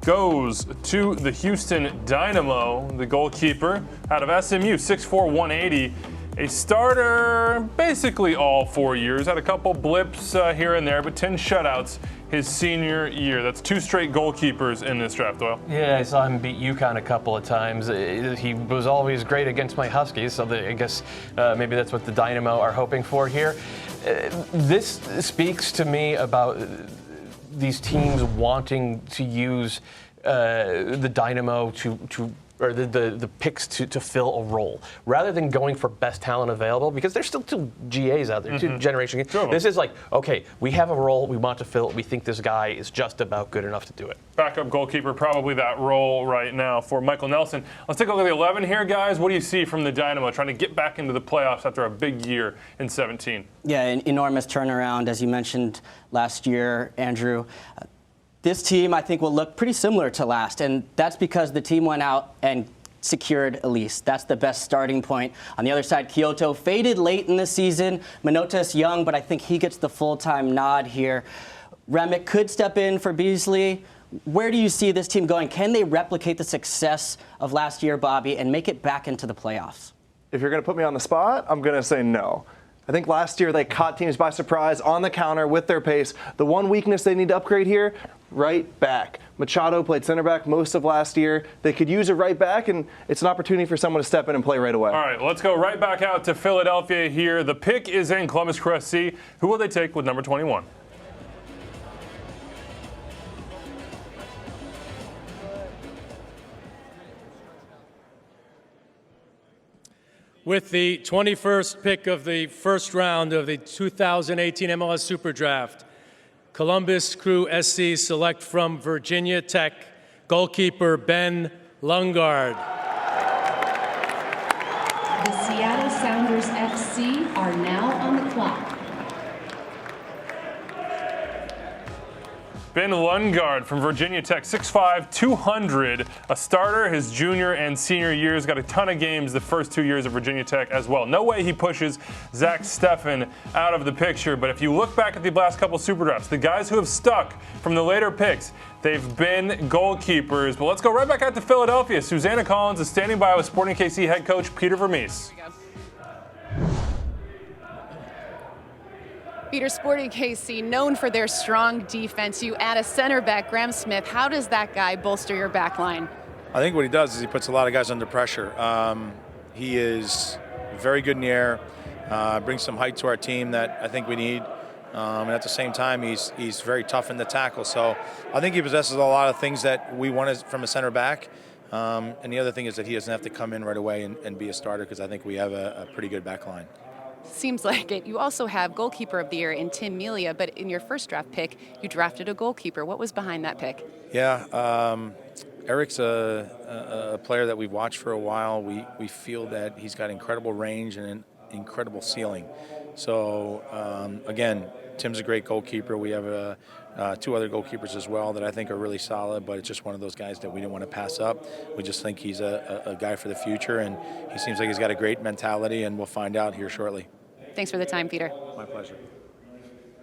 goes to the Houston Dynamo, the goalkeeper out of SMU, 6'4", 180. A starter basically all 4 years. Had a couple blips here and there, but 10 shutouts his senior year. That's 2 straight goalkeepers in this draft, Doyle. Yeah, I saw him beat UConn a couple of times. He was always great against my Huskies, so I guess maybe that's what the Dynamo are hoping for here. This speaks to me about these teams wanting to use the Dynamo or the picks to fill a role, rather than going for best talent available, because there's still 2 GAs out there, 2 generation. This is like, okay, we have a role, we want to fill it, we think this guy is just about good enough to do it. Backup goalkeeper, probably that role right now for Michael Nelson. Let's take a look at the 11 here, guys. What do you see from the Dynamo trying to get back into the playoffs after a big year in 17? Yeah, an enormous turnaround, as you mentioned last year, Andrew. This team, I think, will look pretty similar to last, and that's because the team went out and secured Elise. That's the best starting point. On the other side, Kyoto faded late in the season. Minota's young, but I think he gets the full-time nod here. Remick could step in for Beasley. Where do you see this team going? Can they replicate the success of last year, Bobby, and make it back into the playoffs? If you're going to put me on the spot, I'm going to say no. I think last year they caught teams by surprise on the counter with their pace. The one weakness they need to upgrade here, right back. Machado played center back most of last year. They could use a right back, and it's an opportunity for someone to step in and play right away. All right, let's go right back out to Philadelphia here. The pick is in Columbus Crew SC. Who will they take with number 21? With the 21st pick of the first round of the 2018 MLS SuperDraft, Columbus Crew SC select from Virginia Tech goalkeeper Ben Lundgaard. The Seattle Sounders FC are now on the clock. Ben Lundgaard from Virginia Tech, 6'5", 200, a starter his junior and senior years. Got a ton of games the first 2 years of Virginia Tech as well. No way he pushes Zach Steffen out of the picture, but if you look back at the last couple Super Drafts, the guys who have stuck from the later picks, they've been goalkeepers. But let's go right back out to Philadelphia. Susanna Collins is standing by with Sporting KC head coach Peter Vermees. Peter, Sporting KC, known for their strong defense. You add a center back, Graham Smith. How does that guy bolster your back line? I think what he does is he puts a lot of guys under pressure. He is very good in the air, brings some height to our team that I think we need. And at the same time, he's very tough in the tackle. So I think he possesses a lot of things that we want from a center back. And the other thing is that he doesn't have to come in right away and be a starter, because I think we have a pretty good back line. Seems like it. You also have goalkeeper of the year in Tim Melia, but in your first draft pick, you drafted a goalkeeper. What was behind that pick? Yeah, Eric's a player that we've watched for a while. We feel that he's got incredible range and an incredible ceiling. So, again, Tim's a great goalkeeper. We have 2 other goalkeepers as well that I think are really solid, but it's just one of those guys that we didn't want to pass up. We just think he's a guy for the future, and he seems like he's got a great mentality, and we'll find out here shortly. Thanks for the time, Peter. My pleasure.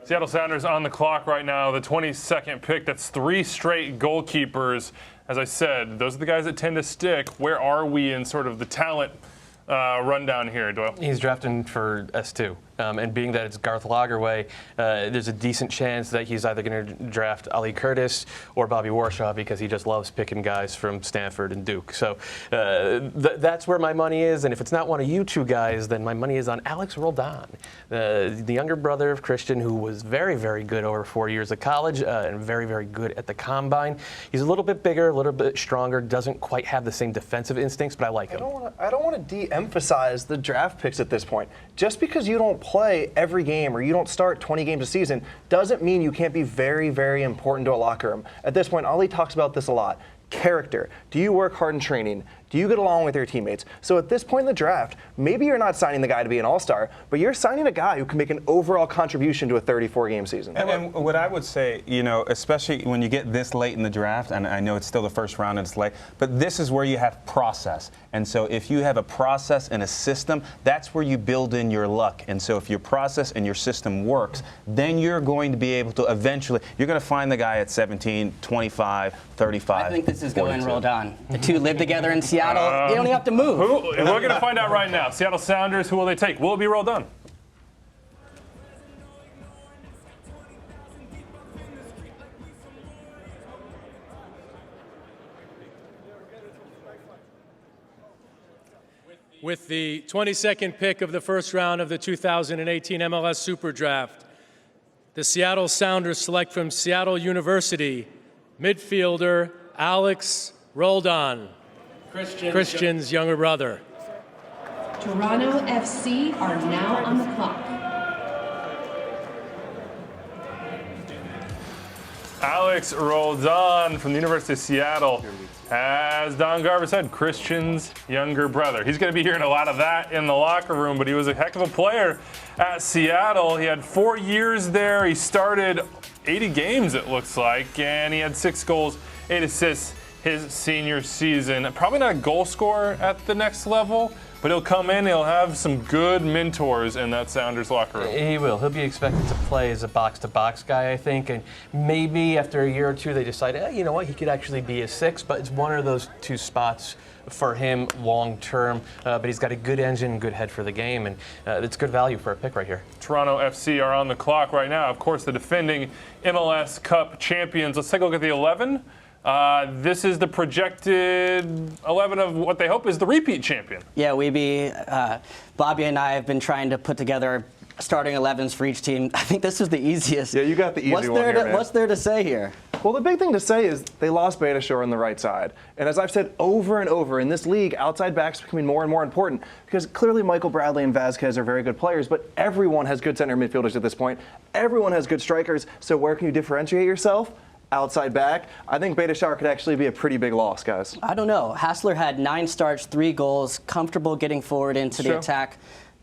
Seattle Sounders on the clock right now, the 22nd pick. That's 3 straight goalkeepers. As I said, those are the guys that tend to stick. Where are we in sort of the talent rundown here, Doyle? He's drafting for S2. And being that it's Garth Lagerwey, there's a decent chance that he's either going to draft Ali Curtis or Bobby Warshaw, because he just loves picking guys from Stanford and Duke. So that's where my money is. And if it's not one of you 2 guys, then my money is on Alex Roldan, the younger brother of Christian, who was very, very good over 4 years of college and very, very good at the combine. He's a little bit bigger, a little bit stronger, doesn't quite have the same defensive instincts, but I like him. I don't want to de-emphasize the draft picks at this point. Just because you don't play every game or you don't start 20 games a season doesn't mean you can't be very, very important to a locker room. At this point, Ali talks about this a lot. Character. Do you work hard in training? Do you get along with your teammates? So at this point in the draft, maybe you're not signing the guy to be an all-star, but you're signing a guy who can make an overall contribution to a 34-game season. And what I would say, especially when you get this late in the draft, and I know it's still the first round and it's late, but this is where you have process. And so if you have a process and a system, that's where you build in your luck. And so if your process and your system works, then you're going to be able to eventually, you're going to find the guy at 17, 25, 35. I think this is going rolled on. The two live together in Seattle. They don't even have to move. We're going to find out right now. Seattle Sounders, who will they take? Will it be rolled on? With the 22nd pick of the first round of the 2018 MLS SuperDraft, the Seattle Sounders select from Seattle University midfielder Alex Roldan, Christian's younger brother. Toronto FC are now on the clock. Alex Roldan from the University of Seattle. As Don Garber said, Christian's younger brother. He's going to be hearing a lot of that in the locker room, but he was a heck of a player at Seattle. He had 4 years there. He started 80 games, it looks like, and he had 6 goals, 8 assists his senior season. Probably not a goal scorer at the next level, but he'll come in, he'll have some good mentors in that Sounders locker room. He will. He'll be expected to play as a box-to-box guy, I think, and maybe after a year or two they decide, you know what, he could actually be a 6, but it's one of those 2 spots for him long term. But he's got a good engine, good head for the game, and it's good value for a pick right here. Toronto FC are on the clock right now. Of course, the defending MLS Cup champions. Let's take a look at the 11. This is the projected 11 of what they hope is the repeat champion. Yeah, Bobby and I have been trying to put together starting 11s for each team. I think this was the easiest. Yeah, you got the easy one here, man. What's there to say here? Well, the big thing to say is they lost Bakero on the right side. And as I've said over and over, in this league, outside backs are becoming more and more important because clearly Michael Bradley and Vazquez are very good players, but everyone has good center midfielders at this point. Everyone has good strikers, so where can you differentiate yourself? Outside back. I think Bakero could actually be a pretty big loss, guys. I don't know. Hassler had 9 starts, 3 goals, comfortable getting forward into the attack.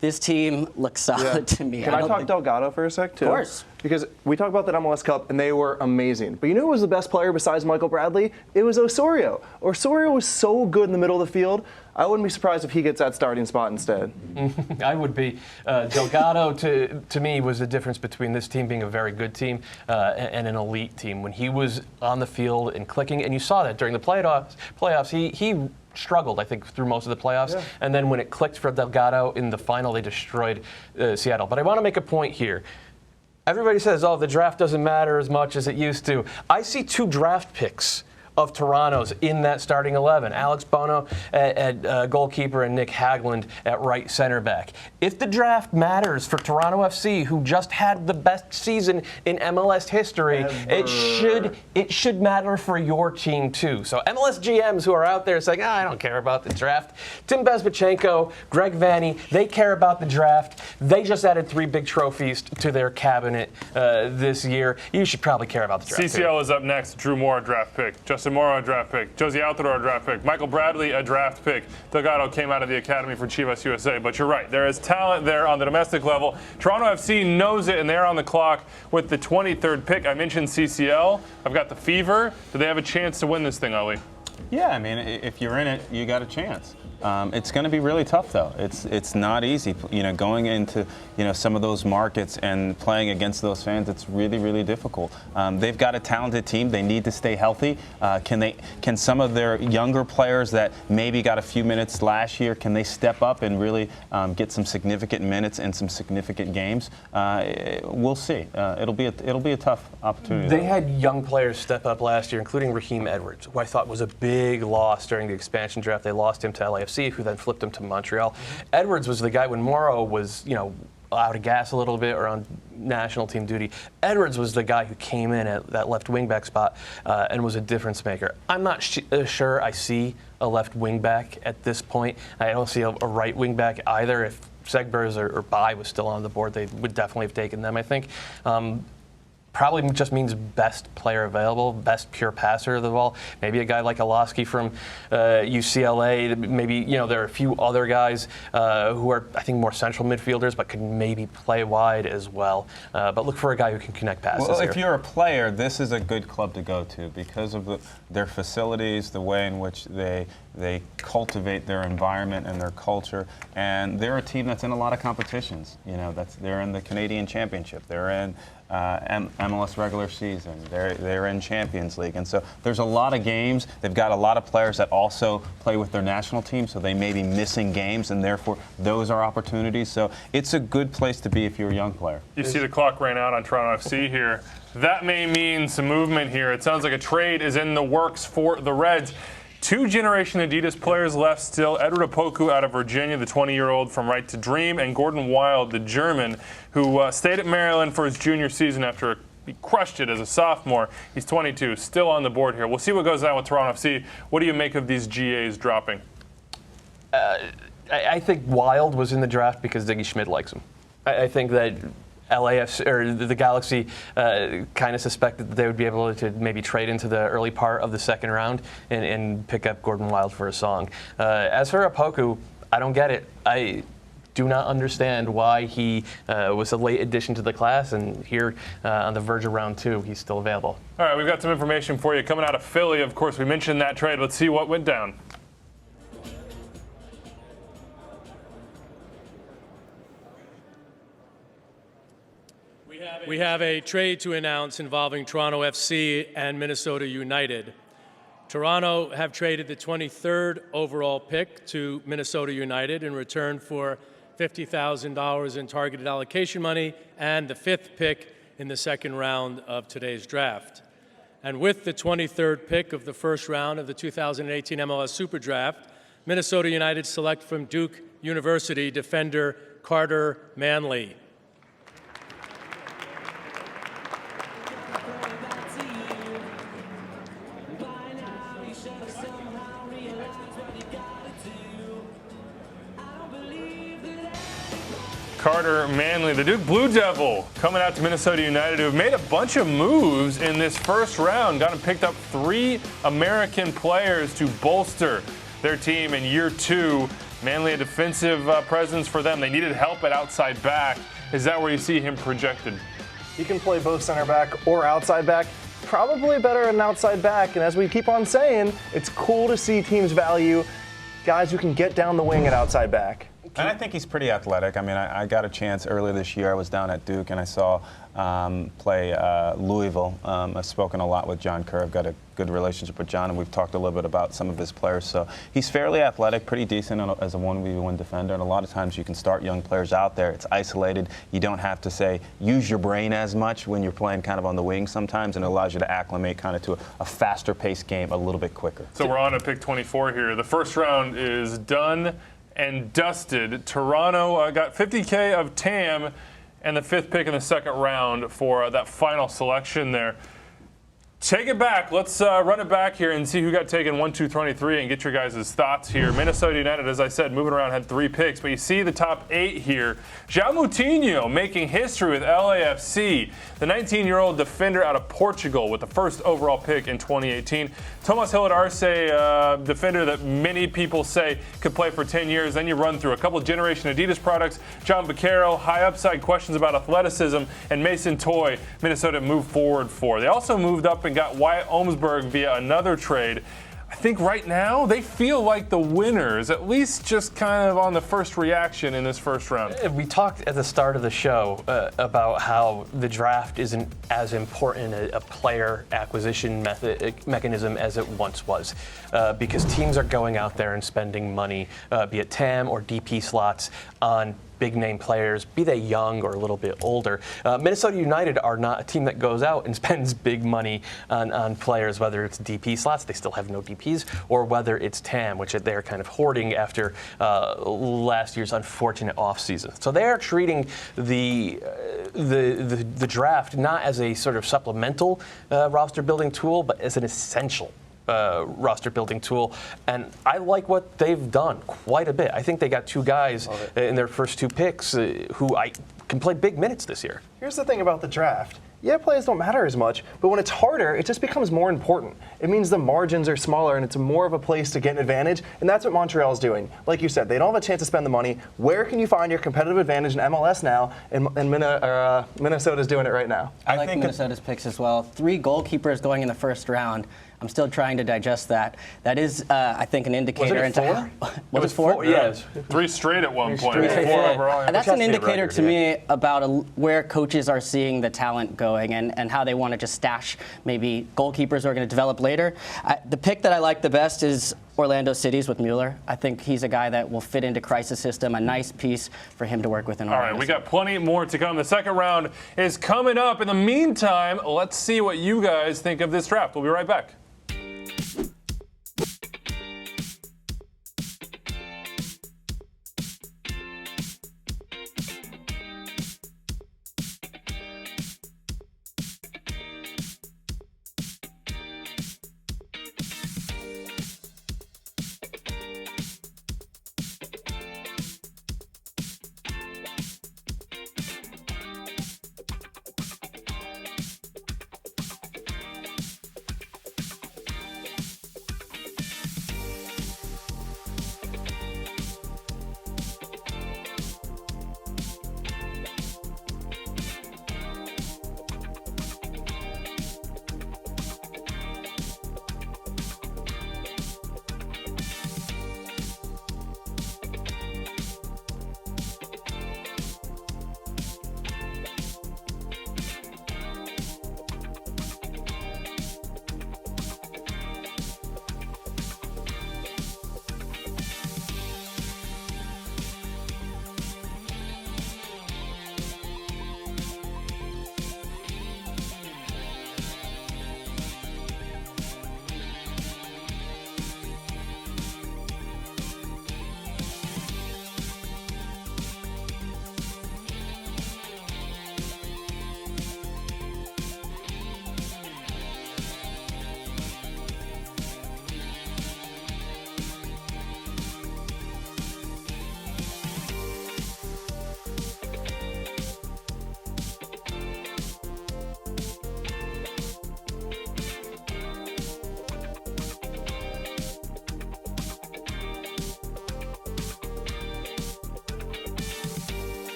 This team looks solid to me. Can I talk Delgado for a sec, too? Of course. Because we talked about that MLS Cup, and they were amazing. But you know who was the best player besides Michael Bradley? It was Osorio. Osorio was so good in the middle of the field. I wouldn't be surprised if he gets that starting spot instead. I would be. Delgado, to me, was the difference between this team being a very good team and an elite team. When he was on the field and clicking, and you saw that during the playoffs, he struggled, I think, through most of the playoffs. Yeah. And then when it clicked for Delgado in the final, they destroyed Seattle. But I want to make a point here. Everybody says, the draft doesn't matter as much as it used to. I see 2 draft picks of Toronto's in that starting 11. Alex Bono at goalkeeper and Nick Hagglund at right center back. If the draft matters for Toronto FC, who just had the best season in MLS history, it should matter for your team too. So MLS GMs who are out there saying, I don't care about the draft. Tim Bezbatchenko, Greg Vanny, they care about the draft. They just added 3 big trophies to their cabinet this year. You should probably care about the draft. CCL is up next. Drew Moore, draft pick. Justin Morrow, a draft pick. Josie Altidore, a draft pick. Michael Bradley, a draft pick. Delgado came out of the academy for Chivas USA. But you're right. There is talent there on the domestic level. Toronto FC knows it, and they're on the clock with the 23rd pick. I mentioned CCL. I've got the Fever. Do they have a chance to win this thing, Ali? Yeah, I mean, if you're in it, you got a chance. It's going to be really tough, though. It's not easy. Going into some of those markets and playing against those fans. It's really, really difficult. They've got a talented team. They need to stay healthy. Can some of their younger players that maybe got a few minutes last year, can they step up and really get some significant minutes and some significant games? We'll see. It'll be a tough opportunity. They had young players step up last year, including Raheem Edwards, who I thought was a big loss during the expansion draft. They lost him to LAFC. Who then flipped him to Montreal. Edwards was the guy when Morrow was, out of gas a little bit or on national team duty. Edwards was the guy who came in at that left wing back spot and was a difference maker. I'm not sure I see a left wing back at this point. I don't see a right wing back either. If Segbers or Bai was still on the board, they would definitely have taken them, I think. probably just means best player available, best pure passer of the ball. Maybe a guy like Alaski from UCLA. Maybe there are a few other guys who are, I think, more central midfielders, but can maybe play wide as well. But look for a guy who can connect passes. Well, here. if you're a player, this is a good club to go to because of their facilities, the way in which they cultivate their environment and their culture, and they're a team that's in a lot of competitions. They're in the Canadian Championship. They're in MLS regular season. They're in Champions League. And so there's a lot of games. They've got a lot of players that also play with their national team, so they may be missing games, and therefore those are opportunities. So it's a good place to be if you're a young player. You see the clock ran out on Toronto FC here. That may mean some movement here. It sounds like a trade is in the works for the Reds. 2 Generation Adidas players left still. Edward Opoku out of Virginia, the 20-year-old from Right to Dream, and Gordon Wild, the German, who stayed at Maryland for his junior season after he crushed it as a sophomore. He's 22, still on the board here. We'll see what goes on with Toronto FC. What do you make of these GAs dropping? I think Wild was in the draft because Ziggy Schmidt likes him. I think that LAFC or the Galaxy kind of suspected that they would be able to maybe trade into the early part of the second round and pick up Gordon Wild for a song. As for Opoku, I don't get it. I do not understand why he was a late addition to the class, and here on the verge of round 2, he's still available. All right, we've got some information for you coming out of Philly. Of course, we mentioned that trade. Let's see what went down. We have a trade to announce involving Toronto FC and Minnesota United. Toronto have traded the 23rd overall pick to Minnesota United in return for $50,000 in targeted allocation money and the 5th pick in the second round of today's draft. And with the 23rd pick of the first round of the 2018 MLS SuperDraft, Minnesota United select from Duke University defender Carter Manley. Carter Manley, the Duke Blue Devil, coming out to Minnesota United, who have made a bunch of moves in this first round. Got and picked up 3 American players to bolster their team in year 2. Manley, a defensive presence for them. They needed help at outside back. Is that where you see him projected? He can play both center back or outside back. Probably better at an outside back. And as we keep on saying, it's cool to see teams value guys who can get down the wing at outside back. And I think he's pretty athletic. I mean, I got a chance earlier this year. I was down at Duke, and I saw play Louisville. I've spoken a lot with John Kerr. I've got a good relationship with John, and we've talked a little bit about some of his players. So he's fairly athletic, pretty decent as a 1v1 defender. And a lot of times you can start young players out there. It's isolated. You don't have to, say, use your brain as much when you're playing kind of on the wing sometimes, and it allows you to acclimate kind of to a faster-paced game a little bit quicker. So we're on to pick 24 here. The first round is done and dusted. Toronto got $50K of TAM and the 5th pick in the second round for that final selection there. Take it back. Let's run it back here and see who got taken 1, 2, 23 and get your guys' thoughts here. Minnesota United, as I said, moving around, had 3 picks, but you see the top 8 here. Moutinho making history with LAFC, the 19-year-old defender out of Portugal with the first overall pick in 2018. Tomas Hilliard-Arce, defender that many people say could play for 10 years. Then you run through a couple of Generation Adidas products, John Bakero, high upside questions about athleticism, and Mason Toye, Minnesota moved forward for. They also moved up and got Wyatt Omsberg via another trade. I think right now they feel like the winners, at least just kind of on the first reaction in this first round. We talked at the start of the show about how the draft isn't as important a player acquisition mechanism as it once was, because teams are going out there and spending money, be it TAM or DP slots, on big name players, be they young or a little bit older. Minnesota United are not a team that goes out and spends big money on players, whether it's DP slots, they still have no DPs, or whether it's TAM, which they're kind of hoarding after last year's unfortunate offseason. So they are treating the draft not as a sort of supplemental roster building tool, but as an essential roster building tool, and I like what they've done quite a bit. I think they got 2 guys in their first 2 picks who can play big minutes this year. Here's the thing about the draft. Yeah, plays don't matter as much, but when it's harder, it just becomes more important. It means the margins are smaller and it's more of a place to get an advantage, and that's what Montreal's doing. Like you said, they don't have a chance to spend the money. Where can you find your competitive advantage in MLS now? And Minnesota's doing it right now. I like Minnesota's picks as well. 3 goalkeepers going in the first round. I'm still trying to digest that. That is, I think, an indicator into how. Was it 4? Yes. 3 straight at one point. 4 overall. That's an indicator to me about where coaches are seeing the talent going and how they want to just stash maybe goalkeepers who are going to develop later. The pick that I like the best is Orlando City's with Mueller. I think he's a guy that will fit into Crisis system, a nice piece for him to work with in Orlando. All right, we got plenty more to come. The second round is coming up. In the meantime, let's see what you guys think of this draft. We'll be right back.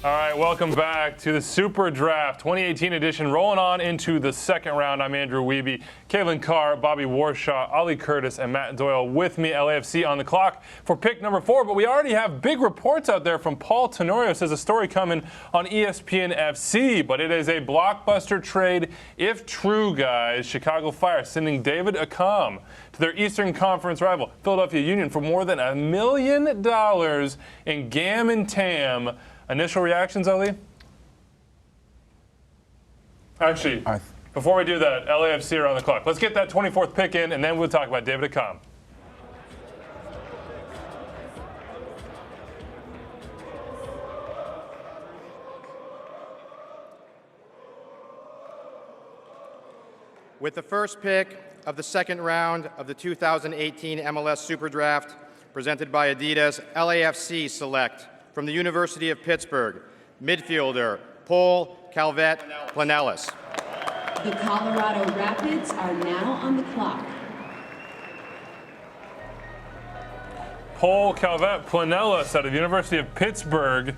All right, welcome back to the Super Draft 2018 edition, rolling on into the second round. I'm Andrew Wiebe, Kalen Carr, Bobby Warshaw, Ollie Curtis, and Matt Doyle with me. LAFC on the clock for pick number 4, but we already have big reports out there from Paul Tenorio. Says a story coming on ESPN FC, but it is a blockbuster trade if true, guys. Chicago Fire sending David Accam to their Eastern Conference rival, Philadelphia Union, for more than $1 million in GAM and TAM. Initial reactions, Ali? Actually, before we do that, LAFC are on the clock. Let's get that 24th pick in, and then we'll talk about David Accam. With the first pick of the second round of the 2018 MLS SuperDraft, presented by Adidas, LAFC select from the University of Pittsburgh, midfielder Paul Calvet-Planellis. The Colorado Rapids are now on the clock. Paul Calvet-Planellis out of the University of Pittsburgh,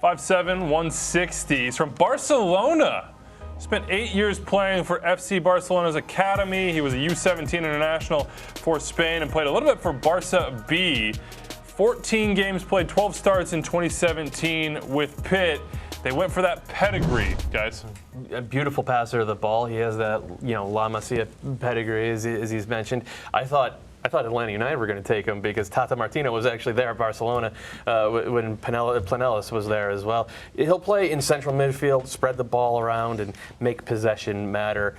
5'7", 160. He's from Barcelona. Spent 8 years playing for FC Barcelona's academy. He was a U17 international for Spain and played a little bit for Barca B. 14 games played, 12 starts in 2017 with Pitt. They went for that pedigree, guys. A beautiful passer of the ball. He has that, La Masia pedigree, as he's mentioned. I thought Atlanta United were going to take him because Tata Martino was actually there at Barcelona when Planellis was there as well. He'll play in central midfield, spread the ball around, and make possession matter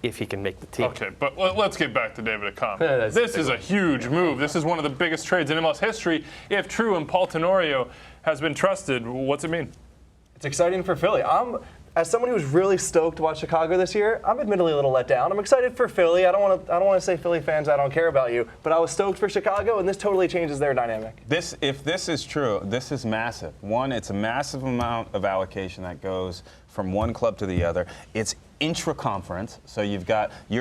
if he can make the team. Okay, but let's get back to David Accam. This is a huge move. This is one of the biggest trades in MLS history, if true, and Paul Tenorio has been trusted. What's it mean? It's exciting for Philly. As someone who's really stoked to watch Chicago this year, I'm admittedly a little let down. I'm excited for Philly. I don't want to say Philly fans, I don't care about you, but I was stoked for Chicago, and this totally changes their dynamic. If this is true, this is massive. One, it's a massive amount of allocation that goes from one club to the other. It's intra-conference, so you're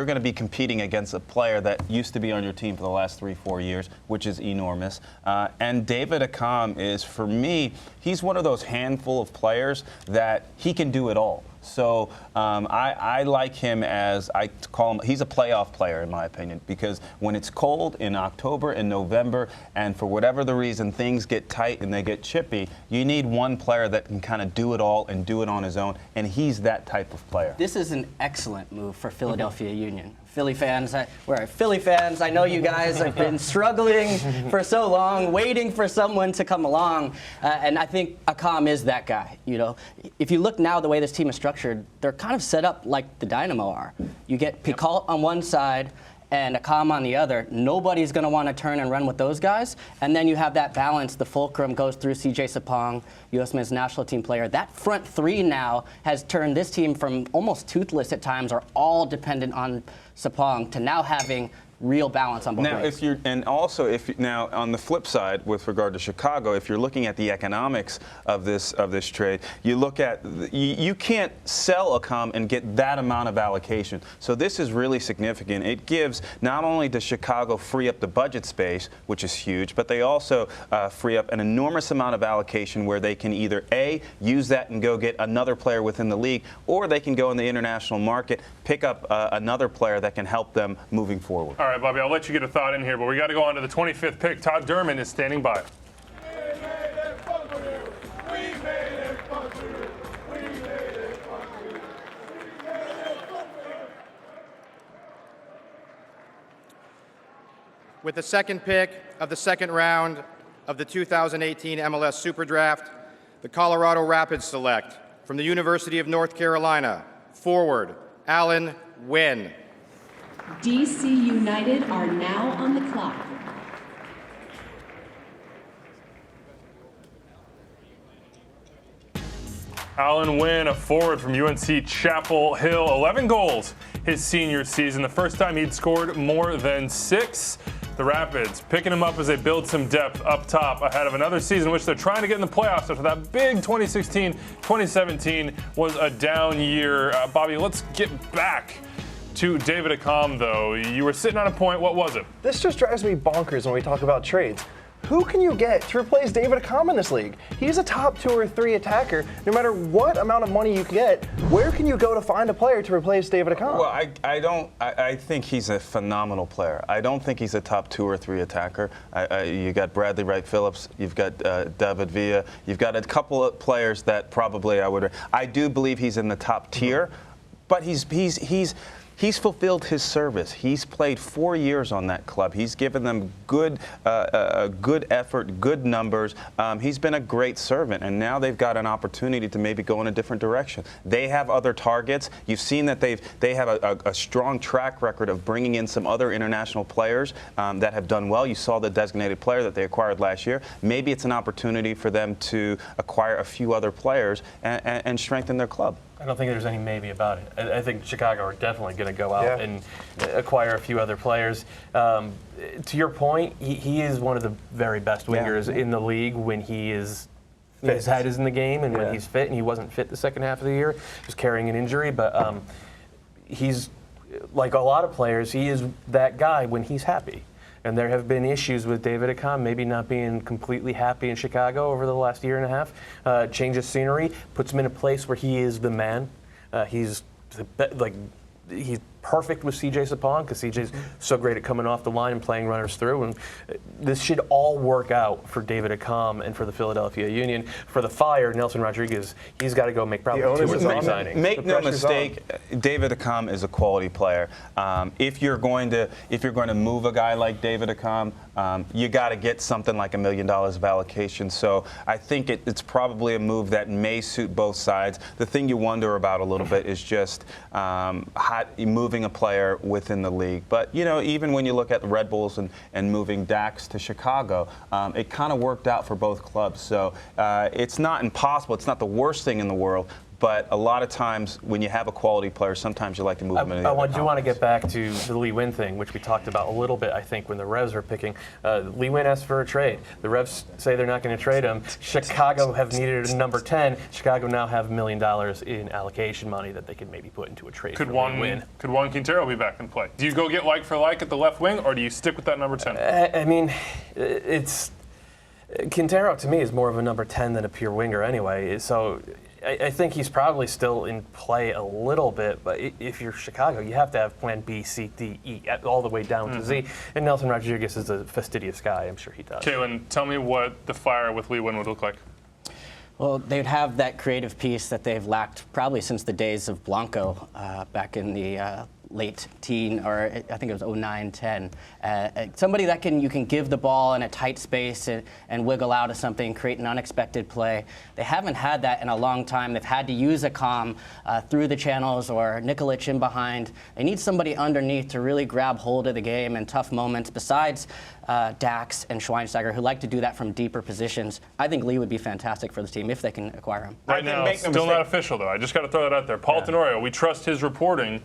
going to be competing against a player that used to be on your team for the last 3-4 years, which is enormous. And David Accam is, for me, he's one of those handful of players that he can do it all. So I like him as, I call him, he's a playoff player in my opinion, because when it's cold in October and November, and for whatever the reason things get tight and they get chippy, you need one player that can kind of do it all and do it on his own, and he's that type of player. This is an excellent move for Philadelphia Union. Philly fans, we're Philly fans. I know you guys have been struggling for so long, waiting for someone to come along, and I think Accam is that guy. If you look now the way this team is structured, they're kind of set up like the Dynamo are. You get Picault on one side and Accam on the other. Nobody's going to want to turn and run with those guys. And then you have that balance. The fulcrum goes through C.J. Sapong, U.S. men's national team player. That front three now has turned this team from almost toothless at times, or all dependent on Sapong, to now having real balance on both ways. Now on the flip side, with regard to Chicago, if you're looking at the economics of this trade, you look at you can't sell Accam and get that amount of allocation. So this is really significant. It gives, not only does Chicago free up the budget space, which is huge, but they also free up an enormous amount of allocation where they can either use that and go get another player within the league, or they can go in the international market, pick up another player that can help them moving forward. All right, Bobby, I'll let you get a thought in here, but we got to go on to the 25th pick. Todd Derman is standing by. With the second pick of the second round of the 2018 MLS SuperDraft, the Colorado Rapids select from the University of North Carolina, forward Alan Wynn. DC United are now on the clock. Alan Wynn, a forward from UNC Chapel Hill, 11 goals his senior season, the first time he'd scored more than 6. The Rapids picking him up as they build some depth up top ahead of another season in which they're trying to get in the playoffs after that big 2016-2017 was a down year. Bobby, let's get back to David Accam, though. You were sitting on a point. What was it? This just drives me bonkers when we talk about trades. who can you get to replace David Accam in this league? He's a top 2 or 3 attacker. No matter what amount of money you get, where can you go to find a player to replace David Accam? Well, I think he's a phenomenal player. I don't think he's a top 2 or 3 attacker. You got Bradley Wright Phillips, you've got David Villa, you've got a couple of players that probably I do believe he's in the top tier, but he's fulfilled his service. He's played 4 years on that club. He's given them good effort, good numbers. He's been a great servant, and now they've got an opportunity to maybe go in a different direction. They have other targets. You've seen that they have a strong track record of bringing in some other international players that have done well. You saw the designated player that they acquired last year. Maybe it's an opportunity for them to acquire a few other players and strengthen their club. I don't think there's any maybe about it. I think Chicago are definitely going to go out and acquire a few other players. To your point, he is one of the very best wingers in the league when his head is in the game and when he's fit, and he wasn't fit the second half of the year. He was carrying an injury, but he's, like a lot of players, he is that guy when he's happy. And there have been issues with David Accam maybe not being completely happy in Chicago over the last year and a half. Change of scenery, puts him in a place where he is the man. He's perfect with CJ Sapong because CJ's so great at coming off the line and playing runners through. And this should all work out for David Accam and for the Philadelphia Union. For the Fire, Nelson Rodriguez, he's got to go make probably 2 or 3 signings. Make no mistake, David Accam is a quality player. If you're going to move a guy like David Accam, you got to get something like $1 million of allocation. So I think it's probably a move that may suit both sides. The thing you wonder about a little bit is just moving a player within the league. But, even when you look at the Red Bulls and moving Dax to Chicago, it kind of worked out for both clubs. So it's not impossible. It's not the worst thing in the world. But a lot of times when you have a quality player, sometimes you like to move them into the other I do want to get back to the Lee Nguyen thing, which we talked about a little bit, I think, when the Revs were picking. Lee Nguyen asked for a trade. The Revs say they're not going to trade him. Chicago have needed a number 10. Chicago now have $1 million in allocation money that they could maybe put into a trade for Lee Nguyen. Could Juan Quintero be back in play? Do you go get like for like at the left wing, or do you stick with that number 10? I mean, Quintero to me is more of a number 10 than a pure winger anyway. So I think he's probably still in play a little bit, but if you're Chicago, you have to have plan B, C, D, E, all the way down to Z. And Nelson Rodriguez is a fastidious guy. I'm sure he does. Kaylin, tell me what the Fire with Lee Nguyen would look like. Well, they'd have that creative piece that they've lacked probably since the days of Blanco back in the late teen, or I think it was 09-10. Somebody that you can give the ball in a tight space and wiggle out of something, create an unexpected play. They haven't had that in a long time. They've had to use Accam through the channels or Nikolic in behind. They need somebody underneath to really grab hold of the game in tough moments besides Dax and Schweinsteiger, who like to do that from deeper positions. I think Lee would be fantastic for the team if they can acquire him. Right now, still not official, though. I just got to throw that out there. Paul Tenorio, we trust his reporting.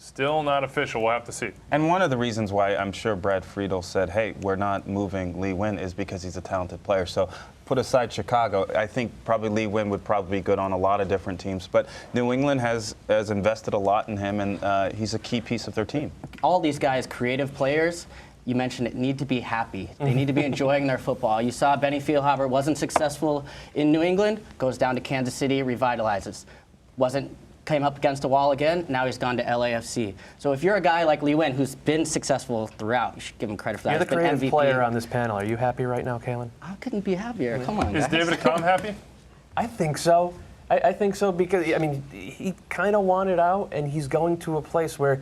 Still not official. We'll have to see. And one of the reasons why I'm sure Brad Friedel said, hey, we're not moving Lee Nguyen is because he's a talented player. So put aside Chicago, I think probably Lee Nguyen would probably be good on a lot of different teams. But New England has invested a lot in him, and he's a key piece of their team. All these guys, creative players, you mentioned it, need to be happy. They need to be enjoying their football. You saw Benny Feilhaber wasn't successful in New England, goes down to Kansas City, revitalizes. Came up against a wall again, now he's gone to LAFC. So if you're a guy like Lee Nguyen who's been successful throughout, you should give him credit for that. You're the creative player on this panel. Are you happy right now, Kaylin? I couldn't be happier. Come on, Is guys. David Accam happy? I think so. I think so because, I mean, he kind of wanted out, and he's going to a place where,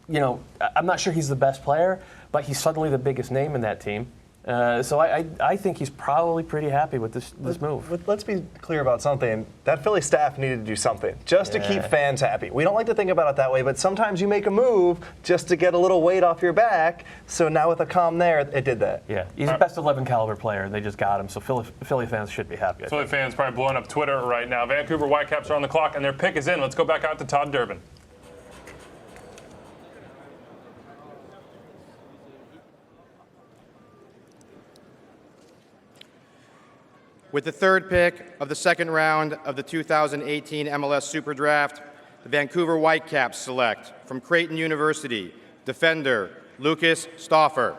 I'm not sure he's the best player, but he's suddenly the biggest name in that team. So I think he's probably pretty happy with this move. Let's be clear about something. That Philly staff needed to do something just to keep fans happy. We don't like to think about it that way, but sometimes you make a move just to get a little weight off your back. So now with Accam there, it did that. Yeah, he's a best 11 caliber player, and they just got him. So Philly fans should be happy. Philly fans probably blowing up Twitter right now. Vancouver Whitecaps are on the clock, and their pick is in. Let's go back out to Todd Durbin. With the third pick of the second round of the 2018 MLS SuperDraft, the Vancouver Whitecaps select from Creighton University, defender Lucas Stauffer.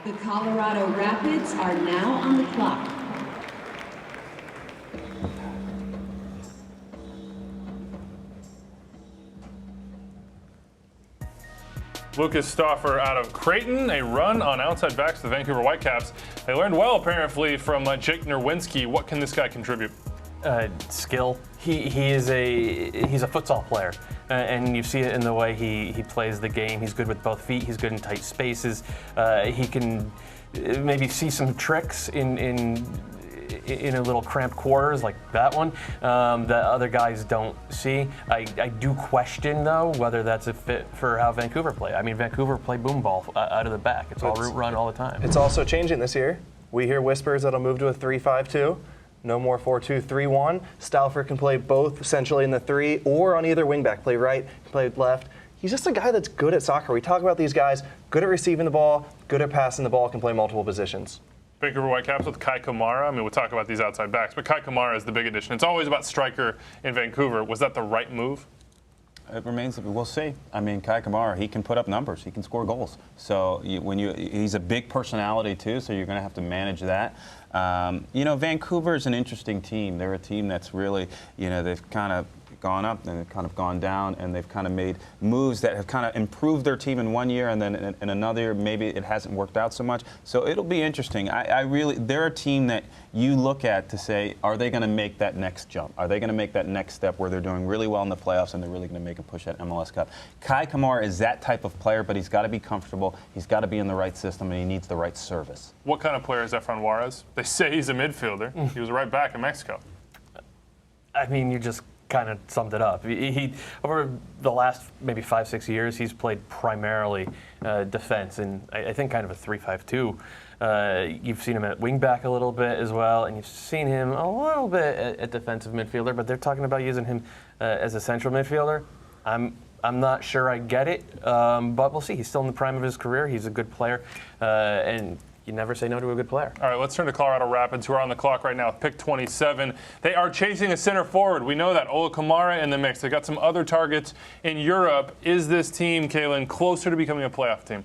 The Colorado Rapids are now on the clock. Lucas Stauffer out of Creighton, a run on outside backs to the Vancouver Whitecaps. They learned well, apparently, from Jake Nerwinski. What can this guy contribute? Skill. He's a futsal player, and you see it in the way he plays the game. He's good with both feet. He's good in tight spaces. He can maybe see some tricks in a little cramped quarters like that one that other guys don't see. I do question, though, whether that's a fit for how Vancouver play. I mean, Vancouver play boom ball out of the back. It's all route run all the time. It's also changing this year. We hear whispers that it'll move to a 3-5-2. No more 4-2-3-1. Stauffer can play both essentially in the 3 or on either wingback. Play right, play left. He's just a guy that's good at soccer. We talk about these guys, good at receiving the ball, good at passing the ball, can play multiple positions. Vancouver Whitecaps with Kai Kamara. I mean, we'll talk about these outside backs, but Kai Kamara is the big addition. It's always about striker in Vancouver. Was that the right move? It remains, we'll see. I mean, Kai Kamara, he can put up numbers. He can score goals. So he's a big personality, too, so you're going to have to manage that. Vancouver is an interesting team. They're a team that's really, they've kind of gone up and they've kind of gone down, and they've kind of made moves that have kind of improved their team in one year, and then in another year maybe it hasn't worked out so much. So it'll be interesting. They're a team that you look at to say, are they going to make that next jump? Are they going to make that next step where they're doing really well in the playoffs and they're really going to make a push at MLS Cup? Kai Kamara is that type of player, but he's got to be comfortable. He's got to be in the right system, and he needs the right service. What kind of player is Efrain Juarez? They say he's a midfielder. He was right back in Mexico. I mean, you just kind of summed it up. He over the last maybe 5-6 years, he's played primarily defense, and I think kind of a 3-5-2. You've seen him at wingback a little bit as well, and you've seen him a little bit at defensive midfielder. But they're talking about using him as a central midfielder. I'm not sure I get it, but we'll see. He's still in the prime of his career. He's a good player, and you never say no to a good player. All right, let's turn to Colorado Rapids, who are on the clock right now with pick 27. They are chasing a center forward. We know that. Ola Kamara in the mix. They got some other targets in Europe. Is this team, Kaylin, closer to becoming a playoff team?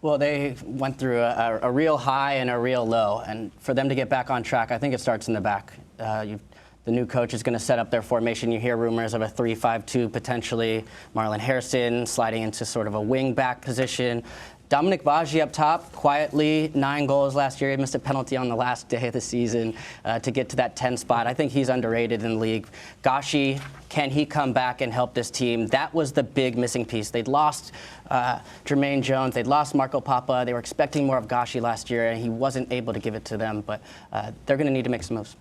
Well, they went through a real high and a real low. And for them to get back on track, I think it starts in the back. The new coach is going to set up their formation. You hear rumors of a 3-5-2 potentially. Marlon Harrison sliding into sort of a wing back position. Dominic Baji up top, quietly, 9 goals last year. He missed a penalty on the last day of the season to get to that 10 spot. I think he's underrated in the league. Gashi, can he come back and help this team? That was the big missing piece. They'd lost Jermaine Jones. They'd lost Marco Papa. They were expecting more of Gashi last year, and he wasn't able to give it to them. But they're going to need to make some moves.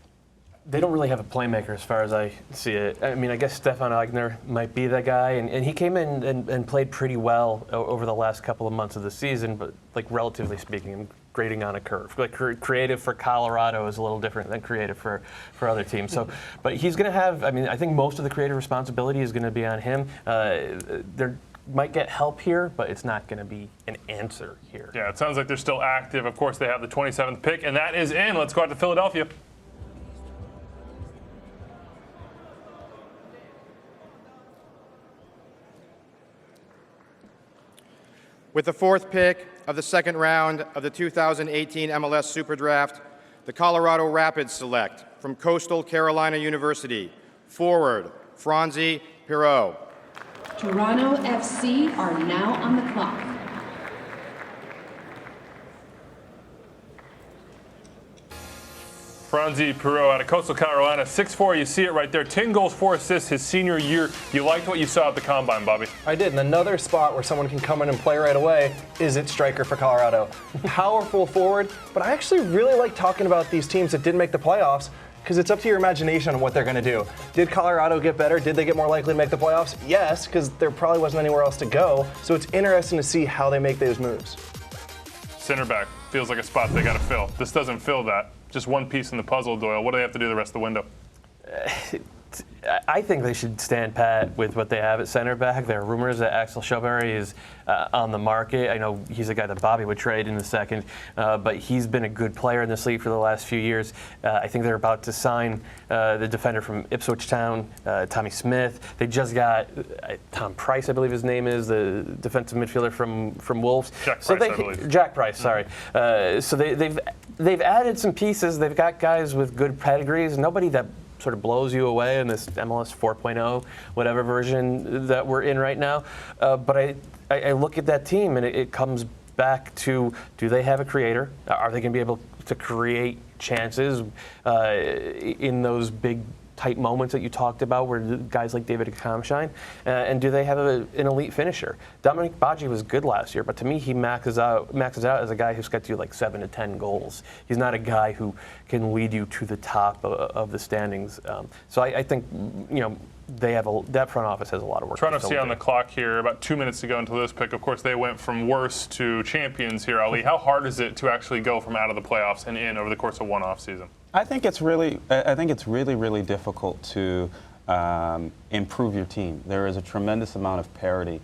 They don't really have a playmaker as far as I see it. I mean, I guess Stefan Aigner might be that guy, and he came in and played pretty well over the last couple of months of the season, but like relatively speaking, I'm grading on a curve. Like creative for Colorado is a little different than creative for other teams. So, but he's going to have, I mean, I think most of the creative responsibility is going to be on him. There might get help here, but it's not going to be an answer here. Yeah, it sounds like they're still active. Of course, they have the 27th pick, and that is in. Let's go out to Philadelphia. With the 4th pick of the 2nd round of the 2018 MLS SuperDraft, the Colorado Rapids select from Coastal Carolina University, forward Franzi Pirot. Toronto FC are now on the clock. Franzi Pirot out of Coastal Carolina, 6'4", you see it right there. 10 goals, 4 assists his senior year. You liked what you saw at the Combine, Bobby. I did, and another spot where someone can come in and play right away is at striker for Colorado. Powerful forward, but I actually really like talking about these teams that didn't make the playoffs because it's up to your imagination on what they're going to do. Did Colorado get better? Did they get more likely to make the playoffs? Yes, because there probably wasn't anywhere else to go, so it's interesting to see how they make those moves. Center back feels like a spot they got to fill. This doesn't fill that. Just one piece in the puzzle, Doyle. What do they have to do the rest of the window? I think they should stand pat with what they have at center back. There are rumors that Axel Sjöberg is on the market. I know he's a guy that Bobby would trade in a second, but he's been a good player in this league for the last few years. I think they're about to sign the defender from Ipswich Town, Tommy Smith. They just got Tom Price, I believe his name is, the defensive midfielder from Wolves. Jack Price, I believe. Jack Price, sorry. So they've added some pieces. They've got guys with good pedigrees. Nobody that sort of blows you away in this MLS 4.0, whatever version that we're in right now. But I look at that team and it comes back to, do they have a creator? Are they going to be able to create chances in those big tight moments that you talked about where guys like David Accam shine? And do they have an elite finisher? Dominic Badji was good last year, but to me he maxes out as a guy who's got you like 7 to 10 goals. He's not a guy who can lead you to the top of the standings. So I think, that front office has a lot of work. Toronto FC on the clock here, about 2 minutes to go until this pick. Of course, they went from worst to champions here, Ali. How hard is it to actually go from out of the playoffs and in over the course of one off season? I think it's really, really difficult to improve your team. There is a tremendous amount of parity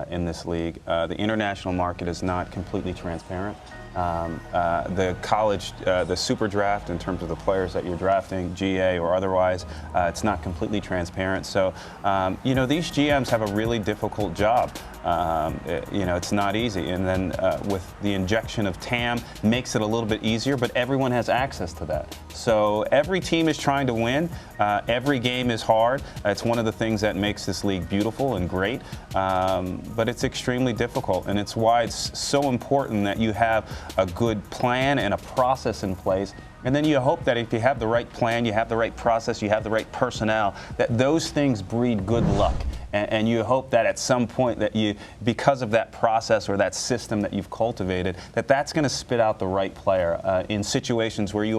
in this league. The international market is not completely transparent. The college, the SuperDraft, in terms of the players that you're drafting, GA or otherwise, it's not completely transparent. So, these GMs have a really difficult job. It's not easy. And then with the injection of TAM, makes it a little bit easier, but everyone has access to that. So every team is trying to win. Every game is hard. It's one of the things that makes this league beautiful and great, but it's extremely difficult. And it's why it's so important that you have a good plan and a process in place. And then you hope that if you have the right plan, you have the right process, you have the right personnel, that those things breed good luck. And you hope that at some point that you, because of that process or that system that you've cultivated, that's going to spit out the right player in situations where you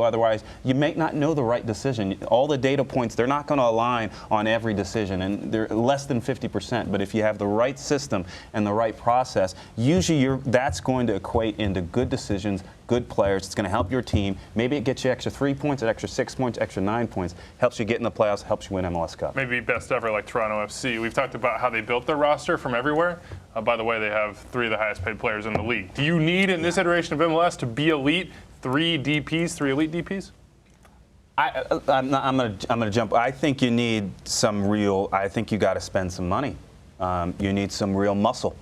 may not know the right decision. All the data points, they're not going to align on every decision, and they're less than 50%. But if you have the right system and the right process, usually that's going to equate into good decisions, good players. It's going to help your team. Maybe it gets you extra 3 points, an extra 6 points, extra 9 points. Helps you get in the playoffs, helps you win MLS Cup. Maybe best ever like Toronto FC. We've talked about how they built their roster from everywhere. By the way, they have 3 of the highest paid players in the league. Do you need, in this iteration of MLS, to be elite, 3 DPs, 3 elite DPs? I'm going to jump. I think you need I think you got to spend some money. You need some real muscle.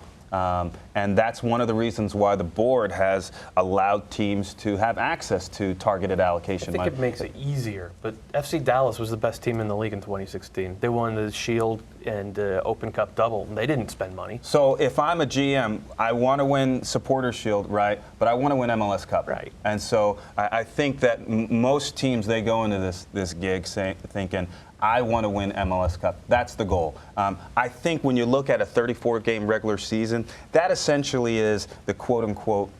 And that's one of the reasons why the board has allowed teams to have access to targeted allocation money. I think it makes it easier, but FC Dallas was the best team in the league in 2016. They won the Shield and Open Cup double, and they didn't spend money. So if I'm a GM, I want to win Supporters Shield, right, but I want to win MLS Cup. Right. And so I think that most teams, they go into this gig thinking, I want to win MLS Cup. That's the goal. I think when you look at a 34-game regular season, that essentially is the quote-unquote,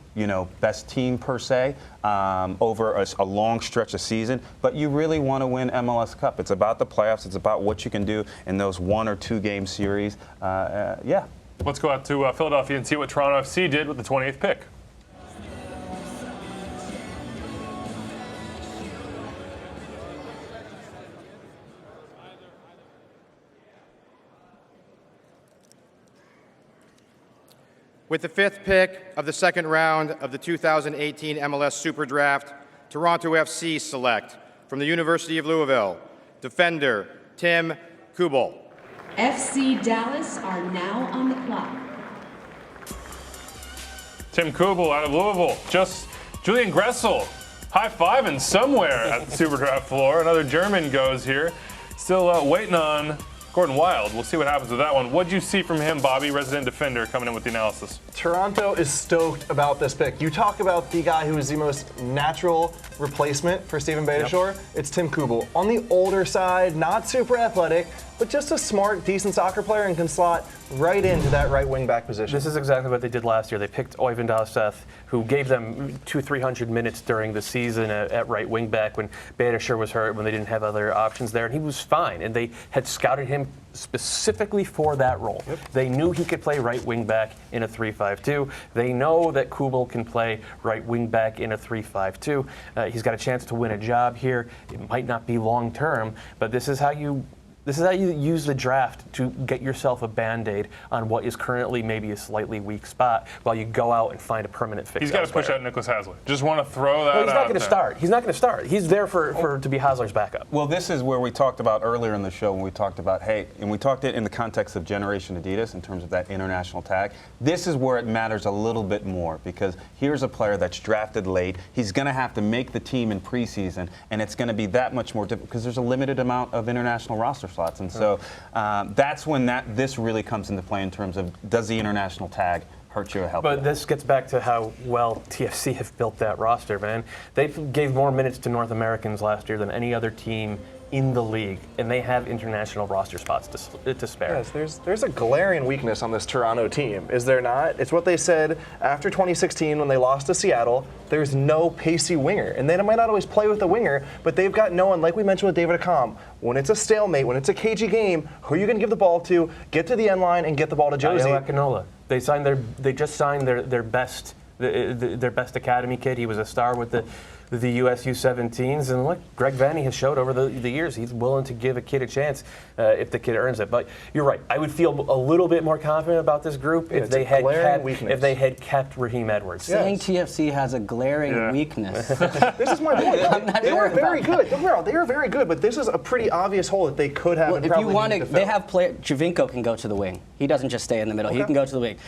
best team per se over a long stretch of season. But you really want to win MLS Cup. It's about the playoffs. It's about what you can do in those 1 or 2 game series. Yeah. Let's go out to Philadelphia and see what Toronto FC did with the 28th pick. With the 5th pick of the 2nd round of the 2018 MLS SuperDraft, Toronto FC select from the University of Louisville, defender Tim Kubel. FC Dallas are now on the clock. Tim Kubel out of Louisville. Just Julian Gressel high-fiving somewhere at the SuperDraft floor. Another German goes here. Still waiting on Gordon Wild. We'll see what happens with that one. What'd you see from him, Bobby, resident defender, coming in with the analysis? Toronto is stoked about this pick. You talk about the guy who is the most natural replacement for Steven Beitashour. Yep. It's Tim Kubel. On the older side, not super athletic, but just a smart, decent soccer player and can slot right into that right wing back position. This is exactly what they did last year. They picked Oyvind Alseth, who gave them 200-300 minutes during the season at right wing back when Beitashour was hurt, when they didn't have other options there, and he was fine. And they had scouted him specifically for that role. Yep. They knew he could play right wing back in a 3-5-2. They know that Kubel can play right wing back in a 3-5-2. He's got a chance to win a job here. It might not be long term, but this is how you This is how you use the draft to get yourself a Band-Aid on what is currently maybe a slightly weak spot while you go out and find a permanent fix. He's got to push out Nicholas Haslett. Just want to throw that out. He's not going to start. He's not going to start. He's there to be Hasler's backup. Well, this is where we talked about earlier in the show when we talked about, hey, and we talked it in the context of Generation Adidas in terms of that international tag. This is where it matters a little bit more because here's a player that's drafted late. He's going to have to make the team in preseason, and it's going to be that much more difficult because there's a limited amount of international roster slots. And so that's when this really comes into play in terms of does the international tag hurt you or help you? But this gets back to how well TFC have built that roster, man. They gave more minutes to North Americans last year than any other team in the league, and they have international roster spots to spare. Yes, there's a glaring weakness on this Toronto team, is there not? It's what they said after 2016 when they lost to Seattle. There's no pacey winger, and they might not always play with a winger, but they've got no one, like we mentioned with David Accam, when it's a stalemate, when it's a cagey game, who are you going to give the ball to, get to the end line, and get the ball to Josie? Akinola. They just signed their best academy kid. He was a star with the US U17s, and look, Greg Vanny has showed over the years he's willing to give a kid a chance if the kid earns it. But you're right. I would feel a little bit more confident about this group if they had kept Raheem Edwards. Saying TFC has a glaring weakness. This is my point. They were very good. Don't get me wrong, they were very good, but this is a pretty obvious hole that they could have. Well, if you want to, they have player. Javinko can go to the wing. He doesn't just stay in the middle. Okay. He can go to the wing.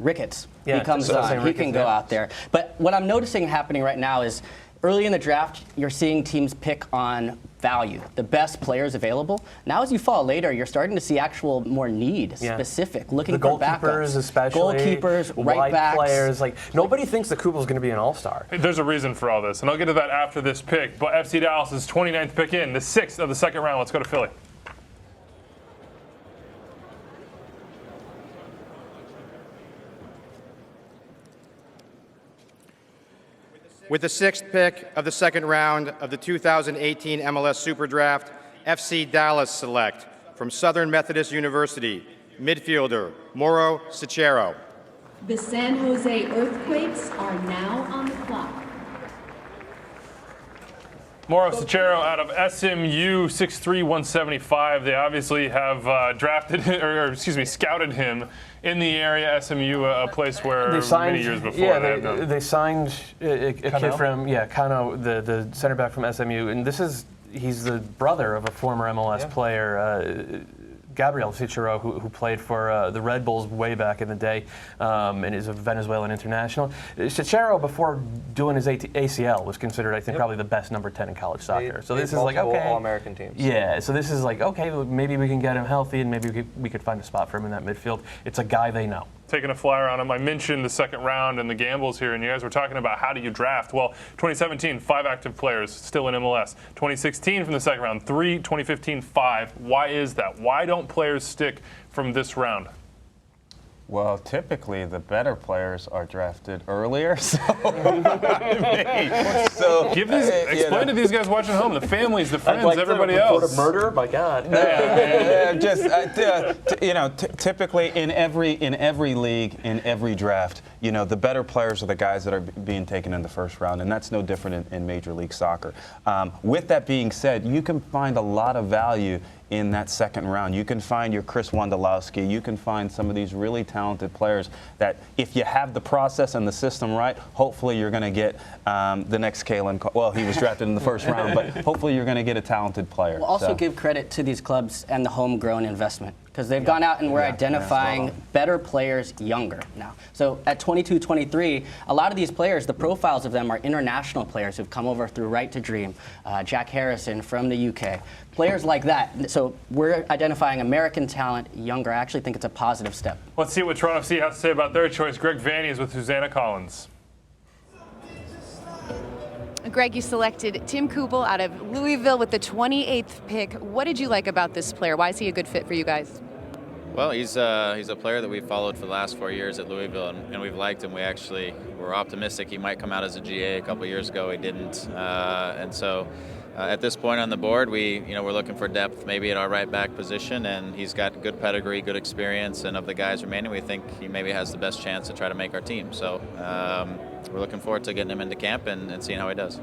Ricketts. Yeah, he comes on. He can go out there. But what I'm noticing happening right now is early in the draft, you're seeing teams pick on value, the best players available. Now, as you fall later, you're starting to see actual more need specific, looking for backups. Goalkeepers, especially. Goalkeepers, right backs. Players. Like, nobody thinks that Kubel's going to be an all-star. There's a reason for all this, and I'll get to that after this pick. But FC Dallas' 29th pick in, the 6th of the second round. Let's go to Philly. With the 6th pick of the second round of the 2018 MLS SuperDraft, FC Dallas select from Southern Methodist University, midfielder Mauro Cicero. The San Jose Earthquakes are now on the clock. Mauro Cicero out of SMU, 6'3", 175. They obviously have scouted him in the area. SMU, a place where many years before they signed a kid from Kano, the center back from SMU, and he's the brother of a former MLS player. Gabriel Cicero, who played for the Red Bulls way back in the day and is a Venezuelan international. Cicero, before doing his ACL, was considered, I think, probably the best number 10 in college soccer. So this is like, okay. All-American teams. Yeah, so this is like, okay, maybe we can get him healthy and maybe we could find a spot for him in that midfield. It's a guy they know. Taking a flyer on him. I mentioned the second round and the gambles here, and you guys were talking about how do you draft. Well, 2017, 5 active players still in MLS. 2016 from the second round, 3. 2015, 5. Why is that? Why don't players stick from this round? Well, typically the better players are drafted earlier. Explain to these guys watching at home, the families, the friends, everybody else. Murder, my God. Typically in every league, in every draft, the better players are the guys that are being taken in the first round, and that's no different in Major League Soccer. With that being said, you can find a lot of value in that second round. You can find your Chris Wondolowski. You can find some of these really talented players that if you have the process and the system right, hopefully you're going to get the next Kalen. Well, he was drafted in the first round, but hopefully you're going to get a talented player. We'll also give credit to these clubs and the homegrown investment, because they've gone out and we're identifying better players younger now. So at 22, 23, a lot of these players, the profiles of them are international players who've come over through Right to Dream, Jack Harrison from the UK, players like that. So we're identifying American talent younger. I actually think it's a positive step. Let's see what Toronto FC has to say about their choice. Greg Vanny is with Susanna Collins. Greg, you selected Tim Kubel out of Louisville with the 28th pick. What did you like about this player? Why is he a good fit for you guys? Well, he's a player that we've followed for the last 4 years at Louisville, and we've liked him. We actually were optimistic he might come out as a GA a couple years ago. He didn't, and so at this point on the board, we're looking for depth, maybe at our right back position, and he's got good pedigree, good experience, and of the guys remaining, we think he maybe has the best chance to try to make our team. So we're looking forward to getting him into camp and seeing how he does.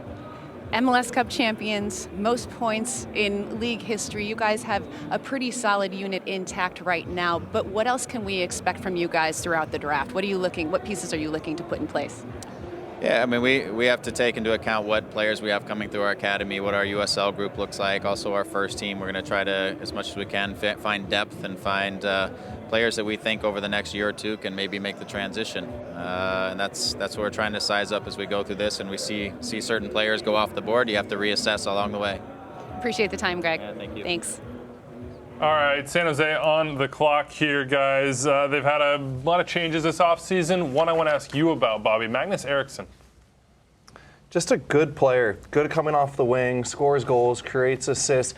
MLS Cup champions, most points in league history. You guys have a pretty solid unit intact right now, but what else can we expect from you guys throughout the draft? What pieces are you looking to put in place? Yeah, I mean, we have to take into account what players we have coming through our academy, what our USL group looks like, also our first team. We're going to try to, as much as we can, find depth and find players that we think over the next year or two can maybe make the transition. And that's what we're trying to size up as we go through this, and we see certain players go off the board. You have to reassess along the way. Appreciate the time, Greg. Yeah, thank you. Thanks. All right, San Jose on the clock here, guys. They've had a lot of changes this offseason. One I want to ask you about, Bobby. Magnus Eriksson. Just a good player. Good coming off the wing, scores goals, creates assists.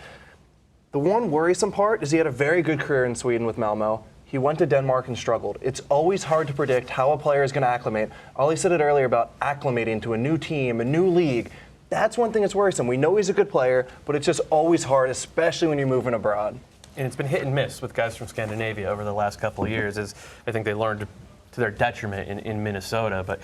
The one worrisome part is he had a very good career in Sweden with Malmö. He went to Denmark and struggled. It's always hard to predict how a player is going to acclimate. Ollie said it earlier about acclimating to a new team, a new league. That's one thing that's worrisome. We know he's a good player, but it's just always hard, especially when you're moving abroad. And it's been hit and miss with guys from Scandinavia over the last couple of years, as I think they learned to their detriment in Minnesota. But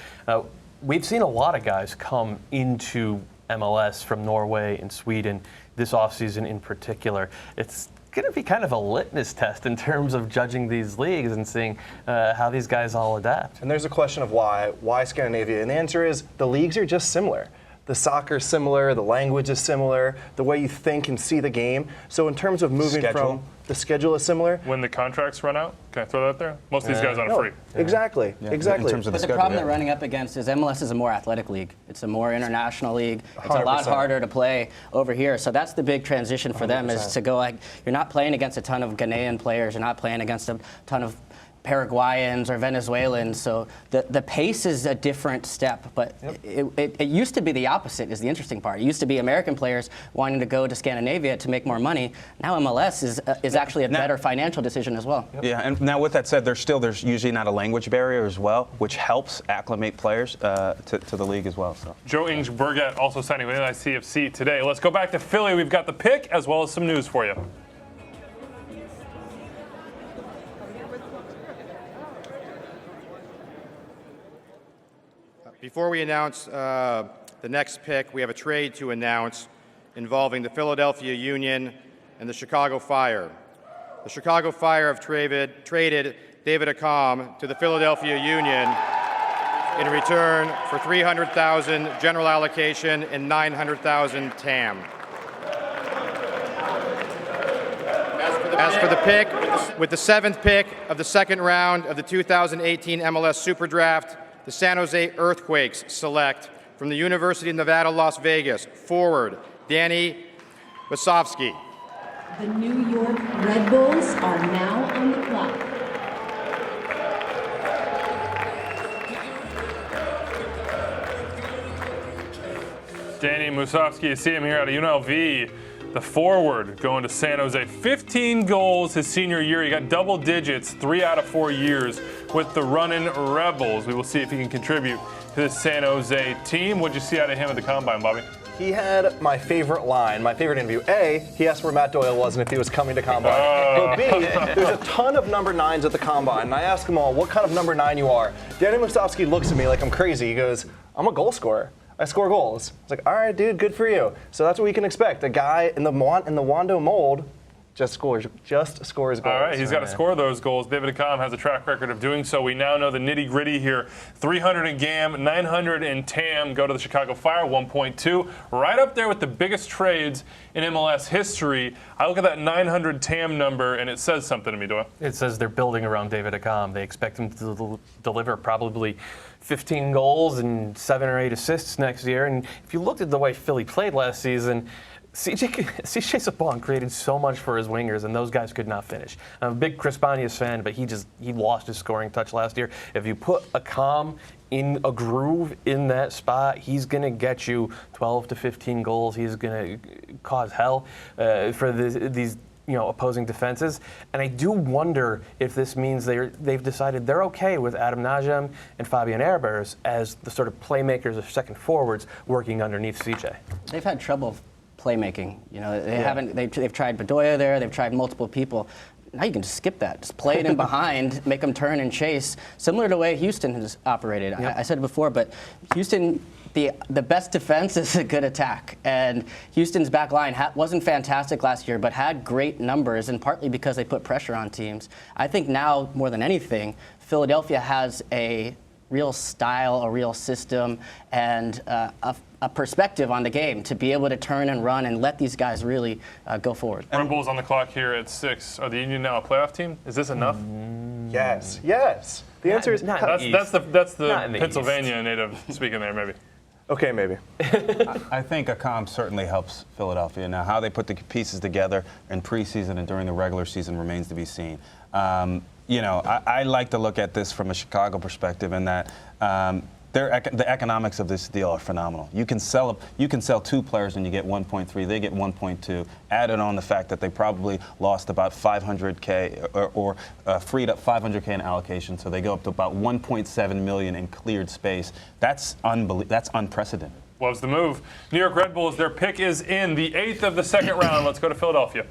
we've seen a lot of guys come into MLS from Norway and Sweden this offseason in particular. It's going to be kind of a litmus test in terms of judging these leagues and seeing how these guys all adapt. And there's a question of why Scandinavia? And the answer is the leagues are just similar. The soccer's similar, the language is similar, the way you think and see the game. So in terms of moving from, the schedule is similar. When the contracts run out, can I throw that out there? Most of these guys on a free. Exactly, exactly. In terms of the problem they're running up against is MLS is a more athletic league. It's a more international league. It's 100%. a lot harder to play over here. So that's the big transition for them, is to go like, you're not playing against a ton of Ghanaian players. You're not playing against a ton of Paraguayans or Venezuelans, so the pace is a different step, but it used to be the opposite is the interesting part. It used to be American players wanting to go to Scandinavia to make more money. Now MLS is actually a better financial decision as well. Yeah, and now with that said, there's usually not a language barrier as well, which helps acclimate players to the league as well. So. Joe Inge-Berget also signing with NYCFC today. Let's go back to Philly. We've got the pick as well as some news for you. Before we announce the next pick, we have a trade to announce involving the Philadelphia Union and the Chicago Fire. The Chicago Fire have traded David Accam to the Philadelphia Union in return for $300,000 general allocation and $900,000 TAM. As for the pick, with the 7th pick of the second round of the 2018 MLS SuperDraft, the San Jose Earthquakes select from the University of Nevada, Las Vegas, forward Danny Wasowski. The New York Red Bulls are now on the clock. Danny Musovsky, you see him here out of UNLV. The forward going to San Jose. 15 goals his senior year. He got double digits 3 out of 4 years with the running Rebels. We will see if he can contribute to the San Jose team. What'd you see out of him at the Combine, Bobby? He had my favorite line, my favorite interview. A, he asked where Matt Doyle was and if he was coming to Combine. But B, there's a ton of number 9s at the Combine, and I asked them all what kind of number 9 you are. Danny Musovsky looks at me like I'm crazy. He goes, I'm a goal scorer. I score goals. It's like, all right, dude, good for you. So that's what we can expect. A guy in the Wando mold just scores goals. All right, he's got to score those goals. David Accam has a track record of doing so. We now know the nitty-gritty here. 300 in GAM, 900 in TAM. Go to the Chicago Fire, 1.2. Right up there with the biggest trades in MLS history. I look at that 900 TAM number, and it says something to me, Doyle. It says they're building around David Accam. They expect him to deliver probably 15 goals and 7 or 8 assists next year. And if you looked at the way Philly played last season, CJ Sapong created so much for his wingers, and those guys could not finish. I'm a big Chris Bonias fan, but he lost his scoring touch last year. If you put Accam in a groove in that spot, he's going to get you 12 to 15 goals. He's going to cause hell for these opposing defenses. And I do wonder if this means they've decided they're okay with Adam Najem and Fabian Erbers as the sort of playmakers of second forwards working underneath CJ. They've had trouble playmaking. They've tried Bedoya there. They've tried multiple people. Now you can just skip that. Just play it in behind, make them turn and chase, similar to the way Houston has operated. Yep. I said it before, but Houston the best defense is a good attack. And Houston's back line wasn't fantastic last year, but had great numbers, and partly because they put pressure on teams. I think now, more than anything, Philadelphia has a real style, a real system, and a perspective on the game to be able to turn and run and let these guys really go forward. Red Bulls on the clock here at 6. Are the Union now a playoff team? Is this enough? Yes. Yes. The answer is that's the Pennsylvania native speaking there, maybe. Okay, maybe. I think Accam certainly helps Philadelphia. Now, how they put the pieces together in preseason and during the regular season remains to be seen. I like to look at this from a Chicago perspective in that the economics of this deal are phenomenal. You can sell 2 players and you get 1.3. They get 1.2. Added on the fact that they probably lost about 500K or freed up 500K in allocation, so they go up to about 1.7 million in cleared space. That's unprecedented. Loves the move. New York Red Bulls, their pick is in the 8th of the second round. Let's go to Philadelphia.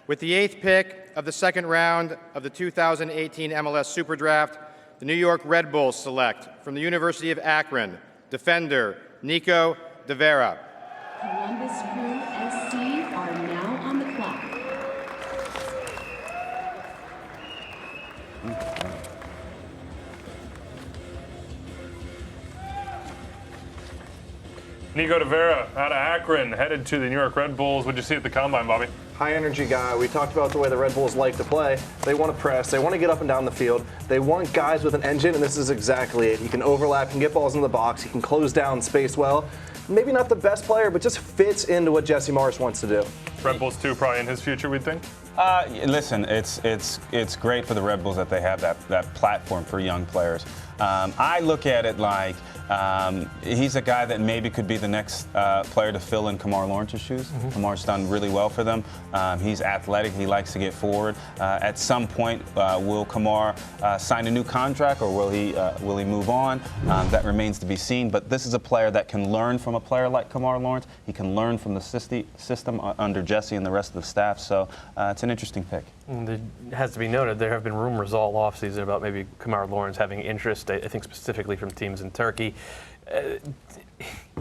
With the 8th pick of the second round of the 2018 MLS SuperDraft, the New York Red Bulls select from the University of Akron, defender Nico De Vera. Columbus Crew SC are now on the clock. Nico De Vera out of Akron, headed to the New York Red Bulls. What'd you see at the Combine, Bobby? High energy guy. We talked about the way the Red Bulls like to play. They want to press. They want to get up and down the field. They want guys with an engine, and this is exactly it. He can overlap, can get balls in the box. He can close down space well. Maybe not the best player, but just fits into what Jesse Marsch wants to do. Red Bulls 2 probably in his future, we'd think? Listen, it's great for the Red Bulls that they have that platform for young players. I look at it like he's a guy that maybe could be the next player to fill in Kamar Lawrence's shoes. Kamar's done really well for them. He's athletic. He likes to get forward. At some point, will Kamar sign a new contract, or will he move on? That remains to be seen. But this is a player that can learn from a player like Kamar Lawrence. He can learn from the system under Jesse and the rest of the staff. So it's an interesting pick. It has to be noted, there have been rumors all offseason about maybe Kamar Lawrence having interest, I think specifically from teams in Turkey.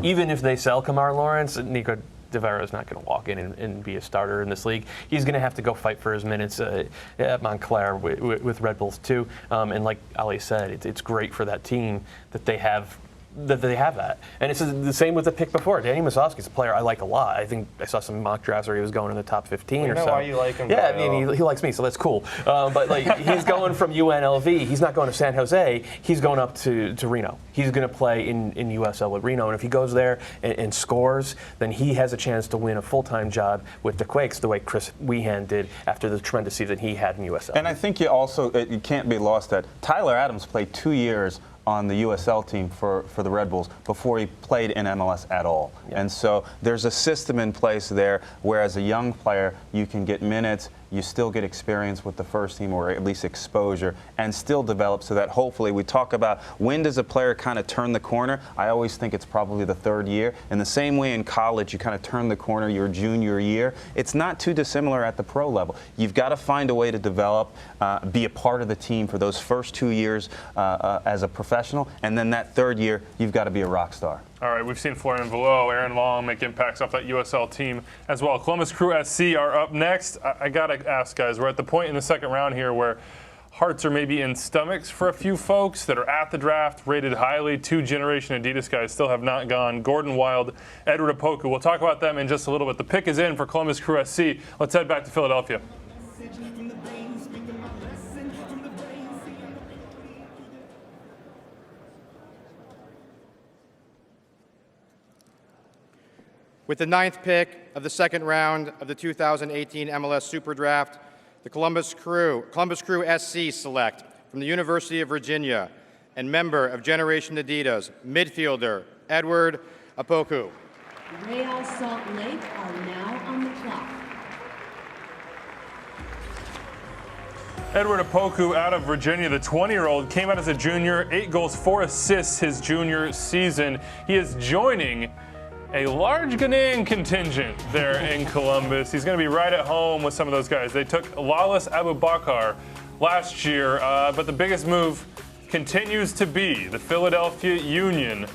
Even if they sell Kamar Lawrence, Nico De Vera is not going to walk in and be a starter in this league. He's going to have to go fight for his minutes at Montclair with Red Bulls too. And like Ali said, it's great for that team that they have that. And it's the same with the pick before. Danny Musovski's a player I like a lot. I think I saw some mock drafts where he was going in the top 15 or so. I know why you like him. Yeah, I mean, he likes me, so that's cool. But like, he's going from UNLV. He's not going to San Jose. He's going up to Reno. He's going to play in USL with Reno. And if he goes there and scores, then he has a chance to win a full-time job with the Quakes, the way Chris Wehan did after the tremendous season he had in USL. And I think you can't be lost that Tyler Adams played 2 years on the USL team for the Red Bulls before he played in MLS at all. Yeah. And so there's a system in place there where as a young player you can get minutes, you still get experience with the first team, or at least exposure, and still develop so that hopefully we talk about when does a player kind of turn the corner. I always think it's probably the third year. In the same way in college you kind of turn the corner your junior year. It's not too dissimilar at the pro level. You've got to find a way to develop, be a part of the team for those first 2 years as a professional, and then that third year you've got to be a rock star. All right, we've seen Florian Velo, Aaron Long make impacts off that USL team as well. Columbus Crew SC are up next. I got to ask, guys, we're at the point in the second round here where hearts are maybe in stomachs for a few folks that are at the draft, rated highly. 2 generation Adidas guys still have not gone. Gordon Wild, Edward Opoku. We'll talk about them in just a little bit. The pick is in for Columbus Crew SC. Let's head back to Philadelphia. With the 9th pick of the second round of the 2018 MLS SuperDraft, the Columbus Crew SC select from the University of Virginia and member of Generation Adidas, midfielder Edward Opoku. Real Salt Lake are now on the clock. Edward Opoku out of Virginia, the 20-year-old, came out as a junior, 8 goals, 4 assists his junior season. He is joining a large Ghanaian contingent there in Columbus. He's going to be right at home with some of those guys. They took Lawless Abubakar last year, but the biggest move continues to be the Philadelphia Union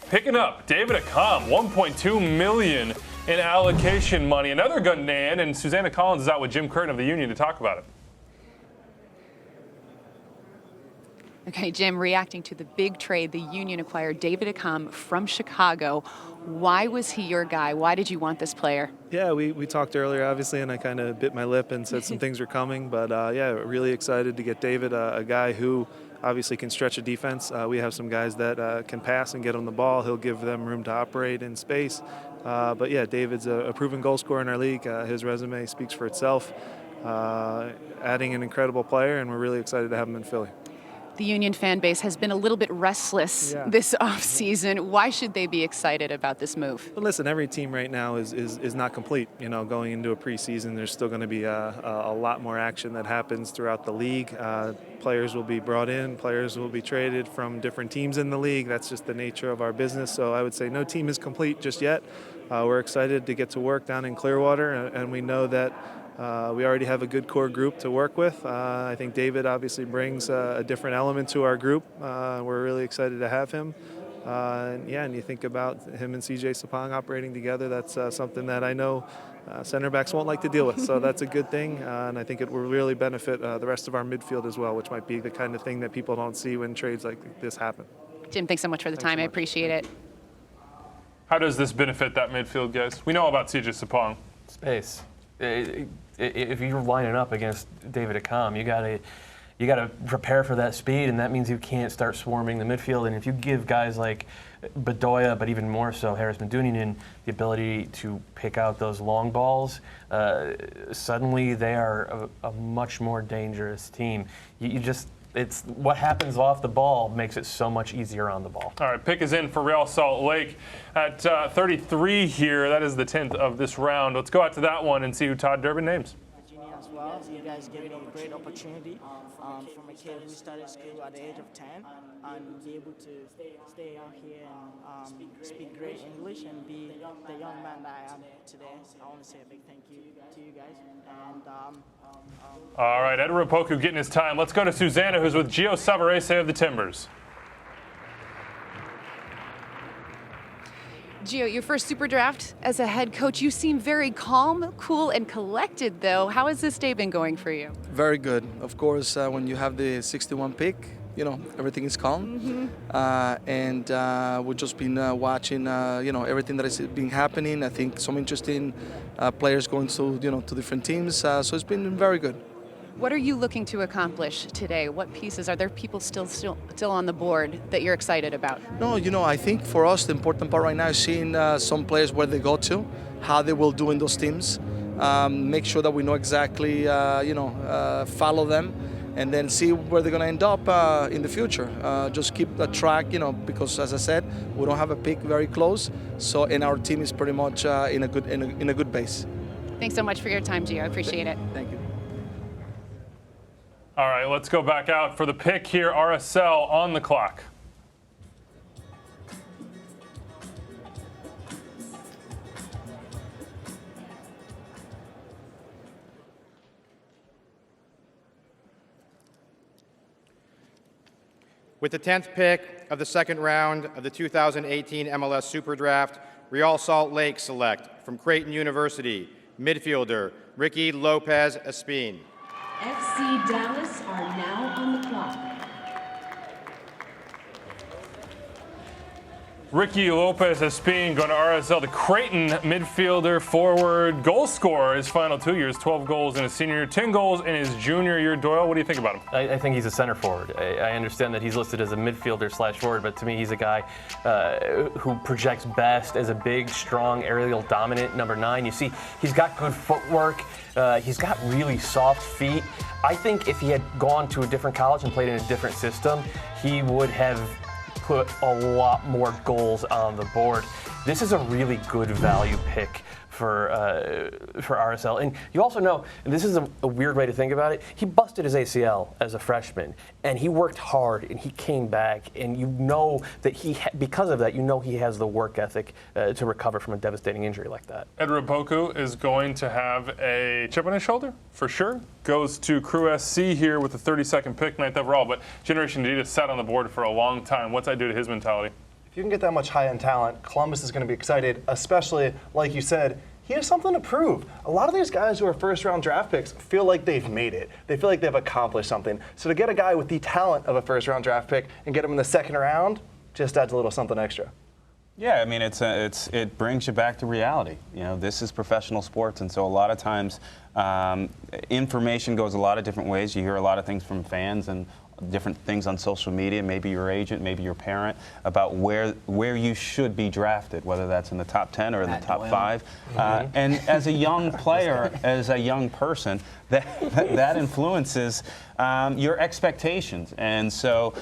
picking up David Accam, $1.2 million in allocation money. Another Ghanaian, and Susanna Collins is out with Jim Curtin of the Union to talk about it. Okay, Jim, reacting to the big trade, the Union acquired David Accam from Chicago. Why was he your guy? Why did you want this player? Yeah, we talked earlier, obviously, and I kind of bit my lip and said some things were coming. But, yeah, really excited to get David, a guy who obviously can stretch a defense. We have some guys that can pass and get on the ball. He'll give them room to operate in space. But, yeah, David's a proven goal scorer in our league. His resume speaks for itself. Adding an incredible player, and we're really excited to have him in Philly. The Union fan base has been a little bit restless this offseason. Why should they be excited about this move? But listen, every team right now is not complete. You know, going into a preseason, there's still going to be a lot more action that happens throughout the league. Players will be brought in, players will be traded from different teams in the league. That's just the nature of our business. So I would say no team is complete just yet. We're excited to get to work down in Clearwater, and we know that we already have a good core group to work with. I think David obviously brings a different element to our group. We're really excited to have him. And you think about him and CJ Sapong operating together, that's something that I know center backs won't like to deal with. So that's a good thing, and I think it will really benefit the rest of our midfield as well, which might be the kind of thing that people don't see when trades like this happen. Jim, thanks so much for the time. I appreciate it. How does this benefit that midfield, guys? We know about CJ Sapong. Space. If you're lining up against David Accam, you gotta prepare for that speed, and that means you can't start swarming the midfield. And if you give guys like Bedoya, but even more so Harris Medunjanin, the ability to pick out those long balls, suddenly they are a much more dangerous team. It's what happens off the ball makes it so much easier on the ball. All right, pick is in for Real Salt Lake at 33 here. That is the 10th of this round. Let's go out to that one and see who Todd Durbin names. As well, so you guys gave me a great opportunity from a kid who started school at the age of 10 and be able to stay out here and speak great English and be the young man that I am today. So I want to say a big thank you to you guys. And all right, Ed Rapoku getting his time. Let's go to Susanna, who's with Gio Savarese of the Timbers. Gio, your first Super Draft as a head coach, you seem very calm, cool, and collected, though. How has this day been going for you? Very good. Of course, when you have the 61 pick, you know, everything is calm. And we've just been watching, everything that has been happening. I think some interesting players going to different teams. So it's been very good. What are you looking to accomplish today? What pieces? Are there people still on the board that you're excited about? No, I think for us the important part right now is seeing some players where they go to, how they will do in those teams. Make sure that we know exactly, follow them, and then see where they're going to end up in the future. Just keep the track, because as I said, we don't have a pick very close. So, and our team is pretty much in a good base. Thanks so much for your time, Gio. I appreciate it. Thank you. All right, let's go back out for the pick here. RSL on the clock. With the 10th pick of the second round of the 2018 MLS SuperDraft, Real Salt Lake select from Creighton University, midfielder Ricky Lopez Espin. FC Dallas are now on the clock. Ricky Lopez Espin going to RSL. The Creighton midfielder, forward, goal scorer his final 2 years, 12 goals in his senior year, 10 goals in his junior year. Doyle, what do you think about him? I think he's a center forward. I understand that he's listed as a midfielder/forward, but to me he's a guy who projects best as a big, strong, aerial dominant number 9. You see, he's got good footwork. He's got really soft feet. I think if he had gone to a different college and played in a different system, he would have put a lot more goals on the board. This is a really good value pick for RSL. And you also know, and this is a weird way to think about it, he busted his ACL as a freshman, and he worked hard, and he came back, and you know that because of that, you know he has the work ethic to recover from a devastating injury like that. Ed Raboku is going to have a chip on his shoulder, for sure. Goes to Crew SC here with the 32nd pick, 9th overall, but Generation Adidas sat on the board for a long time. What's that do to his mentality? If you can get that much high-end talent, Columbus is going to be excited, especially, like you said, he has something to prove. A lot of these guys who are first-round draft picks feel like they've made it. They feel like they've accomplished something. So to get a guy with the talent of a first-round draft pick and get him in the second round just adds a little something extra. Yeah, I mean, it brings you back to reality. You know, this is professional sports, and so a lot of times information goes a lot of different ways. You hear a lot of things from fans and different things on social media, maybe your agent, maybe your parent, about where you should be drafted, whether that's in the top 10 or in the top 5. And as a young player, as a young person, that influences your expectations. And so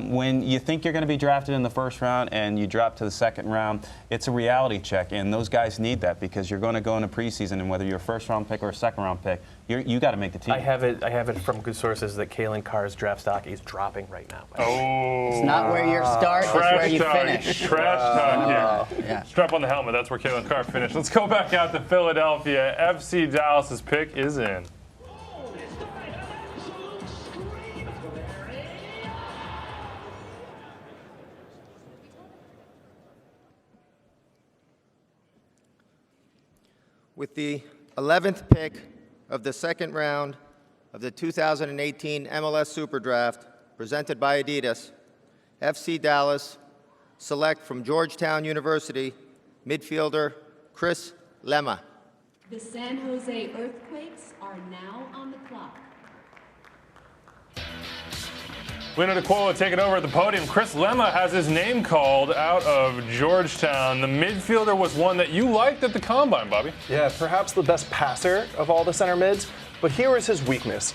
when you think you're going to be drafted in the first round and you drop to the second round, it's a reality check. And those guys need that because you're going to go into preseason, and whether you're a first-round pick or a second-round pick, you got to make the team. I have it from good sources that Kalen Carr's draft stock is dropping right now. Oh. It's not where you start, it's where you finish. Trash talk here. Yeah. Strap on the helmet. That's where Kalen Carr finished. Let's go back out to Philadelphia. FC Dallas's pick is in. With the 11th pick of the second round of the 2018 MLS SuperDraft, presented by Adidas, FC Dallas select from Georgetown University midfielder Chris Lema. The San Jose Earthquakes are now on the clock. Lino DeQuola taking over at the podium. Chris Lema has his name called out of Georgetown. The midfielder was one that you liked at the Combine, Bobby. Yeah, perhaps the best passer of all the center mids, but here is his weakness.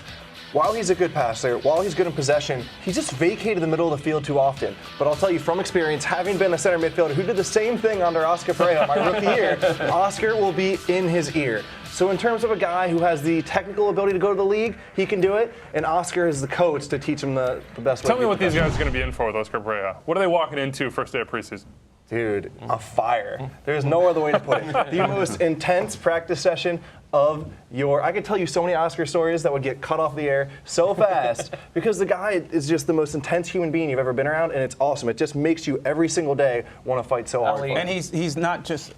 While he's a good passer, while he's good in possession, he just vacated the middle of the field too often. But I'll tell you from experience, having been a center midfielder who did the same thing under Oscar Pereira my rookie year, Oscar will be in his ear. So in terms of a guy who has the technical ability to go to the league, he can do it, and Oscar is the coach to teach him the best way. Tell me what these guys are going to be in for with Oscar Pereira. What are they walking into first day of preseason? Dude, a fire. There's no other way to put it. The most intense practice session of I could tell you so many Oscar stories that would get cut off the air so fast because the guy is just the most intense human being you've ever been around, and it's awesome. It just makes you every single day want to fight so hard. And he's not just.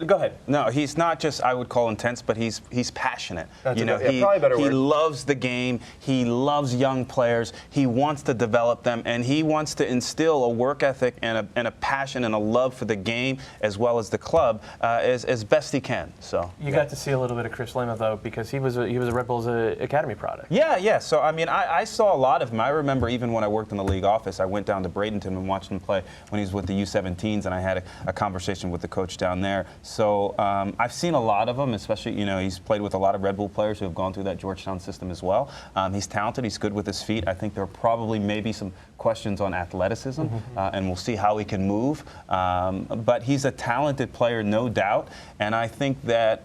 Go ahead. No, he's not just I would call intense, but he's passionate. That's you know, probably a better he word. loves the game. He loves young players. He wants to develop them, and he wants to instill a work ethic and a passion and a love for the game as well as the club as best he can. So you got to see a little bit of Chris Lema though, because he was a Red Bulls Academy product. Yeah. So I mean, I saw a lot of him. I remember even when I worked in the league office, I went down to Bradenton and watched him play when he was with the U17s, and I had a conversation with the coach down there. So I've seen a lot of him, especially, you know, he's played with a lot of Red Bull players who have gone through that Georgetown system as well. He's talented. He's good with his feet. I think there are probably maybe some questions on athleticism, and we'll see how he can move. But he's a talented player, no doubt. And I think that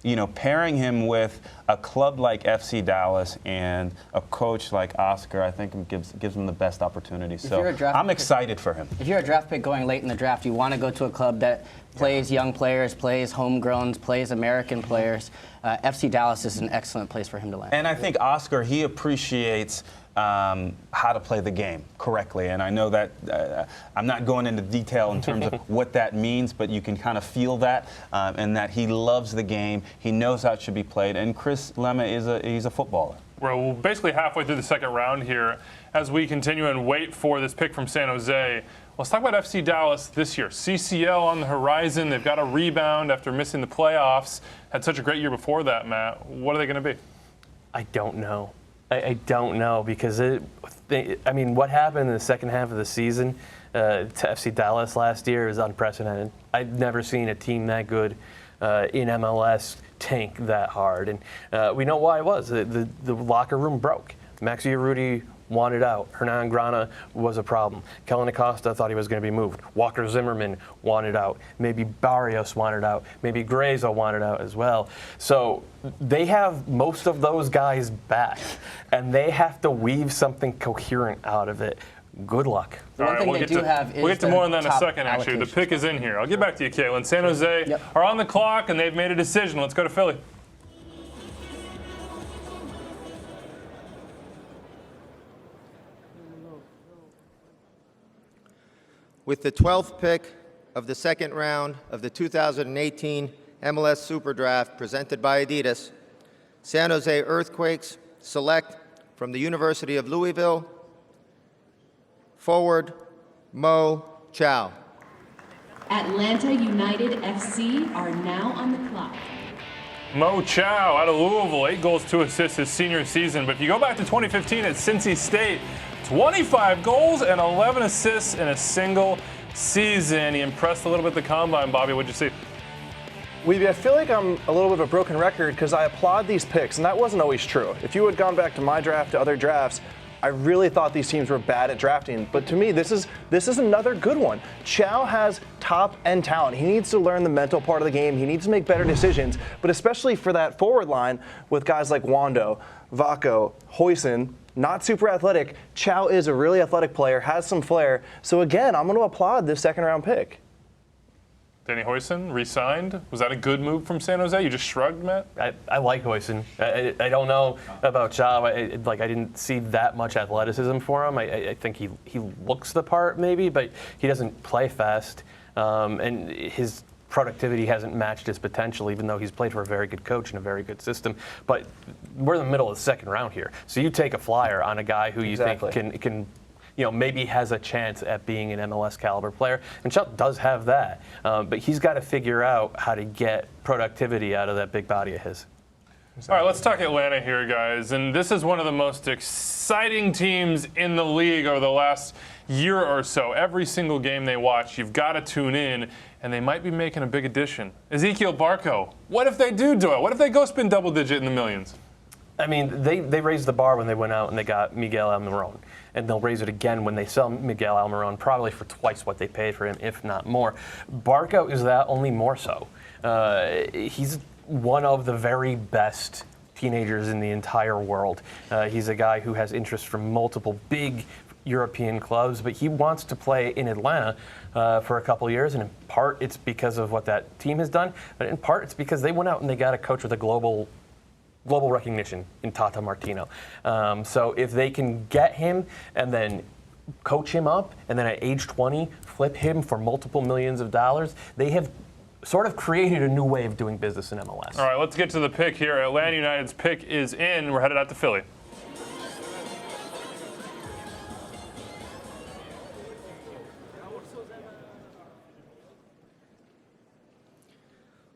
you know, pairing him with a club like FC Dallas and a coach like Oscar, I think gives him the best opportunity. So I'm excited for him. If you're a draft pick going late in the draft, you want to go to a club that plays young players, plays homegrowns, plays American players. FC Dallas is an excellent place for him to land. And I think Oscar, he appreciates how to play the game correctly. And I know that I'm not going into detail in terms of what that means, but you can kind of feel that, and that he loves the game. He knows how it should be played. And Chris Lema he's a footballer. We're basically halfway through the second round here. As we continue and wait for this pick from San Jose, let's talk about FC Dallas this year. CCL on the horizon. They've got a rebound after missing the playoffs. Had such a great year before that, Matt. What are they going to be? I don't know. I don't know because I mean, what happened in the second half of the season to FC Dallas last year is unprecedented. I'd never seen a team that good in MLS tank that hard, and we know why it was. The locker room broke. Maxi Urruti wanted out. Hernan Grana was a problem. Kellen Acosta thought he was going to be moved. Walker Zimmerman wanted out. Maybe Barrios wanted out. Maybe Grazo wanted out as well. So they have most of those guys back, and they have to weave something coherent out of it. Good luck. The one thing they do have is we'll get to more on that in a top second, actually. The allocation. pick is in here. I'll get back to you, Caitlin. San Jose are on the clock, and they've made a decision. Let's go to Philly. With the 12th pick of the second round of the 2018 MLS SuperDraft presented by Adidas, San Jose Earthquakes select from the University of Louisville, forward Moutinho. Atlanta United FC are now on the clock. Moutinho out of Louisville, 8 goals, 2 assists his senior season. But if you go back to 2015 at Cincy State, 25 goals and 11 assists in a single season. He impressed a little bit at the Combine, Bobby. What'd you see? Weeby, I feel like I'm a little bit of a broken record because I applaud these picks, and that wasn't always true. If you had gone back to my draft, to other drafts, I really thought these teams were bad at drafting. But to me, this is another good one. Chow has top-end talent. He needs to learn the mental part of the game. He needs to make better decisions. But especially for that forward line with guys like Wando, Vaco, Hoyson, not super athletic, Chow is a really athletic player, has some flair. So again, I'm going to applaud this second-round pick. Danny Hoyson re-signed. Was that a good move from San Jose? You just shrugged, Matt? I like Hoyson. I don't know about Chow. I didn't see that much athleticism for him. I think he looks the part maybe, but he doesn't play fast. And his productivity hasn't matched his potential, even though he's played for a very good coach and a very good system. But we're in the middle of the second round here. So you take a flyer on a guy who you think can maybe has a chance at being an MLS caliber player. And Chuck does have that. But he's got to figure out how to get productivity out of that big body of his. All right, let's talk Atlanta here, guys. And this is one of the most exciting teams in the league over the last year or so. Every single game they watch, you've got to tune in, and they might be making a big addition. Ezequiel Barco, what if they do it? What if they go spend double-digit in the millions? I mean, they raised the bar when they went out and they got Miguel Almiron. And they'll raise it again when they sell Miguel Almiron, probably for twice what they paid for him, if not more. Barco is that, only more so. He's one of the very best teenagers in the entire world. He's a guy who has interest from multiple big European clubs, but he wants to play in Atlanta for a couple years, and in part it's because of what that team has done, but in part it's because they went out and they got a coach with a global recognition in Tata Martino. So if they can get him and then coach him up, and then at age 20 flip him for multiple millions of dollars, they have sort of created a new way of doing business in MLS. All right, let's get to the pick here. Atlanta United's pick is in. We're headed out to Philly.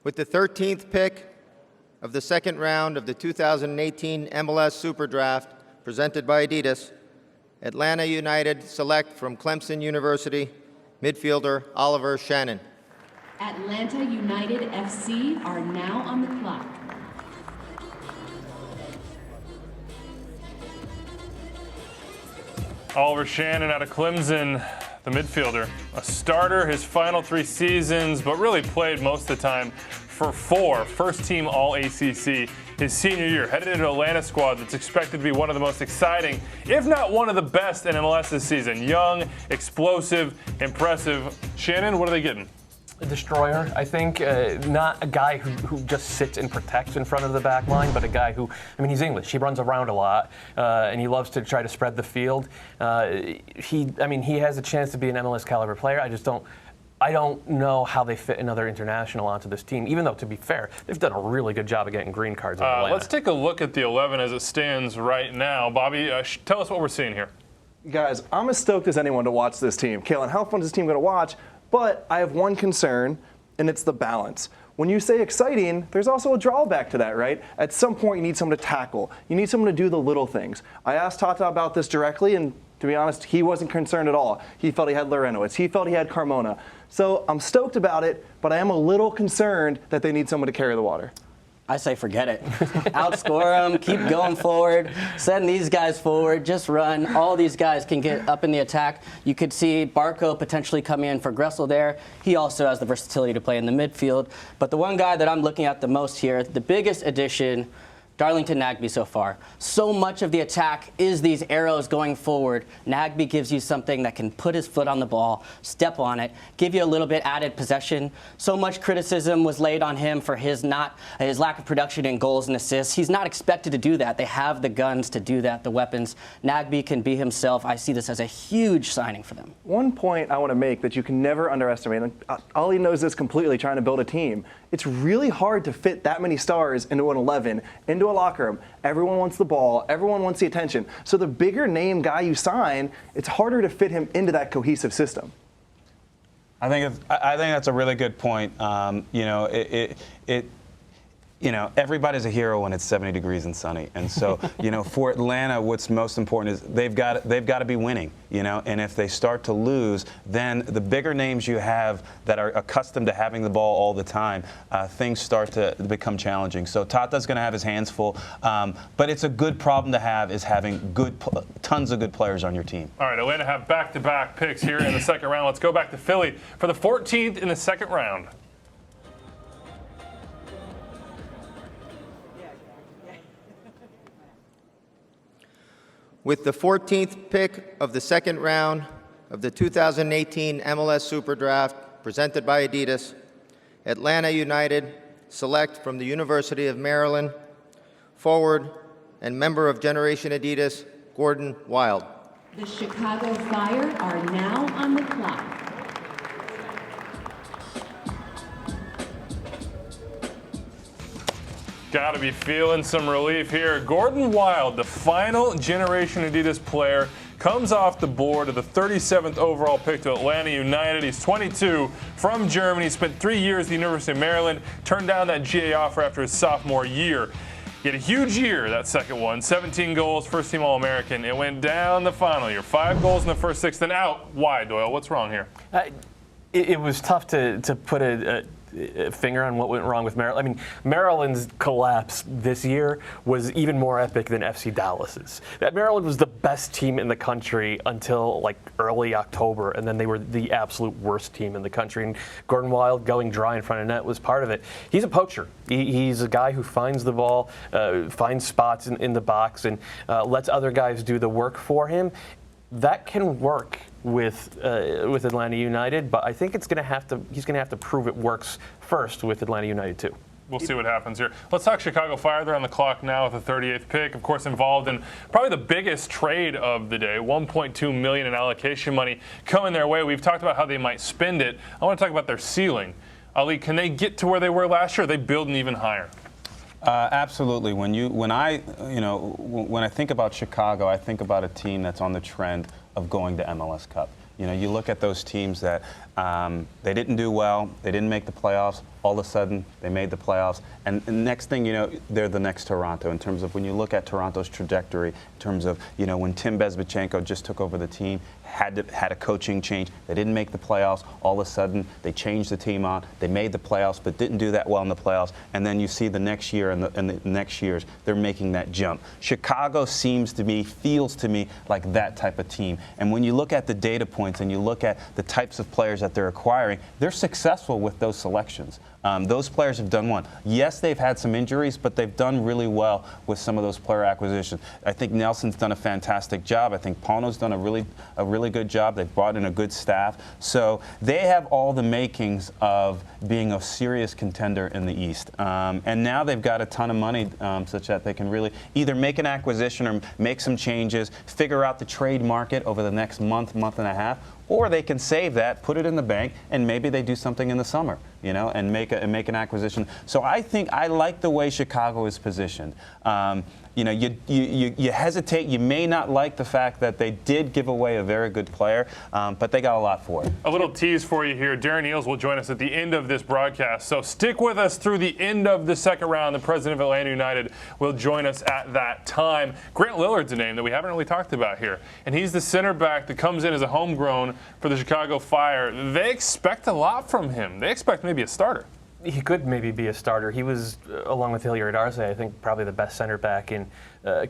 With the 13th pick of the second round of the 2018 MLS SuperDraft presented by Adidas, Atlanta United select from Clemson University midfielder Oliver Shannon. Atlanta United FC are now on the clock. Oliver Shannon out of Clemson, the midfielder. A starter his final 3 seasons, but really played most of the time for 4 first-team All-ACC his senior year. Headed into Atlanta squad that's expected to be one of the most exciting, if not one of the best in MLS this season. Young, explosive, impressive. Shannon, what are they getting? A destroyer, I think. Not a guy who just sits and protects in front of the back line, but a guy who, I mean, he's English. He runs around a lot, and he loves to try to spread the field. He has a chance to be an MLS caliber player. I don't know how they fit another international onto this team, even though, to be fair, they've done a really good job of getting green cards in Atlanta. Let's take a look at the 11 as it stands right now. Bobby, tell us what we're seeing here. Guys, I'm as stoked as anyone to watch this team. Kalen, how fun is this team going to watch? But I have one concern, and it's the balance. When you say exciting, there's also a drawback to that, right? At some point, you need someone to tackle. You need someone to do the little things. I asked Tata about this directly, and to be honest, he wasn't concerned at all. He felt he had Lorenowitz. He felt he had Carmona. So I'm stoked about it, but I am a little concerned that they need someone to carry the water. I say forget it. Outscore them, keep going forward, send these guys forward, just run. All these guys can get up in the attack. You could see Barco potentially coming in for Gressel there. He also has the versatility to play in the midfield. But the one guy that I'm looking at the most here, the biggest addition, Darlington Nagbe so far. So much of the attack is these arrows going forward. Nagbe gives you something that can put his foot on the ball, step on it, give you a little bit added possession. So much criticism was laid on him for his lack of production in goals and assists. He's not expected to do that. They have the guns to do that, the weapons. Nagbe can be himself. I see this as a huge signing for them. One point I want to make that you can never underestimate, and Ollie knows this completely trying to build a team, it's really hard to fit that many stars into an 11, into a locker room. Everyone wants the ball. Everyone wants the attention. So the bigger name guy you sign, it's harder to fit him into that cohesive system. I think that's a really good point. Everybody's a hero when it's 70 degrees and sunny. And so, for Atlanta, what's most important is they've got to be winning, and if they start to lose, then the bigger names you have that are accustomed to having the ball all the time, things start to become challenging. So Tata's going to have his hands full, but it's a good problem to have, is having tons of good players on your team. All right, Atlanta have back-to-back picks here in the second round. Let's go back to Philly for the 14th in the second round. With the 14th pick of the second round of the 2018 MLS SuperDraft, presented by Adidas, Atlanta United select from the University of Maryland, forward and member of Generation Adidas, Gordon Wild. The Chicago Fire are now on the clock. Got to be feeling some relief here. Gordon Wild, the final Generation Adidas player, comes off the board of the 37th overall pick to Atlanta United. He's 22, from Germany, spent 3 years at the University of Maryland, turned down that GA offer after his sophomore year. He had a huge year, that second one, 17 goals, first-team All-American. It went down the final year, 5 goals in the first 6, then out. Why, Doyle? What's wrong here? It was tough to put a finger on what went wrong with Maryland. I mean, Maryland's collapse this year was even more epic than FC Dallas's. That Maryland was the best team in the country until like early October, and then they were the absolute worst team in the country. And Gordon Wild going dry in front of net was part of it. He's a poacher. He's a guy who finds the ball, finds spots in the box, and lets other guys do the work for him. That can work with Atlanta United, but I think he's going to have to prove it works first with Atlanta United too. We'll see what happens here. Let's talk Chicago Fire. They're on the clock now with the 38th pick. Of course, involved in probably the biggest trade of the day, $1.2 million in allocation money coming their way. We've talked about how they might spend it. I want to talk about their ceiling. Ali, can they get to where they were last year? Or are they building even higher? Absolutely. When I think about Chicago, I think about a team that's on the trend of going to MLS Cup. You look at those teams that they didn't do well, they didn't make the playoffs. All of a sudden, they made the playoffs, and the next thing you know, they're the next Toronto. In terms of when you look at Toronto's trajectory, in terms of when Tim Bezbatchenko just took over the team, had a coaching change. They didn't make the playoffs. All of a sudden, they changed the team on. They made the playoffs, but didn't do that well in the playoffs. And then you see the next year and the next years, they're making that jump. Chicago feels to me like that type of team. And when you look at the data points and you look at the types of players that they're acquiring, they're successful with those selections. Those players have done one. Yes, they've had some injuries, but they've done really well with some of those player acquisitions. I think Nelson's done a fantastic job. I think Pono's done a really good job. They've brought in a good staff. So they have all the makings of being a serious contender in the East. And now they've got a ton of money such that they can really either make an acquisition or make some changes, figure out the trade market over the next month and a half, or they can save that, put it in the bank, and maybe they do something in the summer, and make an acquisition. So I think I like the way Chicago is positioned. You hesitate. You may not like the fact that they did give away a very good player, but they got a lot for it. A little tease for you here. Darren Eales will join us at the end of this broadcast. So stick with us through the end of the second round. The president of Atlanta United will join us at that time. Grant Lillard's a name that we haven't really talked about here. And he's the center back that comes in as a homegrown for the Chicago Fire. They expect a lot from him. They expect maybe a starter. he could maybe be a starter. He was, along with Hilliard-Arce, I think probably the best center back in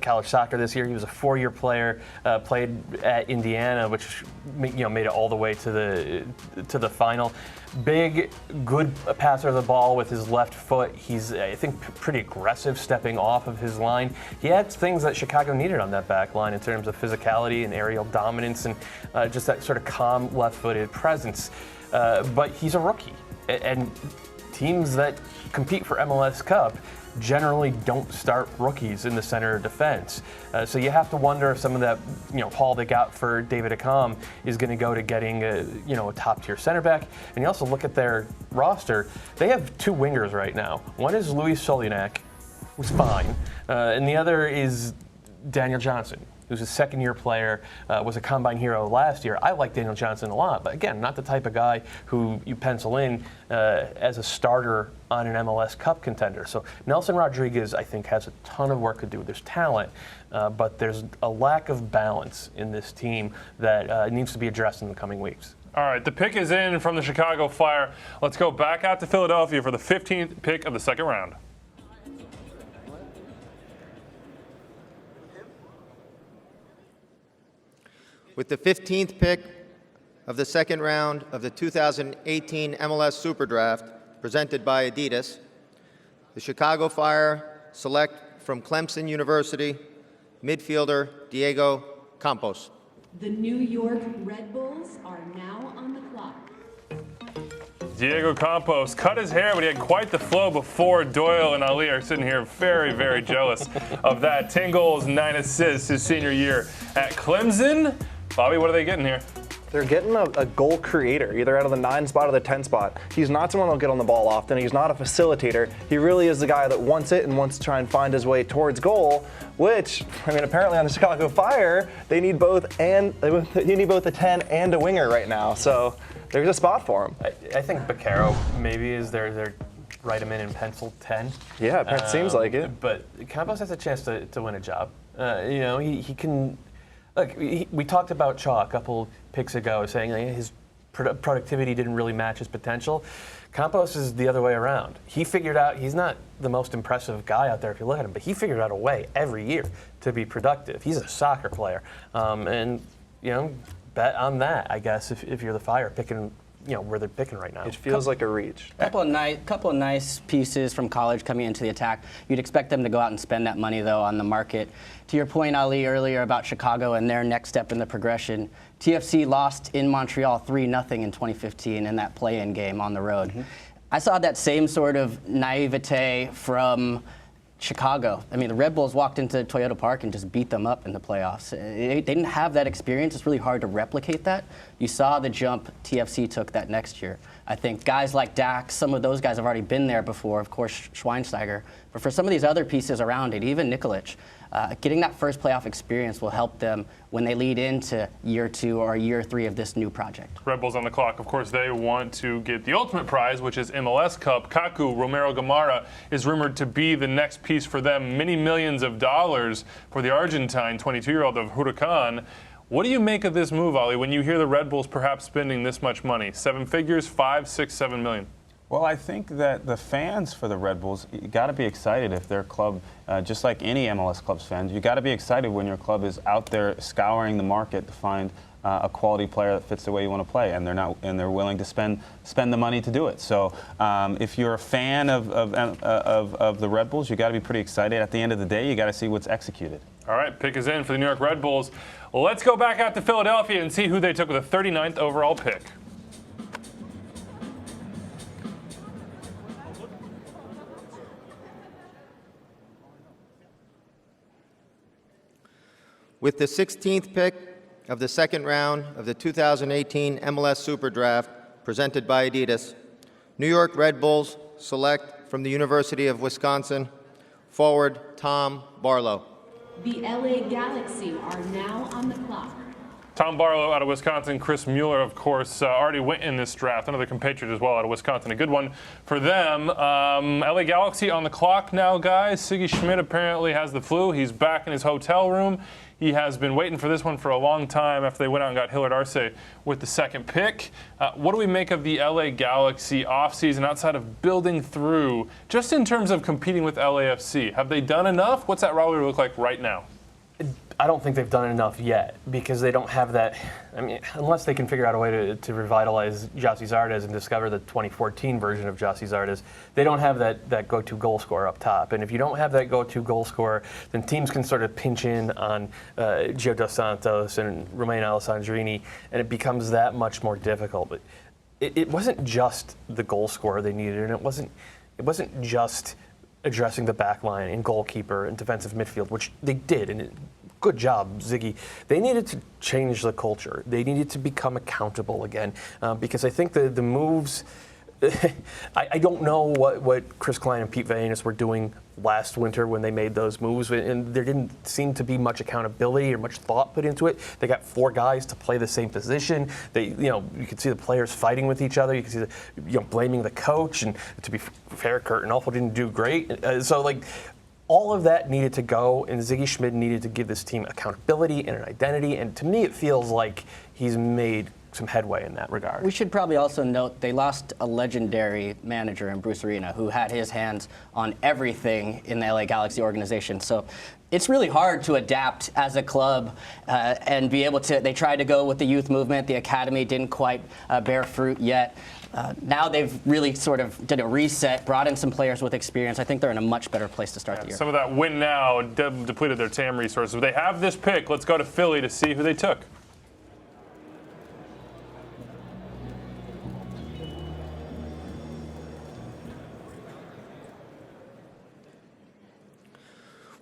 college soccer this year. He was a 4-year player, played at Indiana, which made it all the way to the final. Big, good passer of the ball with his left foot. He's, I think, pretty aggressive stepping off of his line. He had things that Chicago needed on that back line in terms of physicality and aerial dominance and just that sort of calm left-footed presence. But he's a rookie, and teams that compete for MLS Cup generally don't start rookies in the center of defense. So you have to wonder if some of that, haul they got for David Accam is going to go to getting a top-tier center back. And you also look at their roster; they have 2 wingers right now. One is Luis Solinak, who's fine, and the other is Daniel Johnson, who's a second-year player, was a combine hero last year. I like Daniel Johnson a lot, but again, not the type of guy who you pencil in as a starter on an MLS Cup contender. So Nelson Rodriguez, I think, has a ton of work to do. There's talent, but there's a lack of balance in this team that needs to be addressed in the coming weeks. All right, the pick is in from the Chicago Fire. Let's go back out to Philadelphia for the 15th pick of the second round. With the 15th pick of the second round of the 2018 MLS SuperDraft, presented by Adidas, the Chicago Fire select from Clemson University midfielder Diego Campos. The New York Red Bulls are now on the clock. Diego Campos cut his hair, but he had quite the flow before. Doyle and Ali are sitting here very, very jealous of that. 10 goals, 9 assists his senior year at Clemson. Bobby, what are they getting here? They're getting a goal creator, either out of the 9 spot or the 10 spot. He's not someone who'll get on the ball often. He's not a facilitator. He really is the guy that wants it and wants to try and find his way towards goal, which, apparently on the Chicago Fire, they need both a 10 and a winger right now. So there's a spot for him. I think Bakero maybe is their write him in pencil 10. Yeah, it seems like it. But Campos has a chance to win a job. He can. Look, we talked about Shaw a couple picks ago, saying his productivity didn't really match his potential. Campos is the other way around. He figured out he's not the most impressive guy out there if you look at him, but he figured out a way every year to be productive. He's a soccer player, and bet on that, I guess, if you're the Fire picking. Where they're picking right now. It feels like a reach. Couple of nice pieces from college coming into the attack. You'd expect them to go out and spend that money, though, on the market. To your point, Ali, earlier about Chicago and their next step in the progression, TFC lost in Montreal 3-0 in 2015 in that play-in game on the road. Mm-hmm. I saw that same sort of naivete from Chicago. The Red Bulls walked into Toyota Park and just beat them up in the playoffs. They didn't have that experience. It's really hard to replicate that. You saw the jump TFC took that next year. I think guys like Dax, some of those guys have already been there before, of course, Schweinsteiger. But for some of these other pieces around it, even Nikolic, getting that first playoff experience will help them when they lead into year 2 or year 3 of this new project. Red Bulls on the clock. Of course, they want to get the ultimate prize, which is MLS Cup. Kaku Romero Gamarra is rumored to be the next piece for them. Many millions of dollars for the Argentine 22-year-old of Huracan. What do you make of this move, Ali, when you hear the Red Bulls perhaps spending this much money? 7 figures, 5, 6, 7 million. Well, I think that the fans for the Red Bulls, you got to be excited if their club, just like any MLS club's fans, you got to be excited when your club is out there scouring the market to find a quality player that fits the way you want to play, and they're willing to spend the money to do it. So if you're a fan of the Red Bulls, you got to be pretty excited. At the end of the day, you got to see what's executed. All right, pick is in for the New York Red Bulls. Let's go back out to Philadelphia and see who they took with the 39th overall pick. With the 16th pick of the second round of the 2018 MLS SuperDraft, presented by Adidas, New York Red Bulls select from the University of Wisconsin forward Tom Barlow. The LA Galaxy are now on the clock. Tom Barlow out of Wisconsin. Chris Mueller, of course, already went in this draft. Another compatriot as well out of Wisconsin. A good one for them. LA Galaxy on the clock now, guys. Siggy Schmidt apparently has the flu. He's back in his hotel room. He has been waiting for this one for a long time after they went out and got Hilliard-Arce with the second pick. What do we make of the LA Galaxy offseason outside of building through, just in terms of competing with LAFC? Have they done enough? What's that rivalry look like right now? I don't think they've done enough yet because they don't have that. I mean, unless they can figure out a way to revitalize Gyasi Zardes and discover the 2014 version of Gyasi Zardes, they don't have that go-to goal scorer up top. And if you don't have that go-to goal scorer, then teams can sort of pinch in on Gio Dos Santos and Romain Alessandrini, and it becomes that much more difficult. But it wasn't just the goal scorer they needed, and it wasn't just addressing the back line and goalkeeper and defensive midfield, which they did, and good job, Ziggy. They needed to change the culture. They needed to become accountable again, because I think the moves, I don't know what Chris Klein and Pete Vagenas were doing last winter when they made those moves, and there didn't seem to be much accountability or much thought put into it. They got 4 guys to play the same position. You could see the players fighting with each other. You could see blaming the coach, and to be fair, Kurt and Alfo didn't do great. All of that needed to go, and Ziggy Schmid needed to give this team accountability and an identity, and to me it feels like he's made some headway in that regard. We should probably also note they lost a legendary manager in Bruce Arena who had his hands on everything in the LA Galaxy organization. So it's really hard to adapt as a club and be able to. They tried to go with the youth movement. The academy didn't quite bear fruit yet. Now they've really sort of did a reset, brought in some players with experience. I think they're in a much better place to start the year. Some of that win now depleted their TAM resources. But they have this pick. Let's go to Philly to see who they took.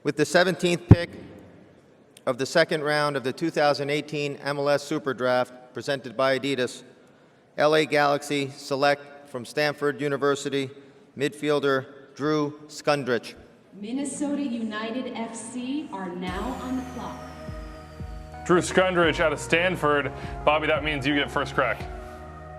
With the 17th pick of the second round of the 2018 MLS SuperDraft presented by Adidas, LA Galaxy select from Stanford University midfielder Drew Skundrich. Minnesota United FC are now on the clock. Drew Skundrich out of Stanford. Bobby, that means you get first crack.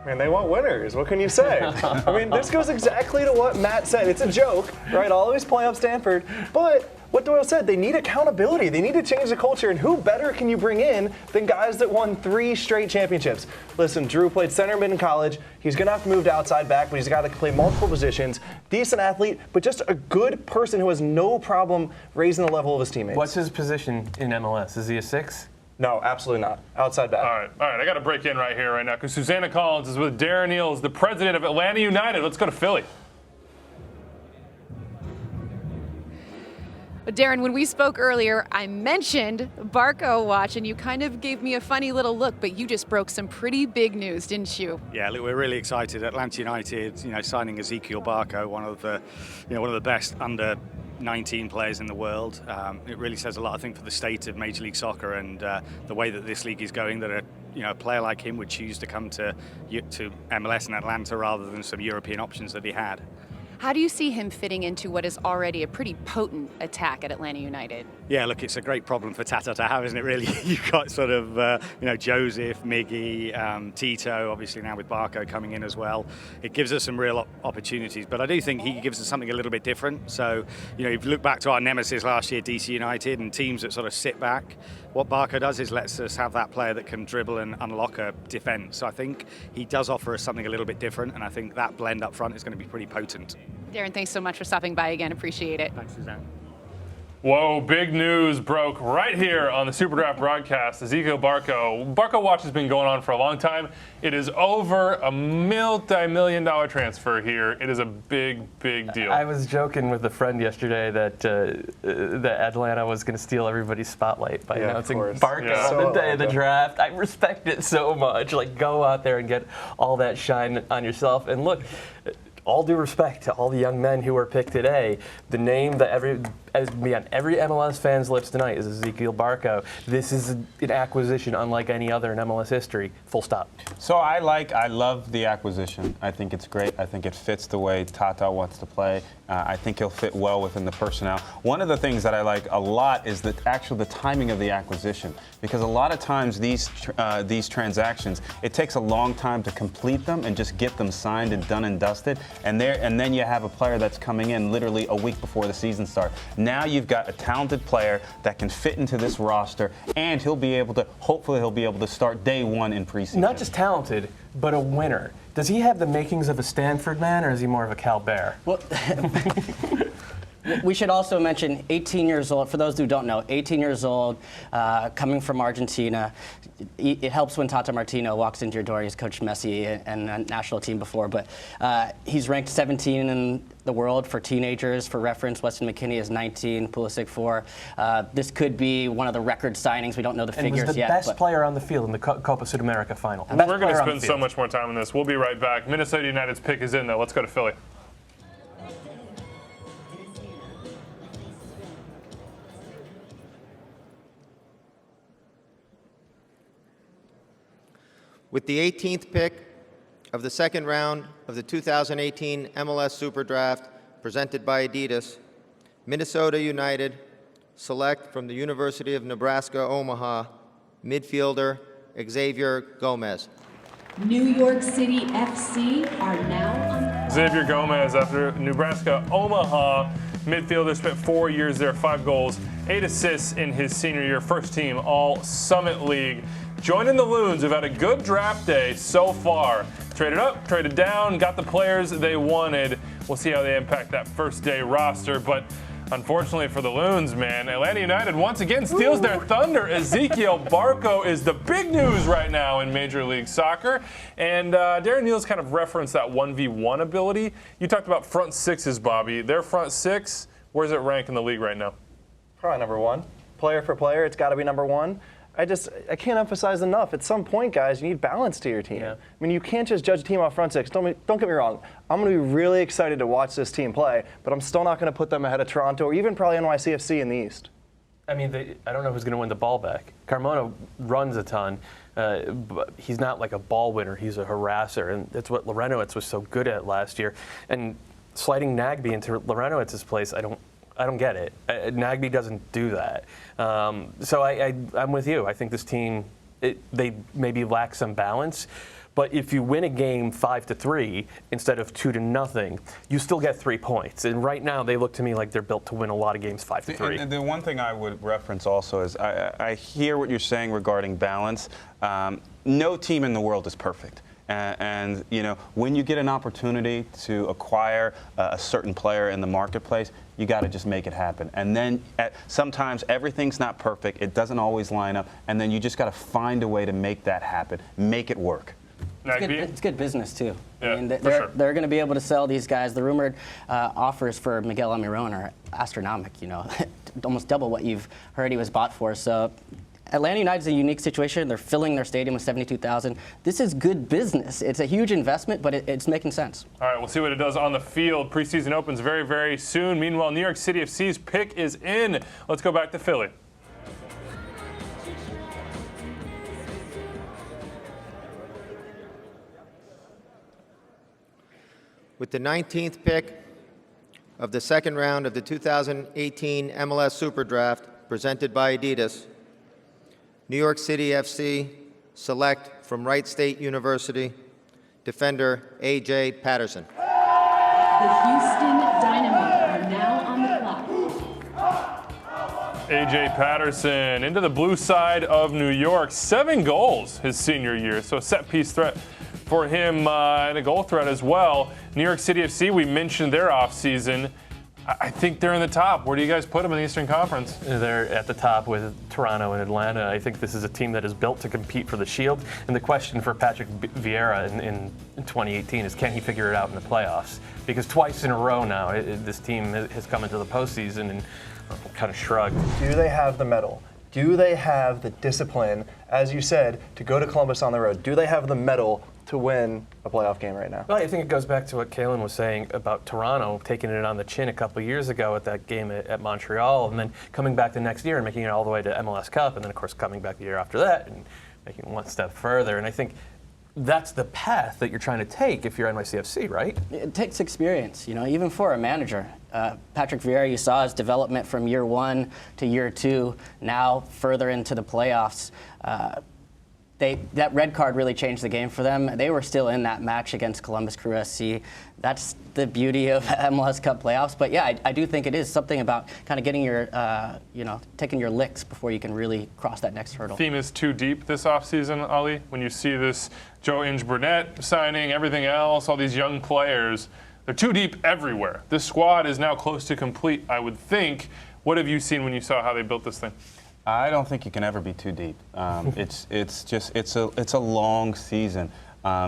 Man, they want winners. What can you say? I mean, this goes exactly to what Matt said. It's a joke, right? Always play up Stanford. But what Doyle said, they need accountability. They need to change the culture. And who better can you bring in than guys that won 3 straight championships? Listen, Drew played center mid in college. He's going to have to move to outside back, but he's a guy that can play multiple positions. Decent athlete, but just a good person who has no problem raising the level of his teammates. What's his position in MLS? Is he a 6? No, absolutely not. Outside back. All right. I got to break in right here, right now, because Susanna Collins is with Darren Eales, the president of Atlanta United. Let's go to Philly. Darren, when we spoke earlier, I mentioned Barco watch, and you kind of gave me a funny little look, but you just broke some pretty big news, didn't you? Yeah, look, we're really excited. Atlanta United, signing Ezequiel Barco, one of the best under 19 players in the world. It really says a lot, I think, for the state of Major League Soccer and the way that this league is going. That a player like him would choose to come to MLS in Atlanta rather than some European options that he had. How do you see him fitting into what is already a pretty potent attack at Atlanta United? Yeah, look, it's a great problem for Tata to have, isn't it, really? You've got sort of, Joseph, Miggy, Tito, obviously now with Barco coming in as well. It gives us some real opportunities, but I do think he gives us something a little bit different. So, if you look back to our nemesis last year, DC United, and teams that sort of sit back, what Barco does is lets us have that player that can dribble and unlock a defence. So I think he does offer us something a little bit different, and I think that blend up front is going to be pretty potent. Darren, thanks so much for stopping by again. Appreciate it. Thanks, Suzanne. Whoa, big news broke right here on the SuperDraft broadcast. Ezequiel Barco watch has been going on for a long time. It is over a multi-million-dollar transfer here. It is a big, big deal. I was joking with a friend yesterday that Atlanta was going to steal everybody's spotlight by announcing Barco on the day of the draft. I respect it so much. Go out there and get all that shine on yourself. And look, all due respect to all the young men who were picked today, the name that is going to be on every MLS fan's lips tonight is Ezequiel Barco. This is an acquisition unlike any other in MLS history. Full stop. So I love the acquisition. I think it's great. I think it fits the way Tata wants to play. I think he'll fit well within the personnel. One of the things that I like a lot is the timing of the acquisition, because a lot of times these transactions, it takes a long time to complete them and just get them signed and done and dusted, and then you have a player that's coming in literally a week before the season starts. Now you've got a talented player that can fit into this roster, and hopefully he'll be able to start day one in preseason. Not just talented, but a winner. Does he have the makings of a Stanford man, or is he more of a Cal Bear? Well, we should also mention 18 years old. For those who don't know, 18 years old, coming from Argentina. It helps when Tata Martino walks into your door. He's coached Messi and a national team before, but he's ranked 17 in the world for teenagers. For reference, Weston McKennie is 19, Pulisic 4. This could be one of the record signings. We don't know the figures yet. And was the best player on the field in the Copa Sudamerica final. We're going to spend so much more time on this. We'll be right back. Minnesota United's pick is in, though. Let's go to Philly. With the 18th pick of the second round of the 2018 MLS SuperDraft presented by Adidas, Minnesota United select from the University of Nebraska, Omaha, midfielder Xavier Gomez. New York City FC are now on. Xavier Gomez, after Nebraska, Omaha, midfielder, spent 4 years there, 5 goals, 8 assists in his senior year, first team All Summit League. Joining the Loons, who've had a good draft day so far. Traded up, traded down, got the players they wanted. We'll see how they impact that first day roster. But unfortunately for the Loons, man, Atlanta United once again steals their thunder. Ezekiel Barco is the big news right now in Major League Soccer. And Darren Neal's kind of referenced that 1v1 ability. You talked about front sixes, Bobby. Their front six, where's it rank in the league right now? Probably number 1. Player for player, it's got to be number 1. I can't emphasize enough. At some point, guys, you need balance to your team. Yeah. I mean, you can't just judge a team off front six. Don't get me wrong. I'm going to be really excited to watch this team play, but I'm still not going to put them ahead of Toronto or even probably NYCFC in the East. I mean, I don't know who's going to win the ball back. Carmona runs a ton, but he's not like a ball winner. He's a harasser, and that's what Larenowitz was so good at last year. And sliding Nagby into Larenowitz's place, I don't get it. Nagby doesn't do that. So I'm with you. I think this team, they maybe lack some balance. But if you win a game 5-3 instead of 2-0, you still get 3 points. And right now, they look to me like they're built to win a lot of games 5-3. And the one thing I would reference also is I hear what you're saying regarding balance. No team in the world is perfect. And you know, when you get an opportunity to acquire a certain player in the marketplace, you got to just make it happen. And then sometimes everything's not perfect. It doesn't always line up. And then you just got to find a way to make that happen, make it work. It's good business, too. Yeah, I mean, sure. they're going to be able to sell these guys. The rumored offers for Miguel Almiron are astronomical, you know, almost double what you've heard he was bought for. So Atlanta United's a unique situation. They're filling their stadium with 72,000. This is good business. It's a huge investment, but it's making sense. All right, we'll see what it does on the field. Preseason opens very, very soon. Meanwhile, New York City FC's pick is in. Let's go back to Philly. With the 19th pick of the second round of the 2018 MLS SuperDraft presented by Adidas, New York City FC select from Wright State University defender A.J. Patterson. The Houston Dynamo are now on the clock. A.J. Patterson into the blue side of New York. 7 goals his senior year, so a set-piece threat for him and a goal threat as well. New York City FC, we mentioned their offseason. I think they're in the top. Where do you guys put them in the Eastern Conference? They're at the top with Toronto and Atlanta. I think this is a team that is built to compete for the Shield. And the question for Patrick Vieira in 2018 is, can he figure it out in the playoffs? Because twice in a row now, this team has come into the postseason and kind of shrugged. Do they have the mettle? Do they have the discipline, as you said, to go to Columbus on the road? Do they have the mettle to win a playoff game right now? Well, I think it goes back to what Kalen was saying about Toronto taking it on the chin a couple of years ago at that game at Montreal, and then coming back the next year and making it all the way to MLS Cup, and then, of course, coming back the year after that and making one step further. And I think that's the path that you're trying to take if you're NYCFC, right? It takes experience, you know, even for a manager. Patrick Vieira, you saw his development from year 1 to year 2, now further into the playoffs. that red card really changed the game for them. They were still in that match against Columbus Crew SC. That's the beauty of MLS Cup playoffs. But yeah, I do think it is something about kind of getting your, taking your licks before you can really cross that next hurdle. Theme is too deep this offseason, Ali. When you see this Joe Inge-Burnett signing, everything else, all these young players, they're too deep everywhere. This squad is now close to complete, I would think. What have you seen when you saw how they built this thing? I don't think you can ever be too deep. It's a long season.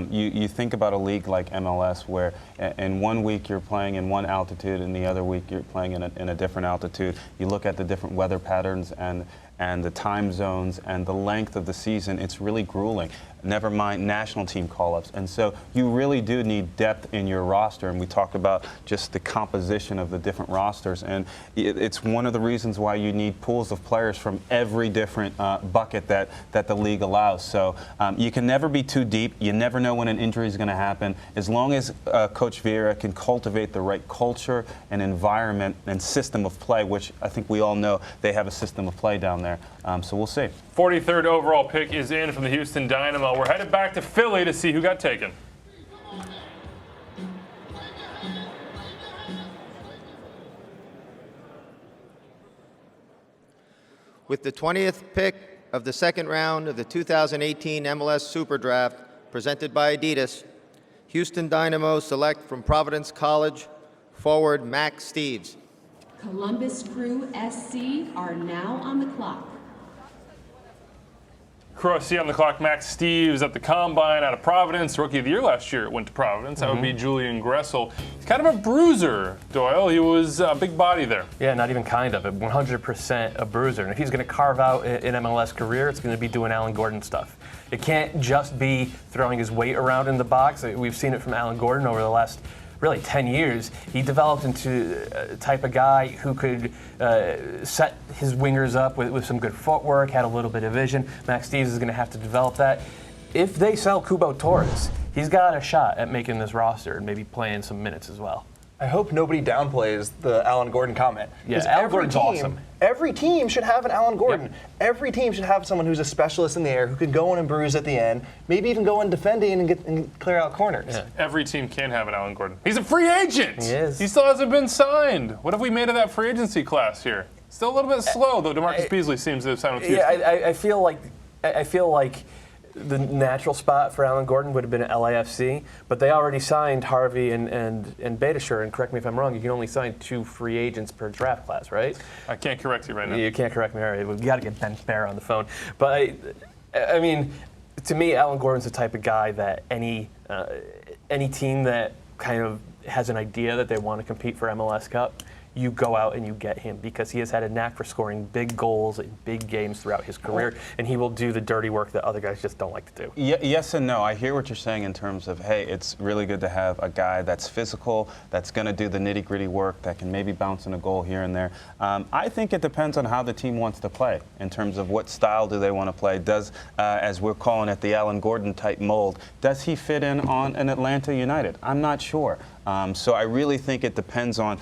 You think about a league like MLS where in 1 week you're playing in one altitude and the other week you're playing in a different altitude. You look at the different weather patterns and the time zones and the length of the season. It's really grueling. Never mind national team call-ups. And so you really do need depth in your roster. And we talk about just the composition of the different rosters. And it's one of the reasons why you need pools of players from every different bucket that the league allows. So you can never be too deep. You never know when an injury is going to happen. As long as Coach Vieira can cultivate the right culture and environment and system of play, which I think we all know they have a system of play down there. So we'll see. 43rd overall pick is in from the Houston Dynamo. We're headed back to Philly to see who got taken. With the 20th pick of the second round of the 2018 MLS SuperDraft, presented by Adidas, Houston Dynamo select from Providence College forward Max Steves. Columbus Crew SC are now on the clock. Crew SC on the clock. Max Steves at the Combine out of Providence. Rookie of the Year last year went to Providence. That would be Julian Gressel. He's kind of a bruiser, Doyle. He was a big body there. Yeah, not even kind of. 100% a bruiser. And if he's going to carve out an MLS career, it's going to be doing Alan Gordon stuff. It can't just be throwing his weight around in the box. We've seen it from Alan Gordon over the last really 10 years. He developed into a type of guy who could set his wingers up with some good footwork, had a little bit of vision. Max Steves is going to have to develop that. If they sell Kubo Torres, he's got a shot at making this roster and maybe playing some minutes as well. I hope nobody downplays the Alan Gordon comment. Yeah, Alan Gordon's awesome. Every team should have an Alan Gordon. Yep. Every team should have someone who's a specialist in the air who can go in and bruise at the end, maybe even go in defending and clear out corners. Yeah. Every team can have an Alan Gordon. He's a free agent. He is. He still hasn't been signed. What have we made of that free agency class here? Still a little bit slow, though. DeMarcus Beasley seems to have signed with Houston. Yeah, I feel like the natural spot for Alan Gordon would have been at LAFC, but they already signed Harvey and Beitashour, and correct me if I'm wrong, you can only sign 2 free agents per draft class, right? I can't correct you right now. You can't correct me, all right. We've got to get Ben Bear on the phone. But, I mean, to me, Alan Gordon's the type of guy that any team that kind of has an idea that they want to compete for MLS Cup, you go out and you get him because he has had a knack for scoring big goals in big games throughout his career, and he will do the dirty work that other guys just don't like to do. Yes and no. I hear what you're saying in terms of, hey, it's really good to have a guy that's physical, that's going to do the nitty-gritty work, that can maybe bounce in a goal here and there. I think it depends on how the team wants to play in terms of what style do they want to play. Does, as we're calling it, the Alan Gordon type mold, does he fit in on an Atlanta United? I'm not sure. So I really think it depends on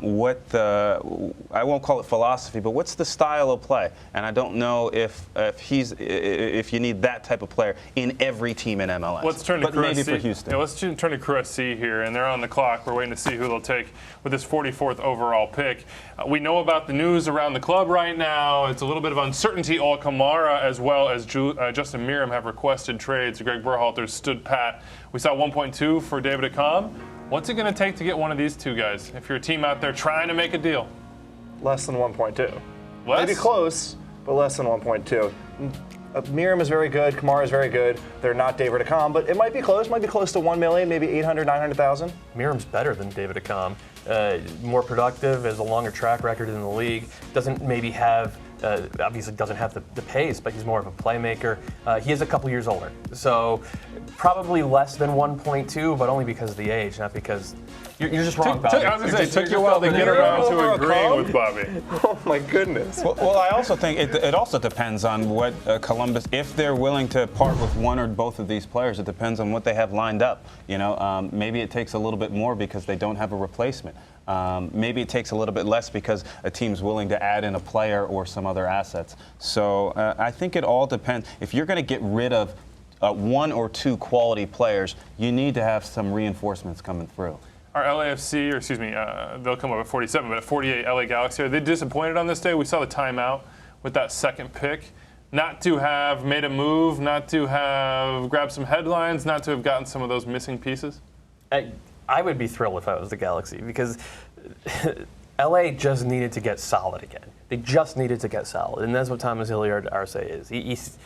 what I won't call it philosophy, but what's the style of play? And I don't know if you need that type of player in every team in MLS. Let's turn to Crew maybe SC. for Houston. Yeah, let's turn to Crew SC here, and they're on the clock. We're waiting to see who they'll take with this 44th overall pick. We know about the news around the club right now. It's a little bit of uncertainty. All Kamara as well as Justin Meram have requested trades. Greg Berhalter stood pat. We saw 1.2 for David Accam. What's it going to take to get one of these two guys if you're a team out there trying to make a deal? Less than 1.2. Less? Maybe close, but less than 1.2. Miram is very good. Kamara is very good. They're not David Accam, but it might be close. Might be close to 1 million, maybe 800, 900,000. Miram's better than David Accam. More productive, has a longer track record in the league. Doesn't maybe have. Obviously doesn't have the pace, but he's more of a playmaker. He is a couple years older, so probably less than 1.2, but only because of the age, not because you're just wrong, Bobby. I was going to say, it took you a while to get around to agreeing with Bobby. Oh my goodness. Well, I also think it also depends on what Columbus, if they're willing to part with one or both of these players, it depends on what they have lined up. You know, maybe it takes a little bit more because they don't have a replacement. Maybe it takes a little bit less because a team's willing to add in a player or some other assets. So I think it all depends. If you're going to get rid of one or two quality players, you need to have some reinforcements coming through. Our LAFC, or excuse me, they'll come up at 47, but at 48, LA Galaxy, are they disappointed on this day? We saw the timeout with that second pick. Not to have made a move, not to have grabbed some headlines, not to have gotten some of those missing pieces? I would be thrilled if I was the Galaxy, because LA just needed to get solid again. They just needed to get solid, and that's what Thomas Hilliard-Arce is. He's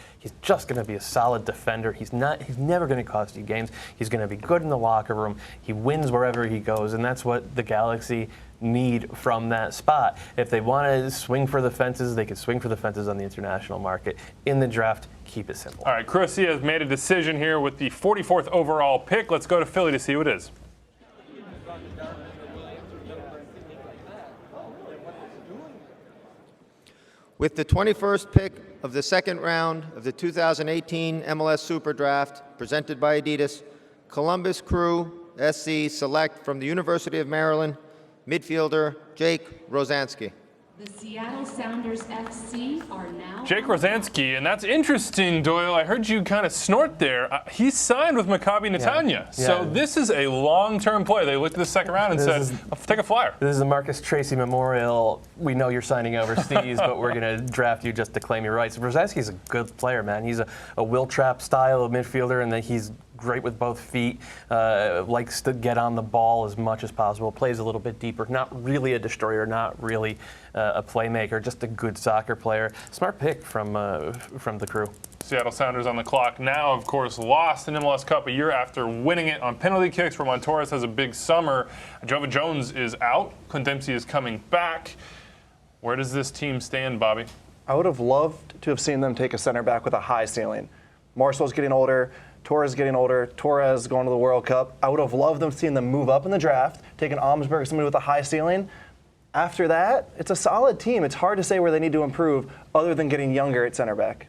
just going to be a solid defender. He's never going to cost you games. He's going to be good in the locker room. He wins wherever he goes, and that's what the Galaxy need from that spot. If they want to swing for the fences, they can swing for the fences on the international market. In the draft, keep it simple. All right, Chrissy has made a decision here with the 44th overall pick. Let's go to Philly to see who it is. With the 21st pick of the second round of the 2018 MLS SuperDraft, presented by Adidas, Columbus Crew SC select from the University of Maryland, midfielder Jake Rosansky. The Seattle Sounders FC are now... Jake Rosansky, and that's interesting, Doyle. I heard you kind of snort there. He signed with Maccabi Netanya. So this is a long-term player. They looked at the second round and said, I'll take a flyer. This is the Marcus Tracy Memorial. We know you're signing overseas, but we're going to draft you just to claim your rights. Rosansky's a good player, man. He's a Will Trapp style of midfielder, and then he's great with both feet, likes to get on the ball as much as possible, plays a little bit deeper, not really a destroyer, not really a playmaker, just a good soccer player. Smart pick from the Crew. Seattle Sounders on the clock now, of course, lost an MLS Cup a year after winning it on penalty kicks, where Montorres has a big summer. Jova Jones is out. Clint Dempsey is coming back. Where does this team stand, Bobby? I would have loved to have seen them take a center back with a high ceiling. Marcel's getting older. Torres getting older, Torres going to the World Cup. I would have loved them seeing them move up in the draft, taking Omsberg, somebody with a high ceiling. After that, it's a solid team. It's hard to say where they need to improve other than getting younger at center back.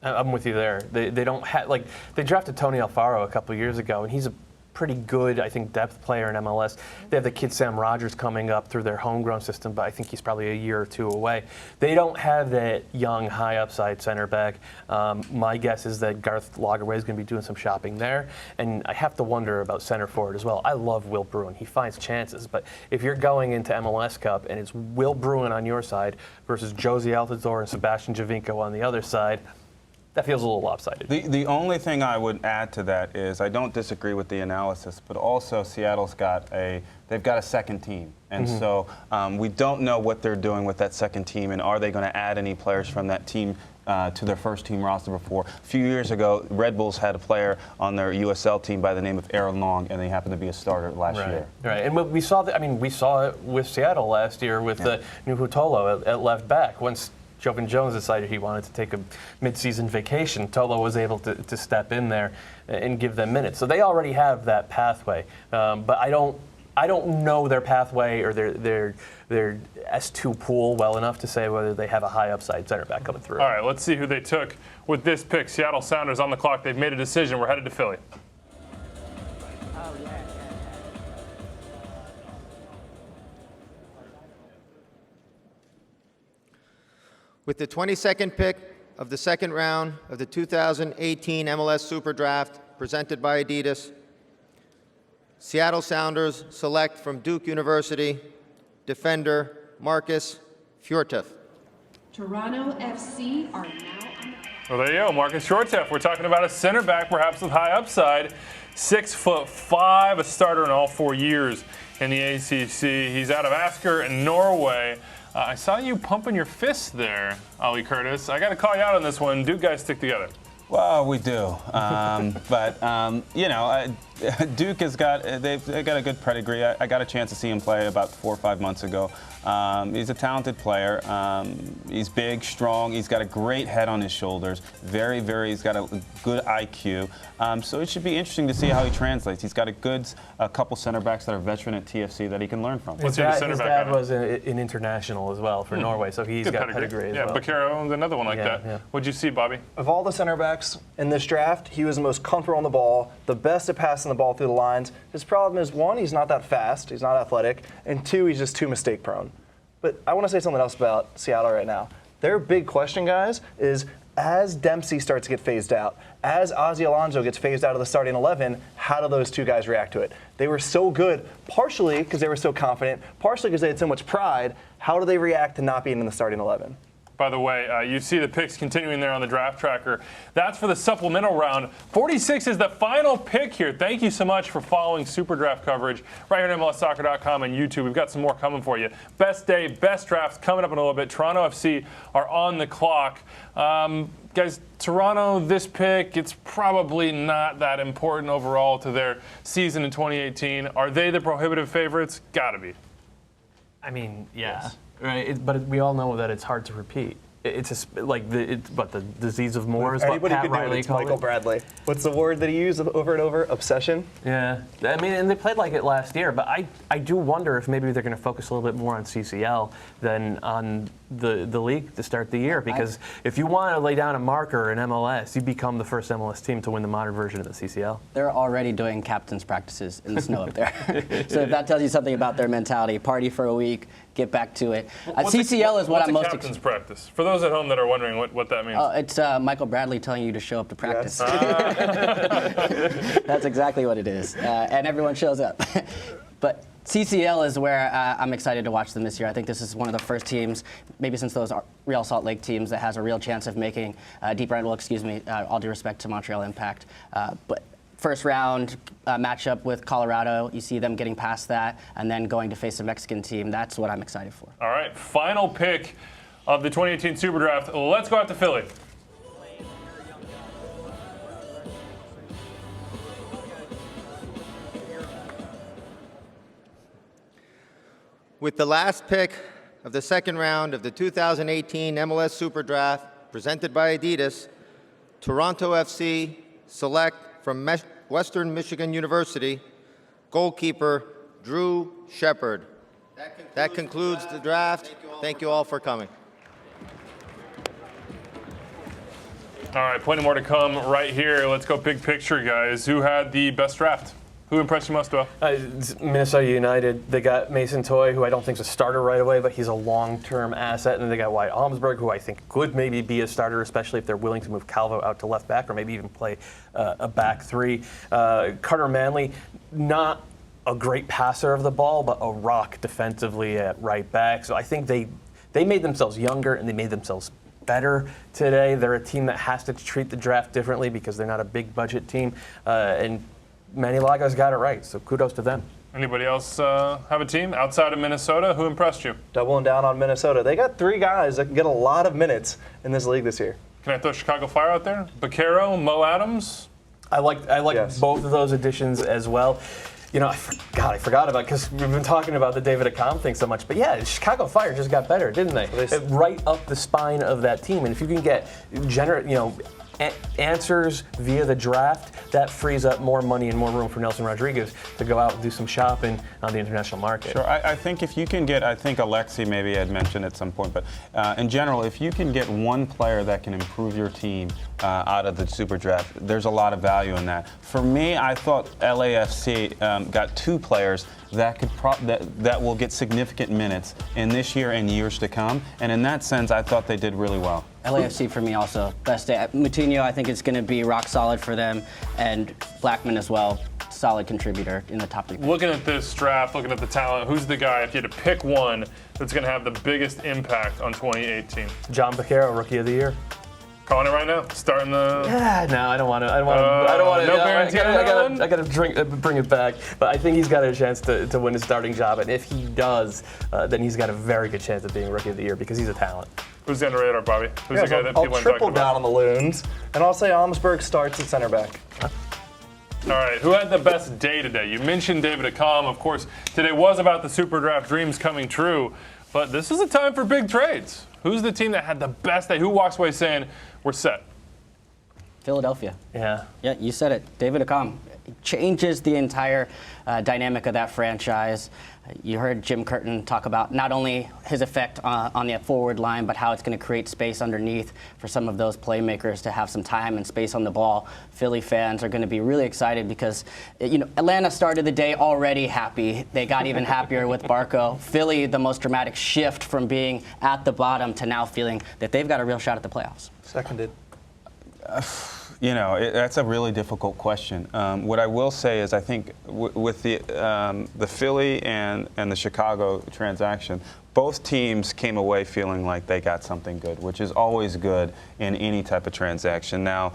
I'm with you there. They don't have, like, they drafted Tony Alfaro a couple years ago, and he's a pretty good, I think, depth player in MLS. They have the kid Sam Rogers coming up through their homegrown system, but I think he's probably a year or two away. They don't have that young, high upside center back. My guess is that Garth Lagerwey is going to be doing some shopping there, and I have to wonder about center forward as well. I love Will Bruin. He finds chances, but if you're going into MLS Cup and it's Will Bruin on your side versus Josie Altidore and Sebastian Javinko on the other side, that feels a little lopsided. The only thing I would add to that is I don't disagree with the analysis, but also Seattle's they've got a second team. And so we don't know what they're doing with that second team, and are they going to add any players from that team to their first team roster before. A few years ago, Red Bulls had a player on their USL team by the name of Aaron Long, and they happened to be a starter last year. Right, and we saw we saw it with Seattle last year with Nuhu Tolo at left back. Once Jovan Jones decided he wanted to take a mid-season vacation, Tolo was able to step in there and give them minutes. So they already have that pathway. But I don't know their pathway or their S2 pool well enough to say whether they have a high upside center back coming through. All right, let's see who they took with this pick. Seattle Sounders on the clock. They've made a decision. We're headed to Philly. With the 22nd pick of the second round of the 2018 MLS SuperDraft, presented by Adidas, Seattle Sounders select from Duke University defender Marcus Fjortef. Toronto FC are now on. Well, there you go, Marcus Fjortef. We're talking about a center back, perhaps with high upside. 6'5", a starter in all 4 years in the ACC. He's out of Asker in Norway. I saw you pumping your fist there, Ali Curtis. I got to call you out on this one. Duke guys stick together. Well, we do, but you know, Duke has they've got a good pedigree. I got a chance to see him play about 4 or 5 months ago. He's a talented player. He's big, strong. He's got a great head on his shoulders. He's got a good IQ. So it should be interesting to see how he translates. He's got a couple center backs that are veteran at TFC that he can learn from. His dad was an international as well for Norway, so he's got pedigree as well. Bakero, another one like that. Yeah. What'd you see, Bobby? Of all the center backs in this draft, he was the most comfortable on the ball, the best at passing the ball through the lines. His problem is, one, he's not that fast, he's not athletic, and two, he's just too mistake prone. But I want to say something else about Seattle right now. Their big question, guys, is as Dempsey starts to get phased out, as Ozzie Alonso gets phased out of the starting 11, how do those two guys react to it? They were so good, partially because they were so confident, partially because they had so much pride. How do they react to not being in the starting 11? By the way, you see the picks continuing there on the draft tracker. That's for the supplemental round. 46 is the final pick here. Thank you so much for following SuperDraft coverage right here at MLSsoccer.com and YouTube. We've got some more coming for you. Best day, best draft coming up in a little bit. Toronto FC are on the clock. Guys, Toronto, this pick, it's probably not that important overall to their season in 2018. Are they the prohibitive favorites? Gotta be. I mean, yeah. Right, but we all know that it's hard to repeat. It's the disease of more is what Pat Riley called it. Michael Bradley. What's the word that he used over and over? Obsession? Yeah. I mean, and they played like it last year, but I do wonder if maybe they're going to focus a little bit more on CCL than on the league to start the year. Because if you want to lay down a marker in MLS, you become the first MLS team to win the modern version of the CCL. They're already doing captain's practices in the snow up there. So if that tells you something about their mentality, party for a week, get back to it. CCL is what I'm most excited. Captain's practice? For those at home that are wondering what that means. It's Michael Bradley telling you to show up to practice. That's exactly what it is. And everyone shows up. But CCL is where I'm excited to watch them this year. I think this is one of the first teams, maybe since those Real Salt Lake teams, that has a real chance of making deep round. Well, excuse me, all due respect to Montreal Impact. But first round matchup with Colorado, you see them getting past that and then going to face a Mexican team. That's what I'm excited for. All right, final pick of the 2018 SuperDraft. Let's go out to Philly. With the last pick of the second round of the 2018 MLS SuperDraft, presented by Adidas, Toronto FC select from Western Michigan University, goalkeeper Drew Shepard. That concludes the draft. Thank you all for coming. All right, plenty more to come right here. Let's go big picture, guys. Who had the best draft? Who impressed you most, Bill? Minnesota United. They got Mason Toye, who I don't think is a starter right away, but he's a long-term asset. And then they got Wyatt Almsberg, who I think could maybe be a starter, especially if they're willing to move Calvo out to left back or maybe even play a back three. Carter Manley, not a great passer of the ball, but a rock defensively at right back. So I think they made themselves younger and they made themselves better today. They're a team that has to treat the draft differently because they're not a big budget team. And Manny Laga's got it right, so kudos to them. Anybody else have a team outside of Minnesota? Who impressed you? Doubling down on Minnesota. They got three guys that can get a lot of minutes in this league this year. Can I throw Chicago Fire out there? Bakero, Mo Adams? I like both of those additions as well. You know, I forgot about it because we've been talking about the David Accam thing so much. But yeah, Chicago Fire just got better, didn't they? Right up the spine of that team. And if you can get answers via the draft, that frees up more money and more room for Nelson Rodriguez to go out and do some shopping on the international market. Sure, I think if you can get, I think Alexi maybe had mentioned at some point, but in general, if you can get one player that can improve your team out of the Super Draft, there's a lot of value in that. For me, I thought LAFC got two players that could that will get significant minutes in this year and years to come, and in that sense, I thought they did really well. LAFC for me also, best day. Moutinho, I think it's going to be rock solid for them, and Blackman as well, solid contributor in the top three. Looking at this draft, looking at the talent, who's the guy, if you had to pick one, that's going to have the biggest impact on 2018? John Bakero, Rookie of the Year. Calling it right now? Starting the... Yeah, no, I don't want to. I don't want to. No guarantee on that one? I got to bring it back. But I think he's got a chance to win his starting job. And if he does, then he's got a very good chance of being Rookie of the Year because he's a talent. Who's the radar, Bobby? Who's the guy that people I'll are talking triple about? down on the Loons, and I'll say Almsberg starts at center back. All right, who had the best day today? You mentioned David Accam. Of course, today was about the Super Draft dreams coming true, but this is a time for big trades. Who's the team that had the best day? Who walks away saying, we're set? Philadelphia. Yeah. Yeah, you said it. David Accam changes the entire dynamic of that franchise. You heard Jim Curtin talk about not only his effect on the forward line, but how it's going to create space underneath for some of those playmakers to have some time and space on the ball. Philly fans are going to be really excited because, Atlanta started the day already happy. They got even happier with Barco. Philly, the most dramatic shift from being at the bottom to now feeling that they've got a real shot at the playoffs. Seconded. That's a really difficult question. What I will say is I think with the Philly and the Chicago transaction, both teams came away feeling like they got something good, which is always good in any type of transaction. Now,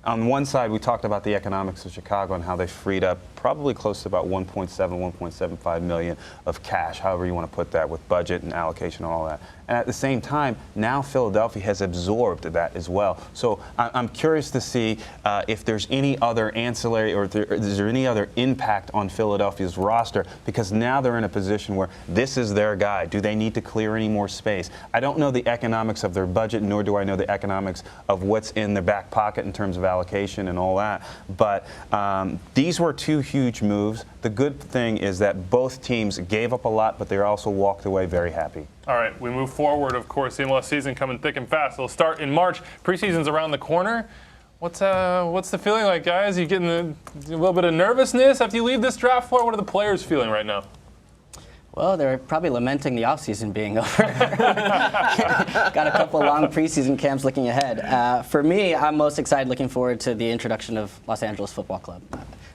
on one side, we talked about the economics of Chicago and how they freed up probably close to about 1.75 million of cash, however you want to put that, with budget and allocation and all that. And at the same time, now Philadelphia has absorbed that as well. So I'm curious to see if there's any other ancillary or is there any other impact on Philadelphia's roster, because now they're in a position where this is their guy. Do they need to clear any more space? I don't know the economics of their budget, nor do I know the economics of what's in their back pocket in terms of allocation and all that. But these were two huge moves. The good thing is that both teams gave up a lot, but they also walked away very happy. All right, we move forward. Of course, the MLS season coming thick and fast. It'll start in March. Preseason's around the corner. What's the feeling like, guys? You getting a little bit of nervousness after you leave this draft floor? What are the players feeling right now? Well, they're probably lamenting the offseason being over. Got a couple long preseason camps looking ahead. For me, I'm most excited looking forward to the introduction of Los Angeles Football Club.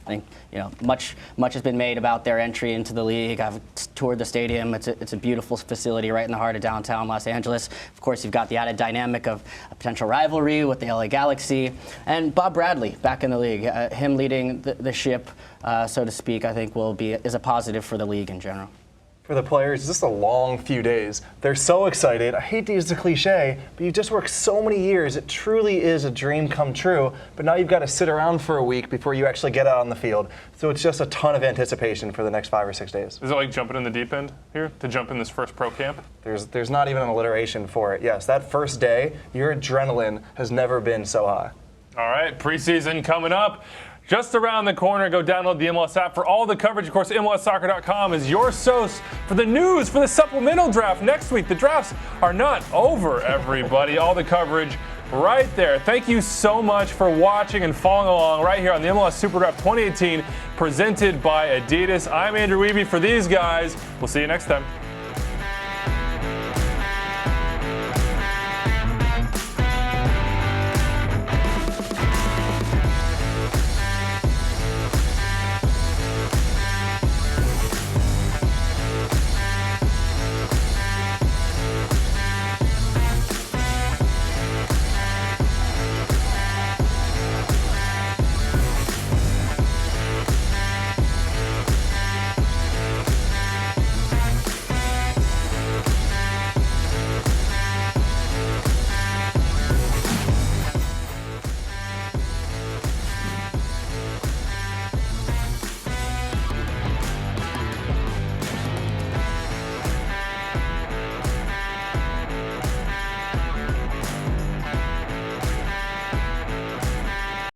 I think much has been made about their entry into the league. I've toured the stadium. It's a beautiful facility right in the heart of downtown Los Angeles. Of course, you've got the added dynamic of a potential rivalry with the LA Galaxy, and Bob Bradley back in the league. Him leading the ship, so to speak, I think is a positive for the league in general. For the players, it's just a long few days. They're so excited. I hate to use the cliche, but you've just worked so many years. It truly is a dream come true. But now you've got to sit around for a week before you actually get out on the field. So it's just a ton of anticipation for the next 5 or 6 days. Is it like jumping in the deep end here to jump in this first pro camp? There's not even an alliteration for it. Yes, that first day, your adrenaline has never been so high. All right, preseason coming up. Just around the corner, go download the MLS app for all the coverage. Of course, MLSsoccer.com is your source for the news for the supplemental draft next week. The drafts are not over, everybody. All the coverage right there. Thank you so much for watching and following along right here on the MLS SuperDraft 2018, presented by Adidas. I'm Andrew Wiebe for these guys. We'll see you next time.